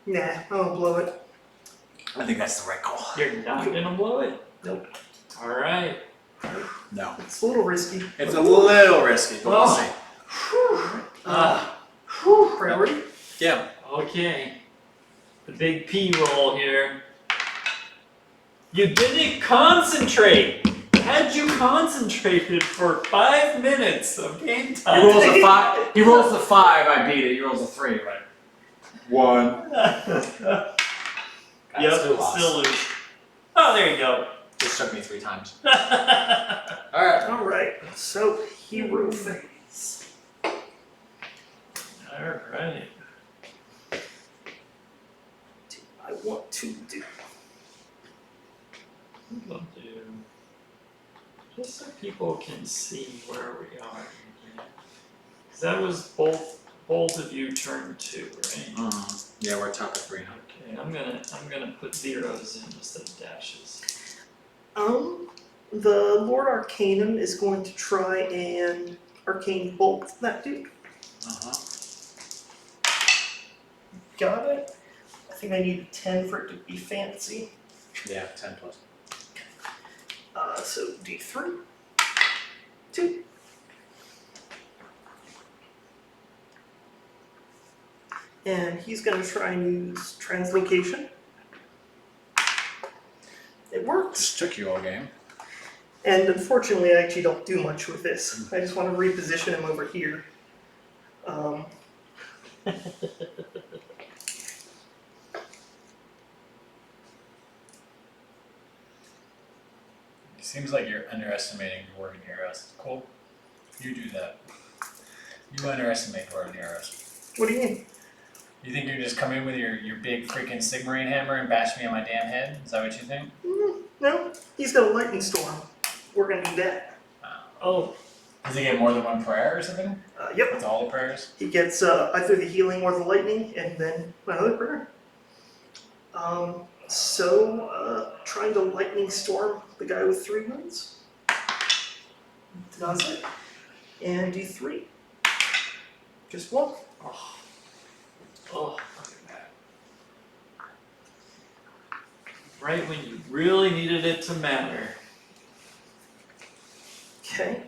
Nah, I won't blow it. I think that's the right call. you're not gonna blow it? Nope. Alright. No. It's a little risky. It's a little risky, but we'll Oh. see. Priority? Yeah. Okay. The big P roll here. You didn't concentrate! had you concentrated for 5 minutes of game He time. rolls a 5. He rolls a 5. I beat it. He rolls a 3. Right. 1. Yep, Still lost. still lose. Oh, there you go. Just took me 3 times. Alright. Alright, so hero phase. I want to do. We'll do just so people can see where we are. Because that was both of you turn 2, right? Yeah, we're top of 3 now. Okay, I'm gonna put zeros in instead of dashes. The Lord Arcanum is going to try and arcane bolt that dude. Got it. I think I need a 10 for it to be fancy. Yeah, 10 plus. So D3. 2. And he's going to try and use translocation. It works. Just took you all game. And unfortunately, I actually don't do much with this. I just want to reposition him over here. It seems like you're underestimating dwarven heroes. Cool. You do that. You underestimate dwarven heroes. What do you mean? You think you just come in with your big freaking Sigmarine hammer and bash me on my damn head? Is that what you think? No, he's got a lightning storm. We're going to do that. Oh, Does he get more than 1 prayer or something? Yep. With all the prayers? He gets either the healing or the lightning, and then another prayer. Trying to lightning storm the guy with 3 wounds. Does it. And D3. Just 1. oh, look at that. Right when you really needed it to matter. Okay.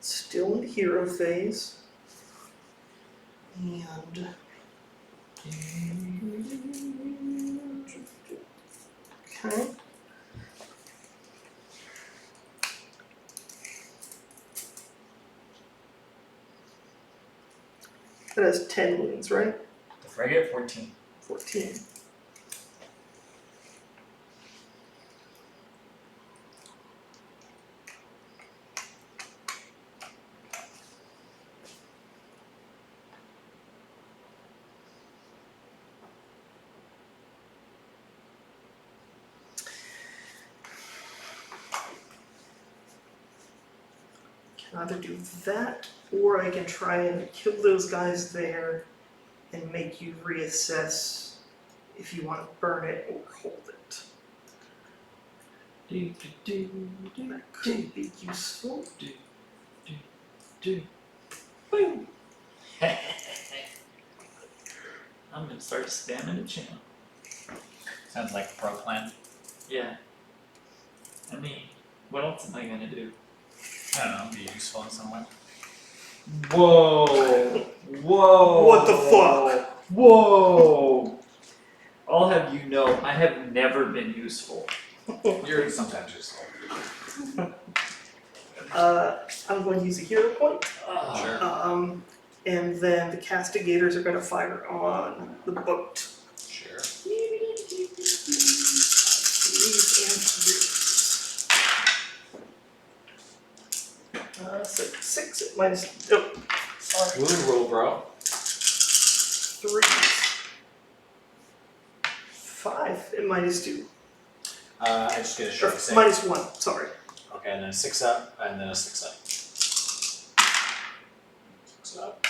Still in the hero phase. And okay. That has 10 wounds, right? The frigate, 14. 14. Can either do that, or I can try and kill those guys there and make you reassess if you want to burn it or hold it. That could be useful. Boom. I'm gonna start spamming the channel. Sounds like a pro plan. Yeah. I mean, what else am I gonna do? I don't know, be useful in some way. Whoa! Whoa! What the fuck? Whoa! I'll have you know, I have never been useful. You're sometimes useful. I'm going to use a hero point. Sure. And then the castigators are going to fire on the boat. Sure. 6 at minus. Oh, sorry. Wound roll, bro. 3. 5 at minus 2. I just get a Or short save. minus 1, sorry. Okay, and then a 6 up, and then a 6 up. 6 up.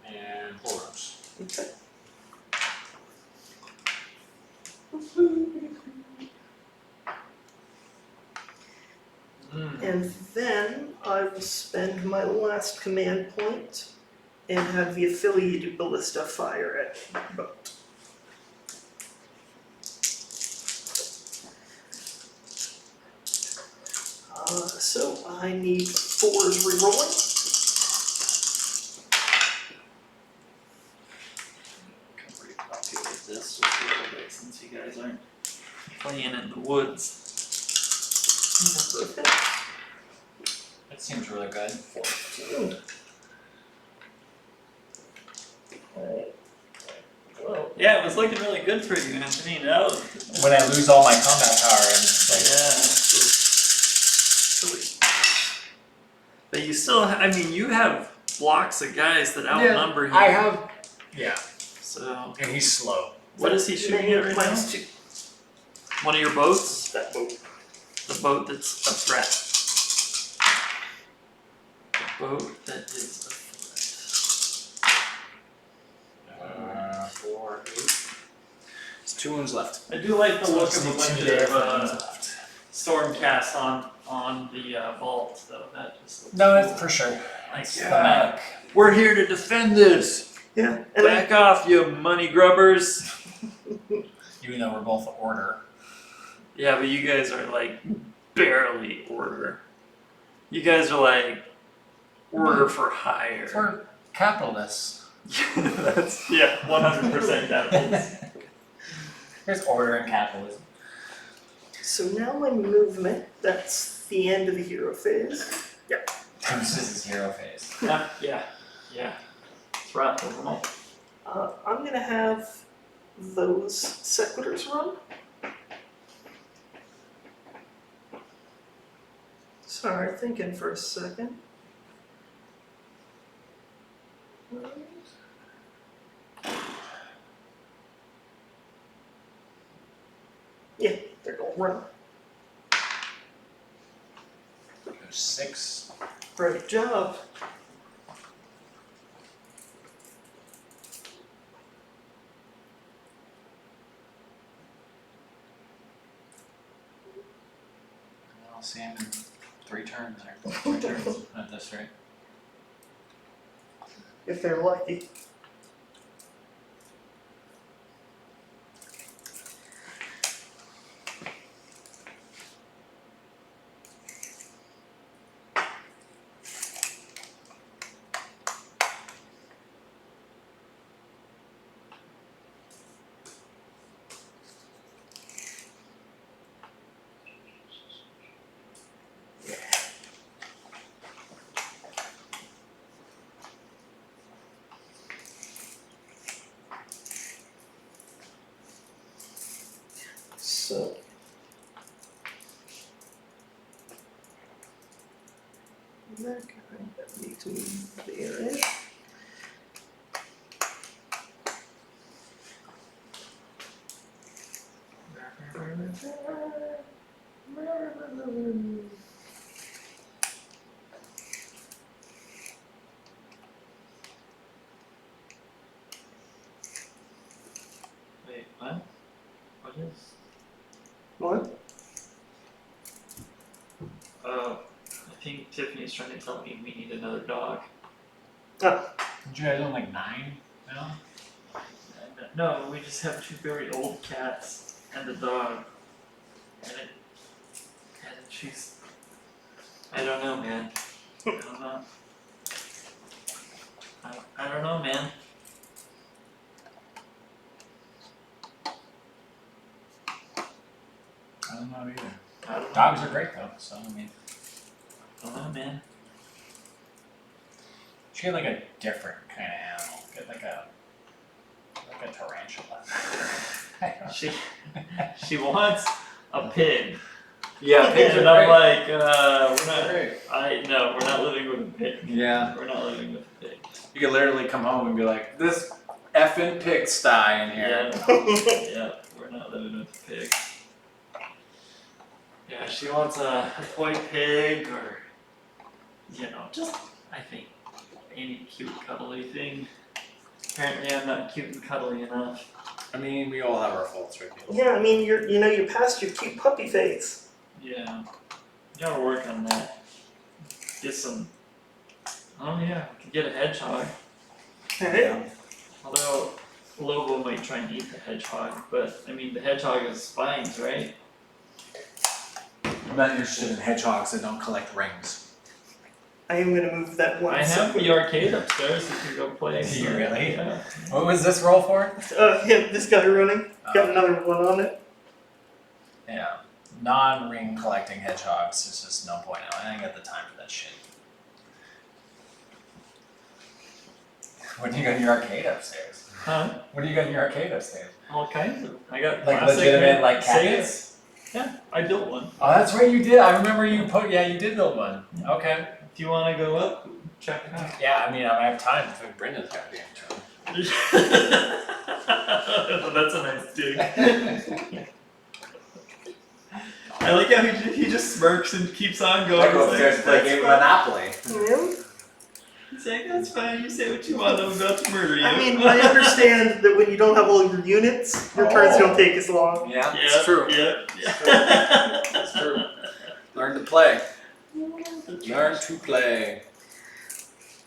And 4 ups. Okay. And then I will spend my last command point and have the affiliated ballista fire at the boat. So I need 4s rerolling. I'm pretty popular with this just a little bit since you guys aren't playing in the woods. That seems really good. Well, yeah, it was looking really good for you, Anthony. That was, When I lose all my combat power and like, but you still, I mean, you have blocks of guys that outnumber him. I have, yeah, So, and he's slow. what is he shooting at right now? -2. One of your boats? That boat. The boat that's a threat. The boat that is a threat. 4, 8. There's 2 wounds left. I do like the look of a Let's bunch see, 2 there, of 5 wounds left. Stormcast on the vault, though. That just looks No, cool. that's for sure. Like, Thematic. we're here to defend this. Yeah, and I, Back off, you money grubbers. Even though we're both order. Yeah, but you guys are like barely order. You guys are like order for hire. For capitalists. That's 100% capitals. There's order in capitalism. so now my movement, that's the end of the hero phase. This is his hero phase. Yeah. It's rough, isn't it? I'm gonna have those sequitors run. Sorry, thinking for a second. Yeah, they're gonna run. There's 6. Great job. I'll see him in 3 turns. Or 3 turns at this rate. If they're lucky. So that guy needs to move there. Wait, what? What is? What? I think Tiffany's trying to tell me we need another dog. Did you guys own like 9 now? No, we just have 2 very old cats and a dog. And she's. I don't know, man. I don't know. I don't know, man. I don't know either. I don't know. Dogs are great though, so I mean. I don't know, man. She had like a different kind of animal. Get like a tarantula. I don't know. She wants a pig. Yeah, pigs And are I'm great. like, we're not living with a pig. Yeah. We're not living with a pig. You could literally come home and be like, this effing pigsty in here. Yeah, we're not living with a pig. Yeah, she wants a toy pig or, just, I think, any cute cuddly thing. Apparently I'm not cute and cuddly enough. I mean, we all have our faults, right? Yeah, I mean you're past your cute puppy phase. Yeah, gotta work on that. Get some, we could get a hedgehog. Yeah. Although Lobo might try and eat the hedgehog, but I mean the hedgehog has spines, right? I'm not interested in hedgehogs that don't collect rings. I am gonna move that one. I have the arcade upstairs if you go play. Do you really? Yeah. What was this roll for? This guy running. Got another one on it. Yeah. Non-ring collecting hedgehogs. There's just no point. I ain't got the time for that shit. What do you got in your arcade upstairs? Huh? What do you got in your arcade upstairs? All kinds of. I got Like classic legitimate, like Sega. cabinets? Yeah, I built one. Oh, that's right, you did. I remember you yeah, you did build one. Okay. If you want to go up, check it out. Yeah, I mean, I have time. I think Brendan's got to be in That's a nice dig. I like how he just smirks and keeps on going. I go upstairs and play a game of Monopoly. Yeah. He's like, that's fine, you say what you want, I'm about to murder you. I mean, I understand that when you don't have all your units, your turns don't take as long. Yeah, Yeah, it's true. Yeah, It's true. Learn to play. Learn to play.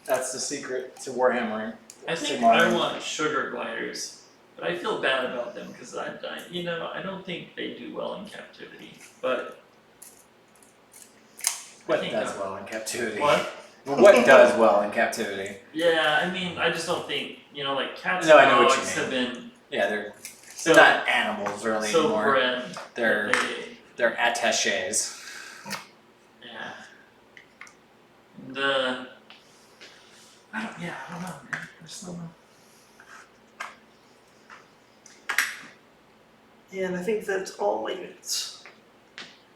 That's the secret to Warhammering. I think Sigmar. I want sugar gliders, but I feel bad about them because I don't think they do well in captivity. But What I think does well in captivity? what? Well, what does well in captivity? Yeah, I mean, I just don't think like cats No, I and know what you dogs mean. have been Yeah, they're so not animals really so anymore. bred. They're that they, they're attachés. yeah. And I don't know, man. There's still no. And I think that's all my units.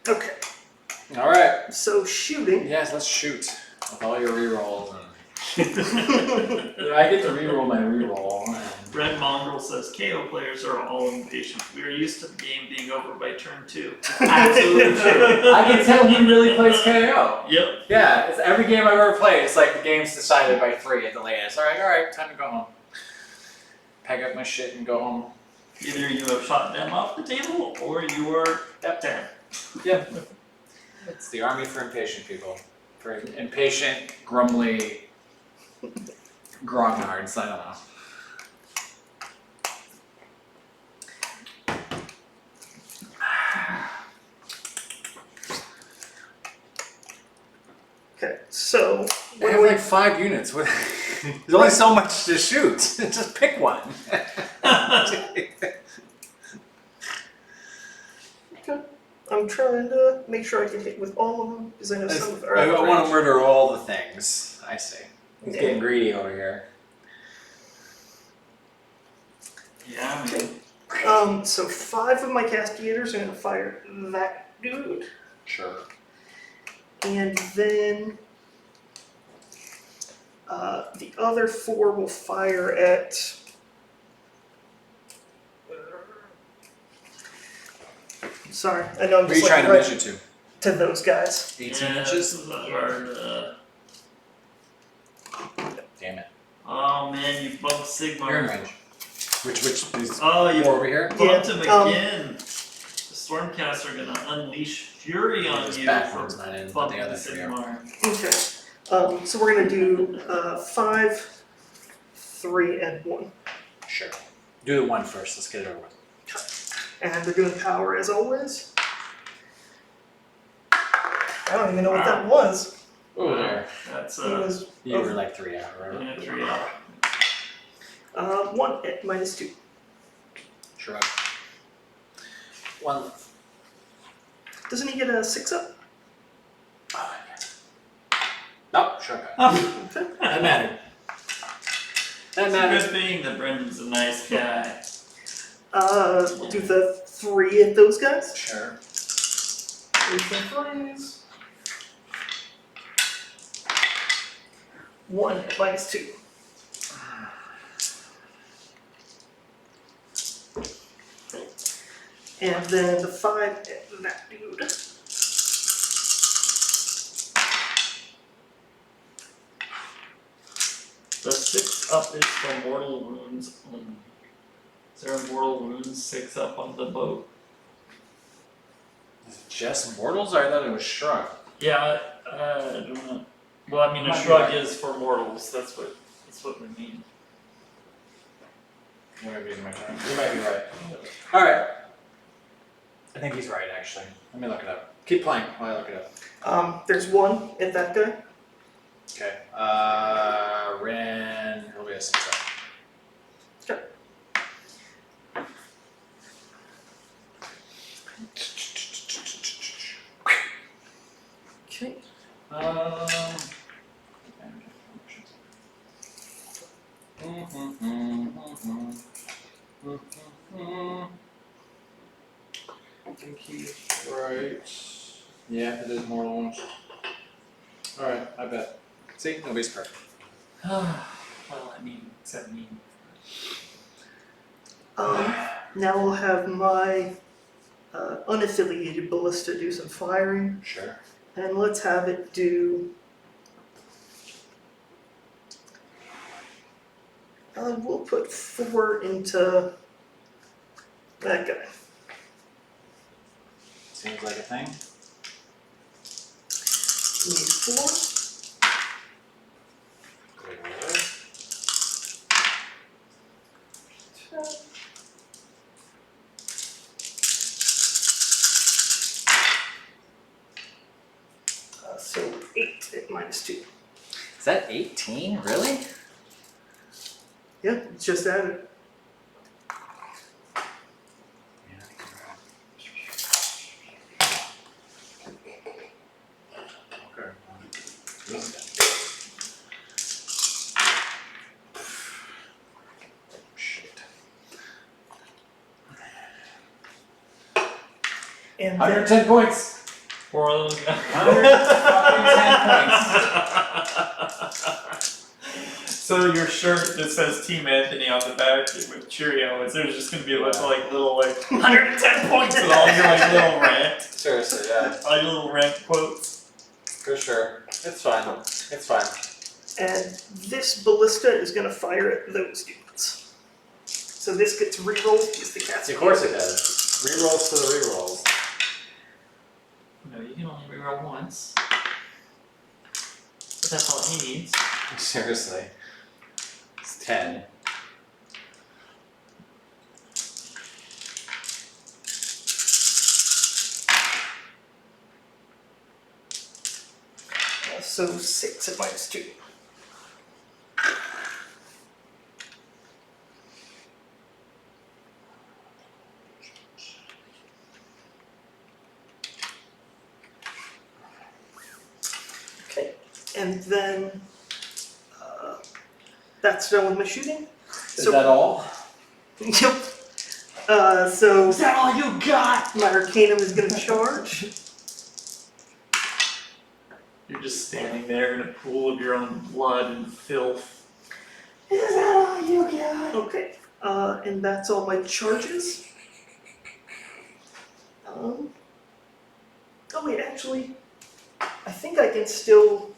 Okay, All right. so shooting. Yes, let's shoot with all your rerolls. I get to reroll my reroll. Red Mongrel says KO players are all impatient. We are used to the game being over by turn 2. Absolutely true. I can tell he really plays KO. Yep. Yeah, it's every game I've ever played. It's like the game's decided by 3 at the latest. All right, time to go home. Pack up my shit and go home. Either you have shot them off the table or you are dead. Yep. It's the army for impatient people. For impatient, grumbly grognards. I don't know. Okay, so I have like 5 units. There's only so much to shoot. Just pick one. I'm trying to make sure I can hit with all of them because I know some of them are out I of want to range. murder all the things. I see. He's Yeah. getting greedy over here. Yeah, I mean, So 5 of my castigators are gonna fire that dude, Sure. and then the other 4 will fire at. Sorry, I know I'm What are you just trying to right measure to? to those guys. 18 yeah, inches? This is hard. Damn it. Oh man, you bumped Sigmar. You're in range. Which is Oh, you more over here? bumped him Yeah, again. The Stormcast are gonna unleash fury on Just you backwards, for not in, but bumping the other 3 are. Sigmar. Okay. So we're gonna do 5, 3, and 1, Sure. Do the 1 first. Let's get it over with. and they're doing power as always. I don't even know what that was. Over there. That's It was You were like 3 out, right? yeah, 3 out. 1 at -2. Shrug. 1 left. Doesn't he get a 6 up? Oh, nope, shrug. Okay. That mattered. That It's a mattered. good thing that Brendan's a nice guy. We'll do the 3 at those guys. Sure. 3 for 3s. 1 at -2. And then the 5 at that dude. The 6 up is for mortal wounds only. Is there a mortal wounds 6 up on the boat? Is it just mortals? Or I thought it was shrug. Yeah, I don't know. Well, I mean, a Might be shrug right. is for mortals. That's what we mean. You might be my turn. You might be right. Alright. I think he's right, actually. Let me look it up. Keep playing while I look it up. There's 1 at that guy. Okay. Ren. He'll be a 6 up. I think he's right. Yeah, it is more than once. Alright, I bet. See, nobody's perfect. Well, I mean, except me. Now we'll have my unaffiliated ballista do some firing, Sure. and let's have it do. We'll put 4 into that guy. Seems like a thing. Need 4. So 8 at -2. Is that 18? Really? Yeah, it's just added. And then 110 points. For all those 110 points. So your shirt that says Team Anthony on the back with Cheerios, there's just gonna be a bunch of little 110 points with all your little rant, Seriously, yeah. all your little rant quotes. For sure. It's fine. It's fine. And this ballista is going to fire at those dudes. So this gets rerolled because the cat's. Of course it does. Rerolls to the rerolls. No, you can only reroll once. But that's all he needs. Seriously. It's 10. So 6 at -2. Okay, and then that's done with my shooting. Is that all? Yep. So Is that all you got? my Arcanum is going to charge. You're just standing there in a pool of your own blood and filth. Is that all you got? Okay. And that's all my charges. Oh wait, actually, I think I can still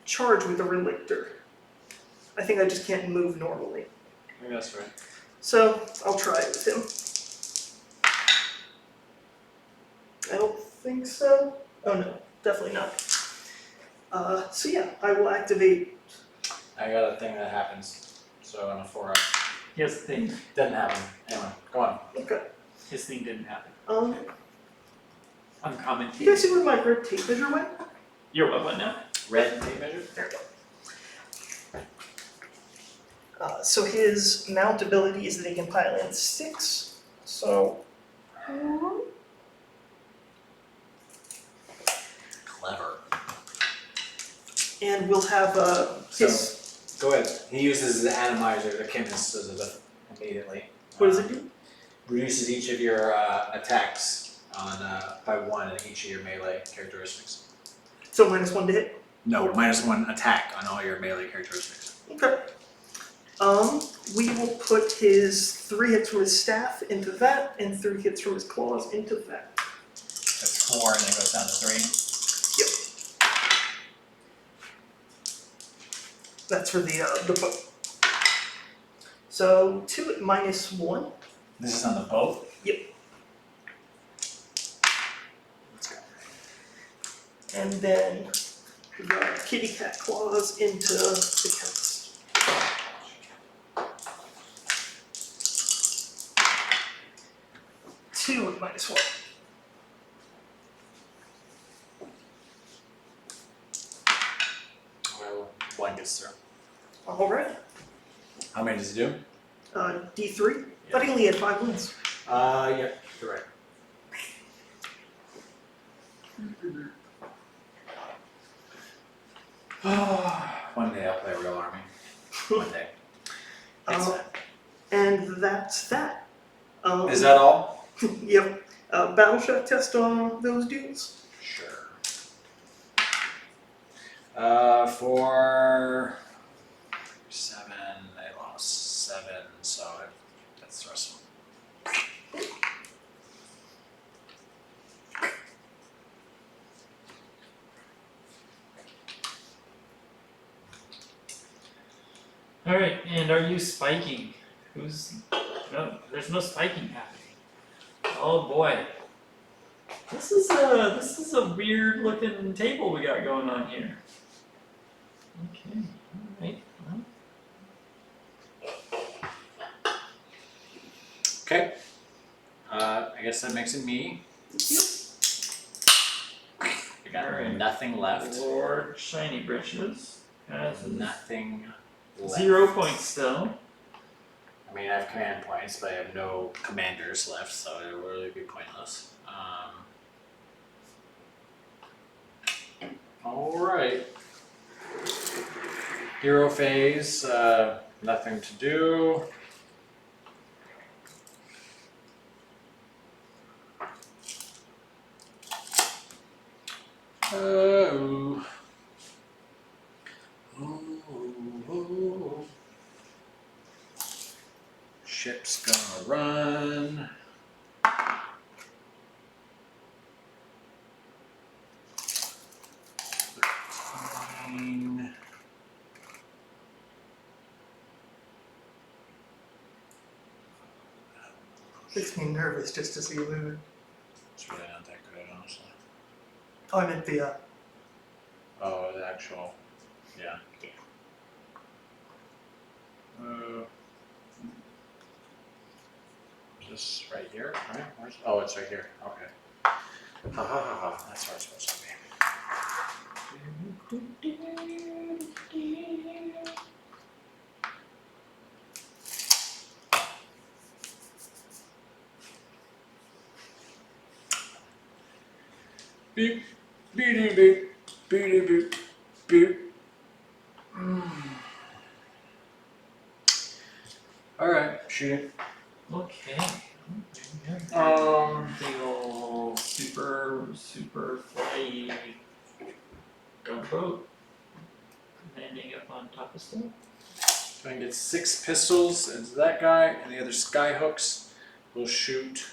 charge with the Relictor. I think I just can't move normally. I think that's right. So I'll try it with him. I don't think so. Oh no, definitely not. So yeah, I will activate. I got a thing that happens. So on a 4 up. His thing. Doesn't happen. Anyway, go on. Okay. His thing didn't happen. You I'm guys commenting. see where my red tape measure went? You're what now? Red tape measure? There we go. So his mount ability is that he can pile in 6. So. Clever. And we'll have his. Go ahead. He uses the atomizer, the chemist, immediately. What does it do? Reduces each of your attacks on by 1 in each of your melee characteristics. So -1 to hit. No, -1 attack on all your melee characteristics. Okay. We will put his 3 hits from his staff into that, and 3 hits from his claws into that. That's 4 and then goes down to 3. That's for the boat. So 2 at -1. This is on the boat? And then the kitty cat claws into the chemist. Two at -1. Well, 1 gets through. Alright. How many does it do? D3. Thought he only had 5 wounds. Yeah, you're right. One day I'll play a real army. One day. And that's that. Is that all? Yep. Battle shock test on those dudes. Sure. For 7, I lost 7, so that's the rest of them. Alright, and are you spiking? No, there's no spiking happening. Oh boy. This is a weird looking table we got going on here. Okay, alright. Well, Okay. I guess that makes it me. I got Alright. nothing left. Lord Shiny Britches has Nothing left. 0 points still. I mean, I have command points, but I have no commanders left, so it will really be pointless. Alright. Hero phase, nothing to do. Oh. Ship's gonna run. Makes me nervous just to see you moving. It's really not that good, honestly. Oh, I meant the Oh, the actual, yeah. Just right here, right? Oh, it's right here. Okay. Ha ha ha ha. That's where it's supposed to be. Beep, beep, beep, beep, beep, beep. All right, shoot it. Okay. Um, Big ol' super flighty gunboat landing up on top of stuff. so I can get 6 pistols into that guy, and the other sky hooks will shoot.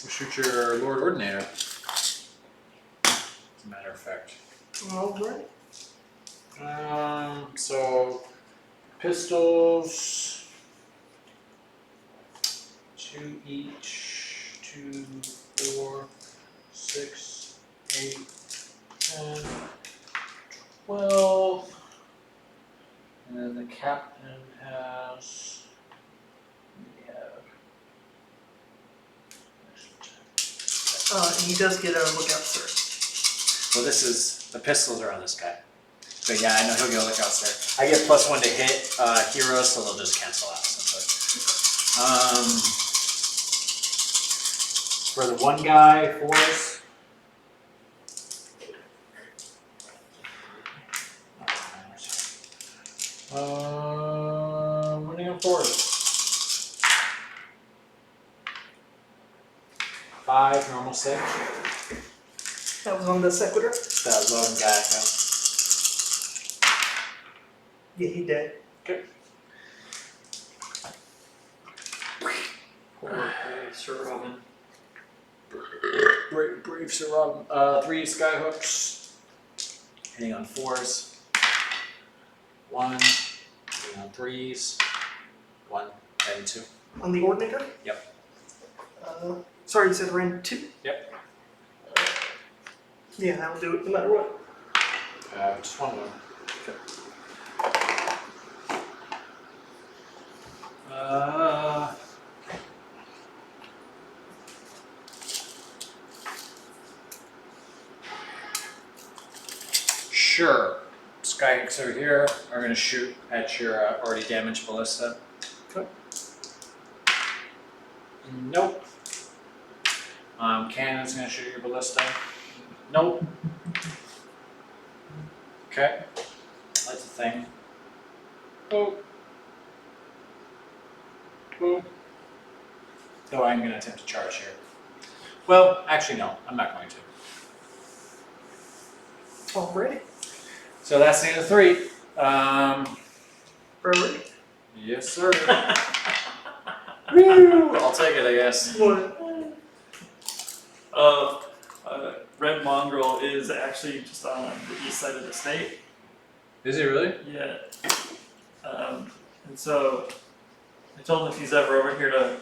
We'll shoot your Lord Ordinator. As a matter of fact. alright. So pistols, 2 each, 2, 4, 6, 8, 10, 12, and then the captain has. We have. And he does get a lookout, sir. Well, this is the pistols are on this guy. But yeah, I know he'll get a lookout there. I get +1 to hit heroes, so they'll just cancel out essentially. For the one guy, force. Running on force. 5, normal 6. That was on the sequitur. That lone guy, yeah. Yeah, he did. Poor brave Sir Robin. Brave Sir Robin. 3 skyhooks. Hitting on 4s. 1. Hitting on 3s. 1 and 2. On the Ordinator? Yep. Sorry, you said ran 2? Yep. Yeah, that'll do it no matter what. Just 1 of them. Sure. Skyhooks over here are going to shoot at your already damaged ballista. Okay. Nope. Cannon's going to shoot your ballista. Nope. Okay. That's a thing. Oh. Oh. Though I'm going to attempt to charge here. Well, actually, no, I'm not going to. Alrighty. So that's the end of 3. We're ready. Yes, sir. Woo! I'll take it, I guess. What? Red Mongrel is actually just on the east side of the state. Is he really? Yeah. And so I told him if he's ever over here to,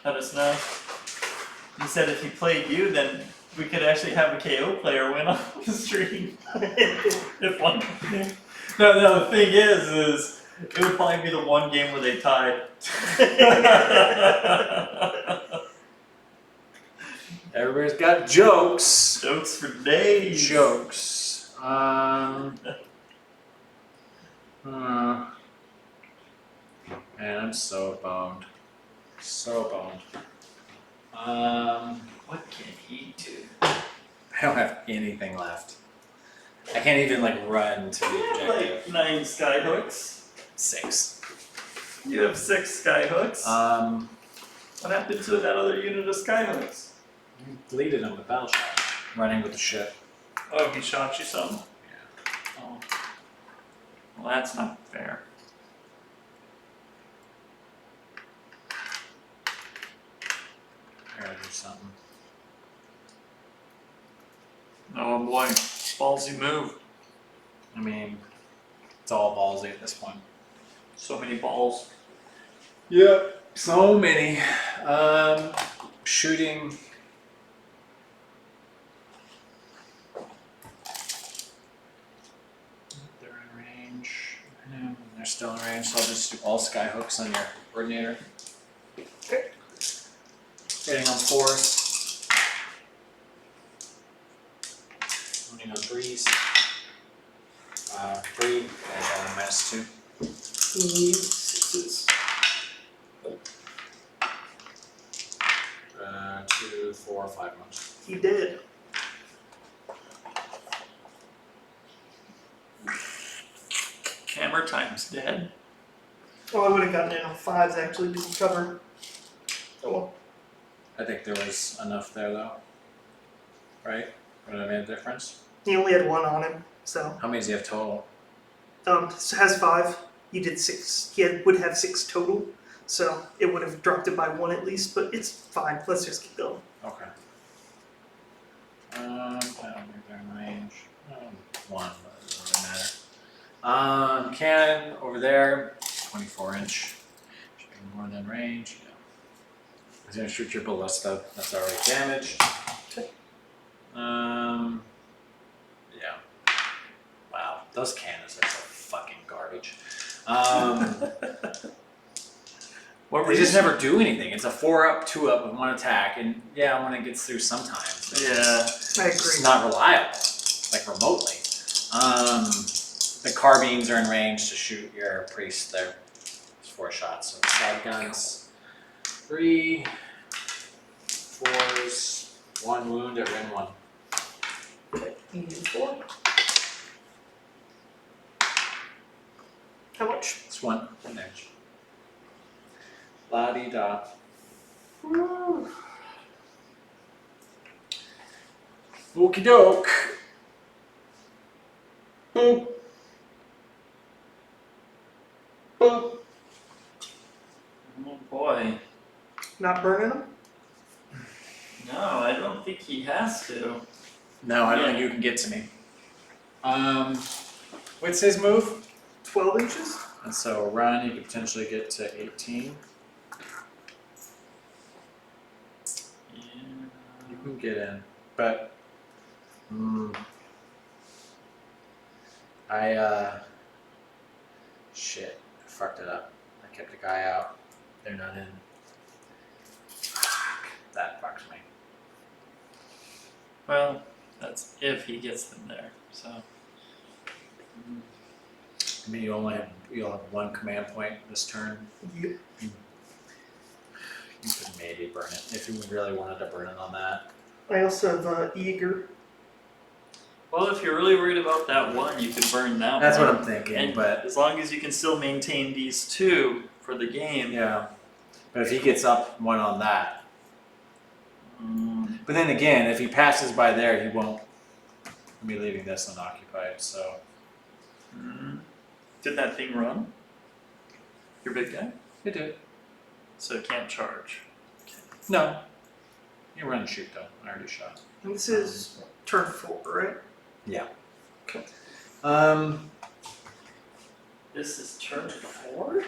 let us know. He said if he played you, then we could actually have a KO player win on the stream. If one. No, the thing is it would probably be the one game where they tied. Everybody's got jokes. Jokes for days. Jokes. Man, I'm so boned. So boned. What can he do? I don't have anything left. I can't even run to the You have objective. 9 skyhooks. 6. You have 6 skyhooks. What happened to that other unit of skyhooks? You deleted him with battle shot. Running with the ship. Oh, he shot you some? Yeah. Oh. Well, that's not fair. I gotta do something. Oh boy, ballsy move. I mean, it's all ballsy at this point. So many balls. Yep. So many. Shooting. They're in range. Yeah, they're still in range, so I'll just do all skyhooks on your coordinator. Okay. Hitting on 4s. Running on 3s. 3, and -2. He needs 6s. 2, 4, 5 ones. He did. Hammer time's dead. Oh, I would have gotten in on 5s actually to cover. Oh well. I think there was enough there though. Right? Would have made a difference? He only had 1 on him, so. How many does he have total? Has 5. You did 6. Would have 6 total, so it would have dropped it by 1 at least, but it's fine. Let's just keep going. Okay. I don't think they're in range. 1, but it doesn't really matter. Cannon over there, 24-inch. Should be more than range. Yeah. He's gonna shoot your ballista. That's already damaged. Okay. Yeah. Wow, those cannons are so fucking garbage. What were They you just never do anything. It's a 4-up, 2-up with 1 attack, and yeah, when it gets through sometimes, Yeah. I agree. it's not reliable, remotely. The carbines are in range to shoot your priest there. It's 4 shots. So side guns, 3, 4s, 1 wound at Ren 1. He needs 4. How much? It's 1 damage. La di da. Okie doke. Boop. Boop. Oh boy. Not burning them? No, I don't think he has to. No, I don't think you can get to me. What's his move? 12 inches? And so run, you could potentially get to 18. Yeah. You can get in, but shit, I fucked it up. I kept a guy out. They're not in. Fuck, that fucks me. Well, that's if he gets them there. So. I mean, you'll have 1 command point this turn. Yep. You could maybe burn it if you really wanted to burn it on that. I also have Eager. Well, if you're really worried about that one, you could burn that That's one. what I'm thinking, And but as long as you can still maintain these two for the game. yeah. But if he gets up one on that, Mm, but then again, if he passes by there, he won't be leaving this unoccupied. So Did that thing run? Your big guy? he did. So it can't charge. No, you run and shoot though. I already shot. And this is turn 4, right? This is turn 4?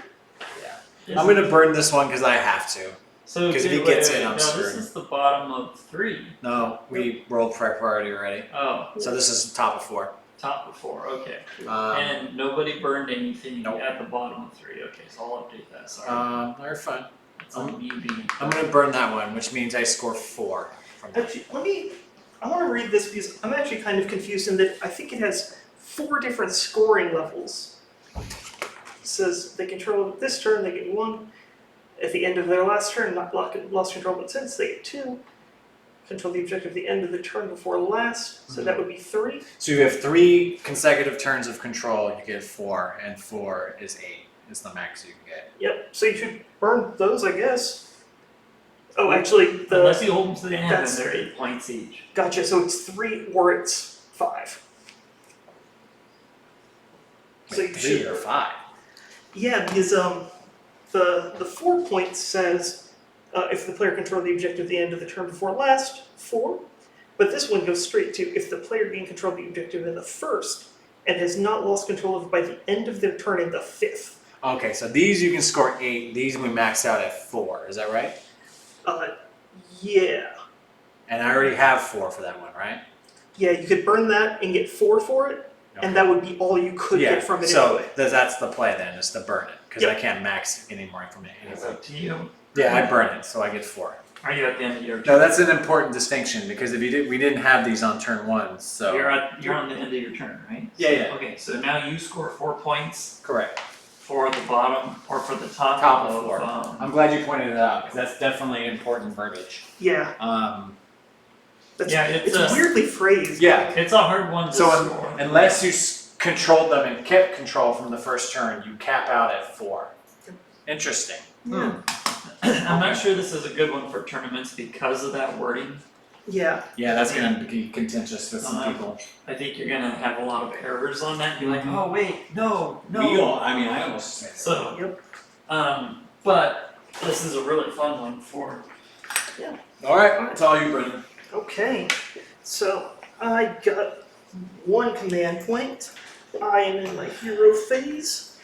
Yeah. I'm gonna burn this one because I have to. So 'cause if he wait, gets wait, in, I'm no, this screwed. is the bottom of 3. No, we rolled priority already. Oh, So this is top of 4. top of 4, okay. Um, And nobody burned anything Nope. at the bottom of 3. Okay, so I'll update that. Sorry. You're fine. It's on me being. I'm gonna burn that one, which means I score 4 from that. Actually, I want to read this because I'm actually kind of confused in that I think it has 4 different scoring levels. It says they control this turn, they get 1. At the end of their last turn, not lost control but since, they get 2. Control the objective at the end of the turn before last, so that would be 3. So you have 3 consecutive turns of control, you get 4, and 4 is 8. Is the max you can get. Yep, so you should burn those, I guess. Oh, actually, Unless you hold them to the end, and that's- they're 8 points each. gotcha, so it's 3 or it's 5. So you 3 should, or 5. yeah, because the 4 points says if the player controlled the objective at the end of the turn before last, 4. But this one goes straight to if the player gained control of the objective in the first and has not lost control of it by the end of their turn in the 5th. Okay, so these you can score 8. These we max out at 4. Is that right? Yeah. And I already have 4 for that one, right? Yeah, you could burn that and get 4 for it, and that would be all you could get from it so anyway. that's the play then, is to burn it. Because Yep. I can't max any more from it. It's up to you. Yeah, I burn it, so I get 4. Are you at the end of your turn? No, that's an important distinction because if we didn't have these on turn 1, so You're on the end of your turn, right? yeah, Okay, so now you score 4 points correct. for the bottom or for the top, Top of of 4. I'm glad you pointed it out because that's definitely important verbiage. Yeah, that's, Yeah, it's it's a- weirdly phrased. Yeah. It's a hard one to So score. unless you controlled them and kept control from the first turn, you cap out at 4. Interesting. Yeah. I'm not sure this is a good one for tournaments because of that wording. Yeah. Yeah, that's gonna be contentious with some Uh, people. I think you're gonna have a lot of errors on that. You're like, oh wait, no. I almost So, but this is a really fun one for. All right, that's all you, Brendan. Okay, so I got 1 command point. I am in my hero phase.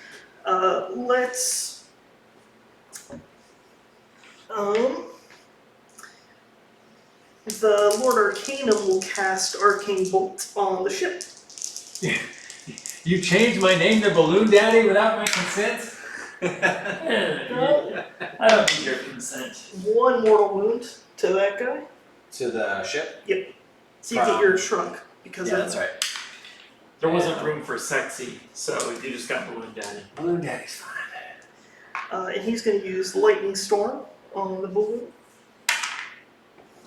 Let's. The Lord Arcanum will cast Arcane Bolt on the ship. You changed my name to Balloon Daddy without my consent? I don't need your consent. 1 mortal wound to that guy. To the ship? So you get your shrunk because Yeah, of that's right. There wasn't room for sexy, so you just got balloon daddy. Balloon Daddy's fine. and he's going to use Lightning Storm on the balloon.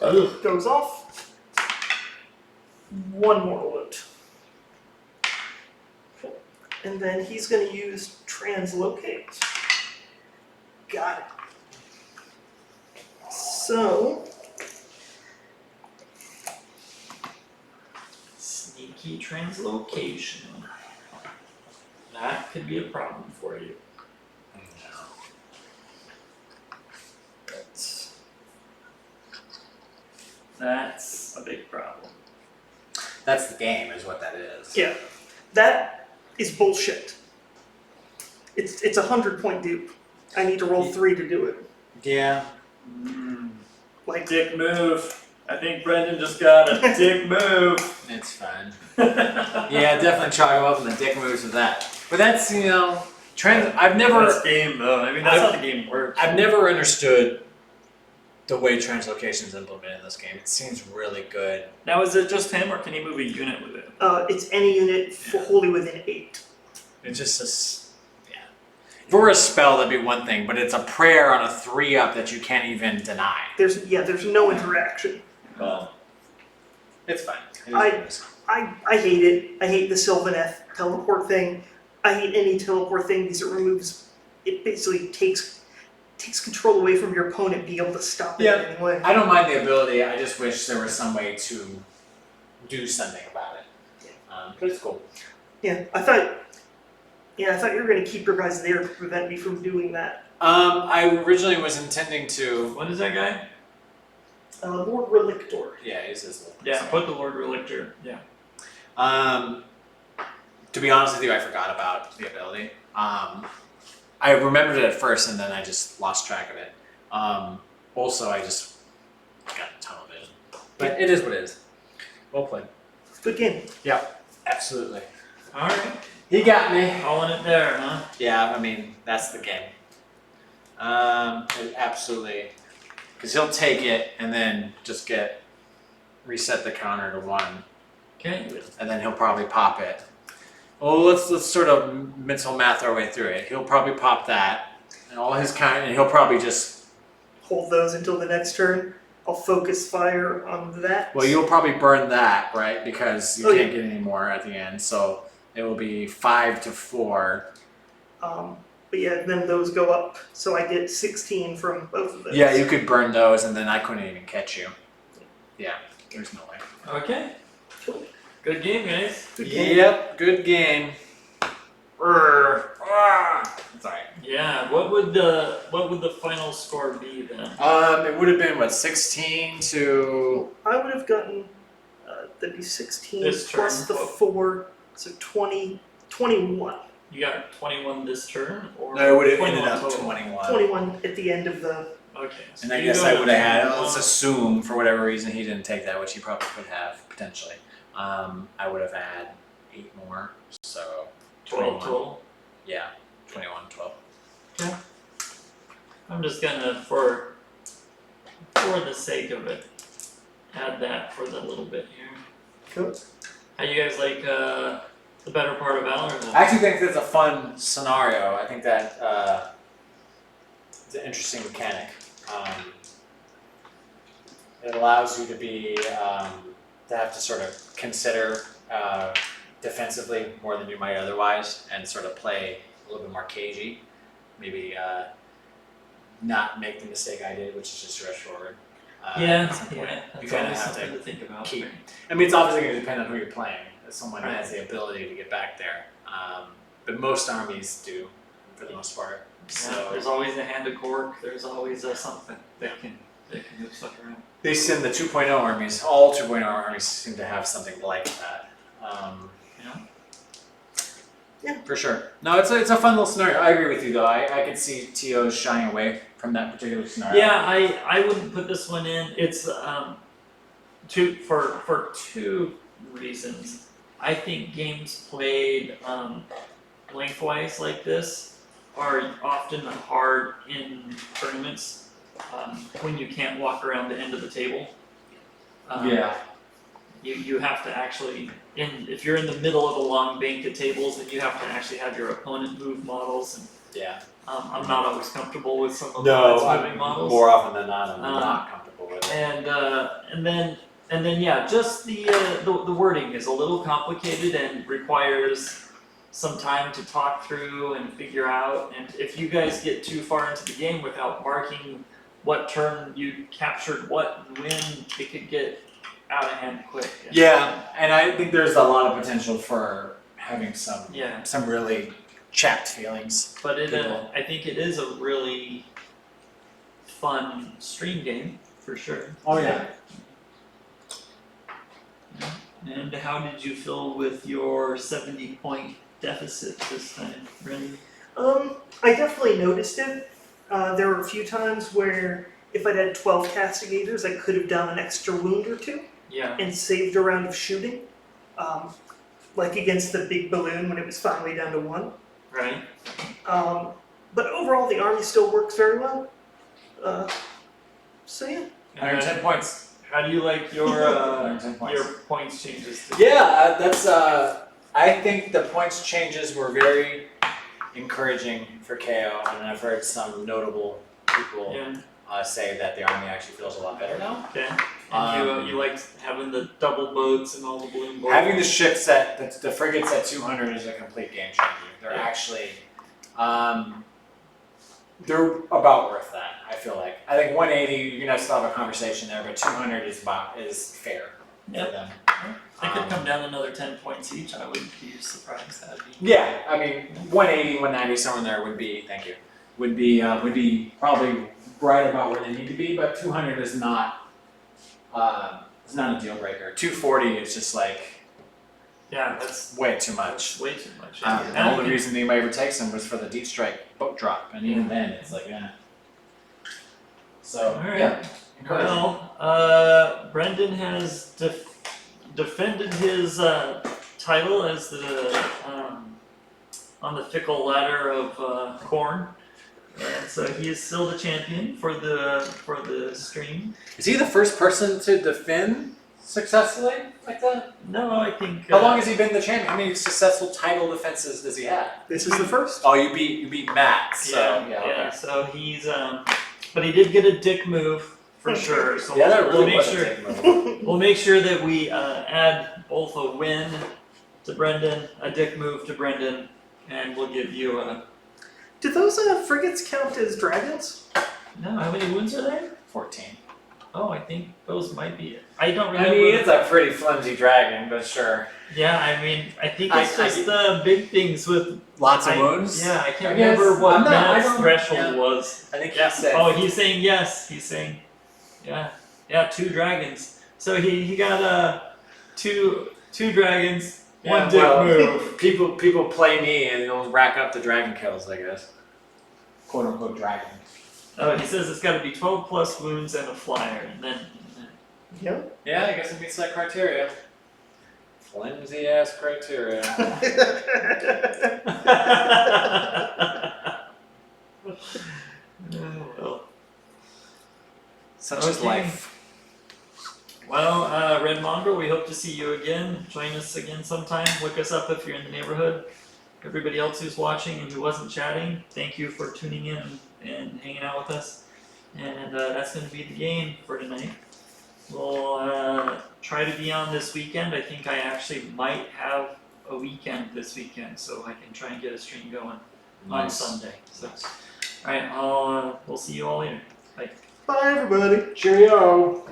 Ugh. Goes off. 1 mortal wound. And then he's going to use Translocate. Got it. So, Sneaky translocation. That could be a problem for you. That's a big problem. That's the game, is what that is. yeah, that is bullshit. It's a 100-point dupe. I need to roll 3 to do it. Yeah. Like, Dick move. I think Brendan just got a dick move. It's fine. Yeah, definitely chalk him up in the dick moves with that. But that's, I've never That's game though. I mean, that's how the game works. I've never understood the way translocation is implemented in this game. It seems really good. Now, is it just him, or can he move a unit with it? it's any unit wholly within 8. It's just yeah. If it were a spell, that'd be one thing, but it's a prayer on a 3-up that you can't even deny. There's no interaction. Well, it's fine. It is I- what it is. I hate it. I hate the Sylvaneth teleport thing. I hate any teleport thing because it basically takes control away from your opponent being able to stop it Yeah. in any way. I don't mind the ability. I just wish there was some way to do something about it. But it's cool. Yeah, I thought you were going to keep your guys there to prevent me from doing that. I originally was intending to. What is that guy? Lord Relictor. Yeah, he's this little. Yeah, put the Lord Relictor. Yeah. To be honest with you, I forgot about the ability. I remembered it at first, and then I just lost track of it. Also, I just got a tunnel vision. But it is what it is. Well played. Good game. Yep, absolutely. All right. He got me. Calling it there, huh? Yeah, I mean, that's the game. Absolutely. Because he'll take it and then just reset the counter to 1. Okay. And then he'll probably pop it. Well, let's sort of mental math our way through it. He'll probably pop that, and all his counter, and he'll probably just. Hold those until the next turn. I'll focus fire on that. Well, you'll probably burn that, right? Because you Oh, can't get any more at the end, so it will be 5 to 4. But yeah, then those go up, so I get 16 from both of those. Yeah, you could burn those, and then I couldn't even catch you. Yeah, there's no way. Okay. Cool. Good game, guys. Good game. Yep, good game. Sorry. Yeah. What would the final score be then? It would have been what, 16 to. I would have gotten, that'd be 16 This plus turn. the 4, so 21. You got 21 this turn, or No, it would have 21 ended up total? 21. 21 at the end of the. Okay. So And I you guess go I to would have had. 21. Let's assume for whatever reason he didn't take that, which he probably could have potentially. I would have had 8 more, so 12 total. Yeah, 21, 12. I'm just gonna, for the sake of it, add that for the little bit here. Cool. How you guys like the better part of Valor then? I actually think that's a fun scenario. I think that it's an interesting mechanic. It allows you to be to have to sort of consider defensively more than you might otherwise, and sort of play a little bit more cagey. Maybe not make the mistake I did, which is just rush forward. At some point. That's You kind of always have something to to think about. keep. I mean, it's obviously going to depend on who you're playing. As someone who Right. has the ability to get back there, but most armies do, for the most part. Yeah, So there's always a hand of cork. There's always something that can move stuff around. they send the 2.0 armies. All 2.0 armies seem to have something like that. Yeah. For sure. No, it's a fun little scenario. I agree with you though. I could see TOs shying away from that particular scenario. Yeah, I wouldn't put this one in. It's for 2 reasons. I think games played lengthwise like this are often hard in tournaments when you can't walk around the end of the table. Yeah. You have to actually, if you're in the middle of a long bank of tables, then you have to actually have your opponent move models. And Yeah. I'm not always comfortable with some of No, the moving models. more often than not, I'm Um, not comfortable with it. And then yeah, just the wording is a little complicated and requires some time to talk through and figure out. And if you guys get too far into the game without marking what turn you captured what and when, it could get out of hand quick. Yeah, and I think there's a lot of potential for having some Yeah. some really chapped feelings. But People. I think it is a really fun stream game for sure. Oh yeah. And how did you feel with your 70-point deficit this time, Ren? I definitely noticed it. There were a few times where if I'd had 12 castigators, I could have done an extra wound or 2 Yeah. and saved a round of shooting. Like against the big balloon when it was finally down to 1. Right. But overall, the army still works very well. So yeah. 110 points. How do you like your 110 points. your points changes? Yeah, that's. I think the points changes were very encouraging for KO, and I've heard some notable people Yeah. say that the army actually feels a lot better now. Okay. And you liked having the double boats and all the balloon boats. Having the ships the frigates at 200 is a complete game changer. They're actually, they're about worth that. I feel like. I think 180, you're gonna still have a conversation there, but 200 is fair Yep. for them. They could come down another 10 points each. I wouldn't be surprised. That'd be. Yeah, I mean, 180, 190, somewhere in there would be. Thank you. Would be probably right about where they need to be, but 200 is not. It's not a deal breaker. 240 is just like Yeah, that's way too much. way too much. The only reason anybody ever takes them was for the deep strike boat drop, and even then, it's like, So, All right. yeah. encouraging. Well, Brendan has defended his title as the on the fickle ladder of corn, and so he is still the champion for the stream. Is he the first person to defend successfully like that? No, I think. How long has he been the champion? How many successful title defenses does he have? This is the first. Oh, you beat Matt. So Yeah. okay. So he's but he did get a dick move for sure. So Yeah, that we'll really make was sure. a take move. We'll make sure that we add both a win to Brendan, a dick move to Brendan, and we'll give you a. Do those frigates count as dragons? No, how many wounds are there? 14. Oh, I think those might be. I don't I remember. mean, it's a pretty flimsy dragon, but sure. Yeah, I mean, I think I- it's just the big things with. Lots of I- wounds. Yeah, I can't I guess. remember what I'm not- I Matt's don't- threshold yeah. was. I think Yeah. he said. Oh, he's saying yes. He's saying, yeah, 2 dragons. So he got two dragons, Yeah, one dick well, move. People play me and they'll rack up the dragon kills, I guess. Quote unquote dragon. Oh, he says it's got to be 12 plus wounds and a flyer, and then. Yeah. Yeah, I guess it meets that criteria. Flimsy ass criteria. Oh, well. Such is Okay. life. Well, Red Mongrel, we hope to see you again. Join us again sometime. Look us up if you're in the neighborhood. Everybody else who's watching and who wasn't chatting, thank you for tuning in and hanging out with us. And that's going to be the game for tonight. We'll try to be on this weekend. I think I actually might have a weekend this weekend, so I can try and get a stream going on Sunday. So, all right, we'll see you all later. Bye. Bye, everybody. Cheerio.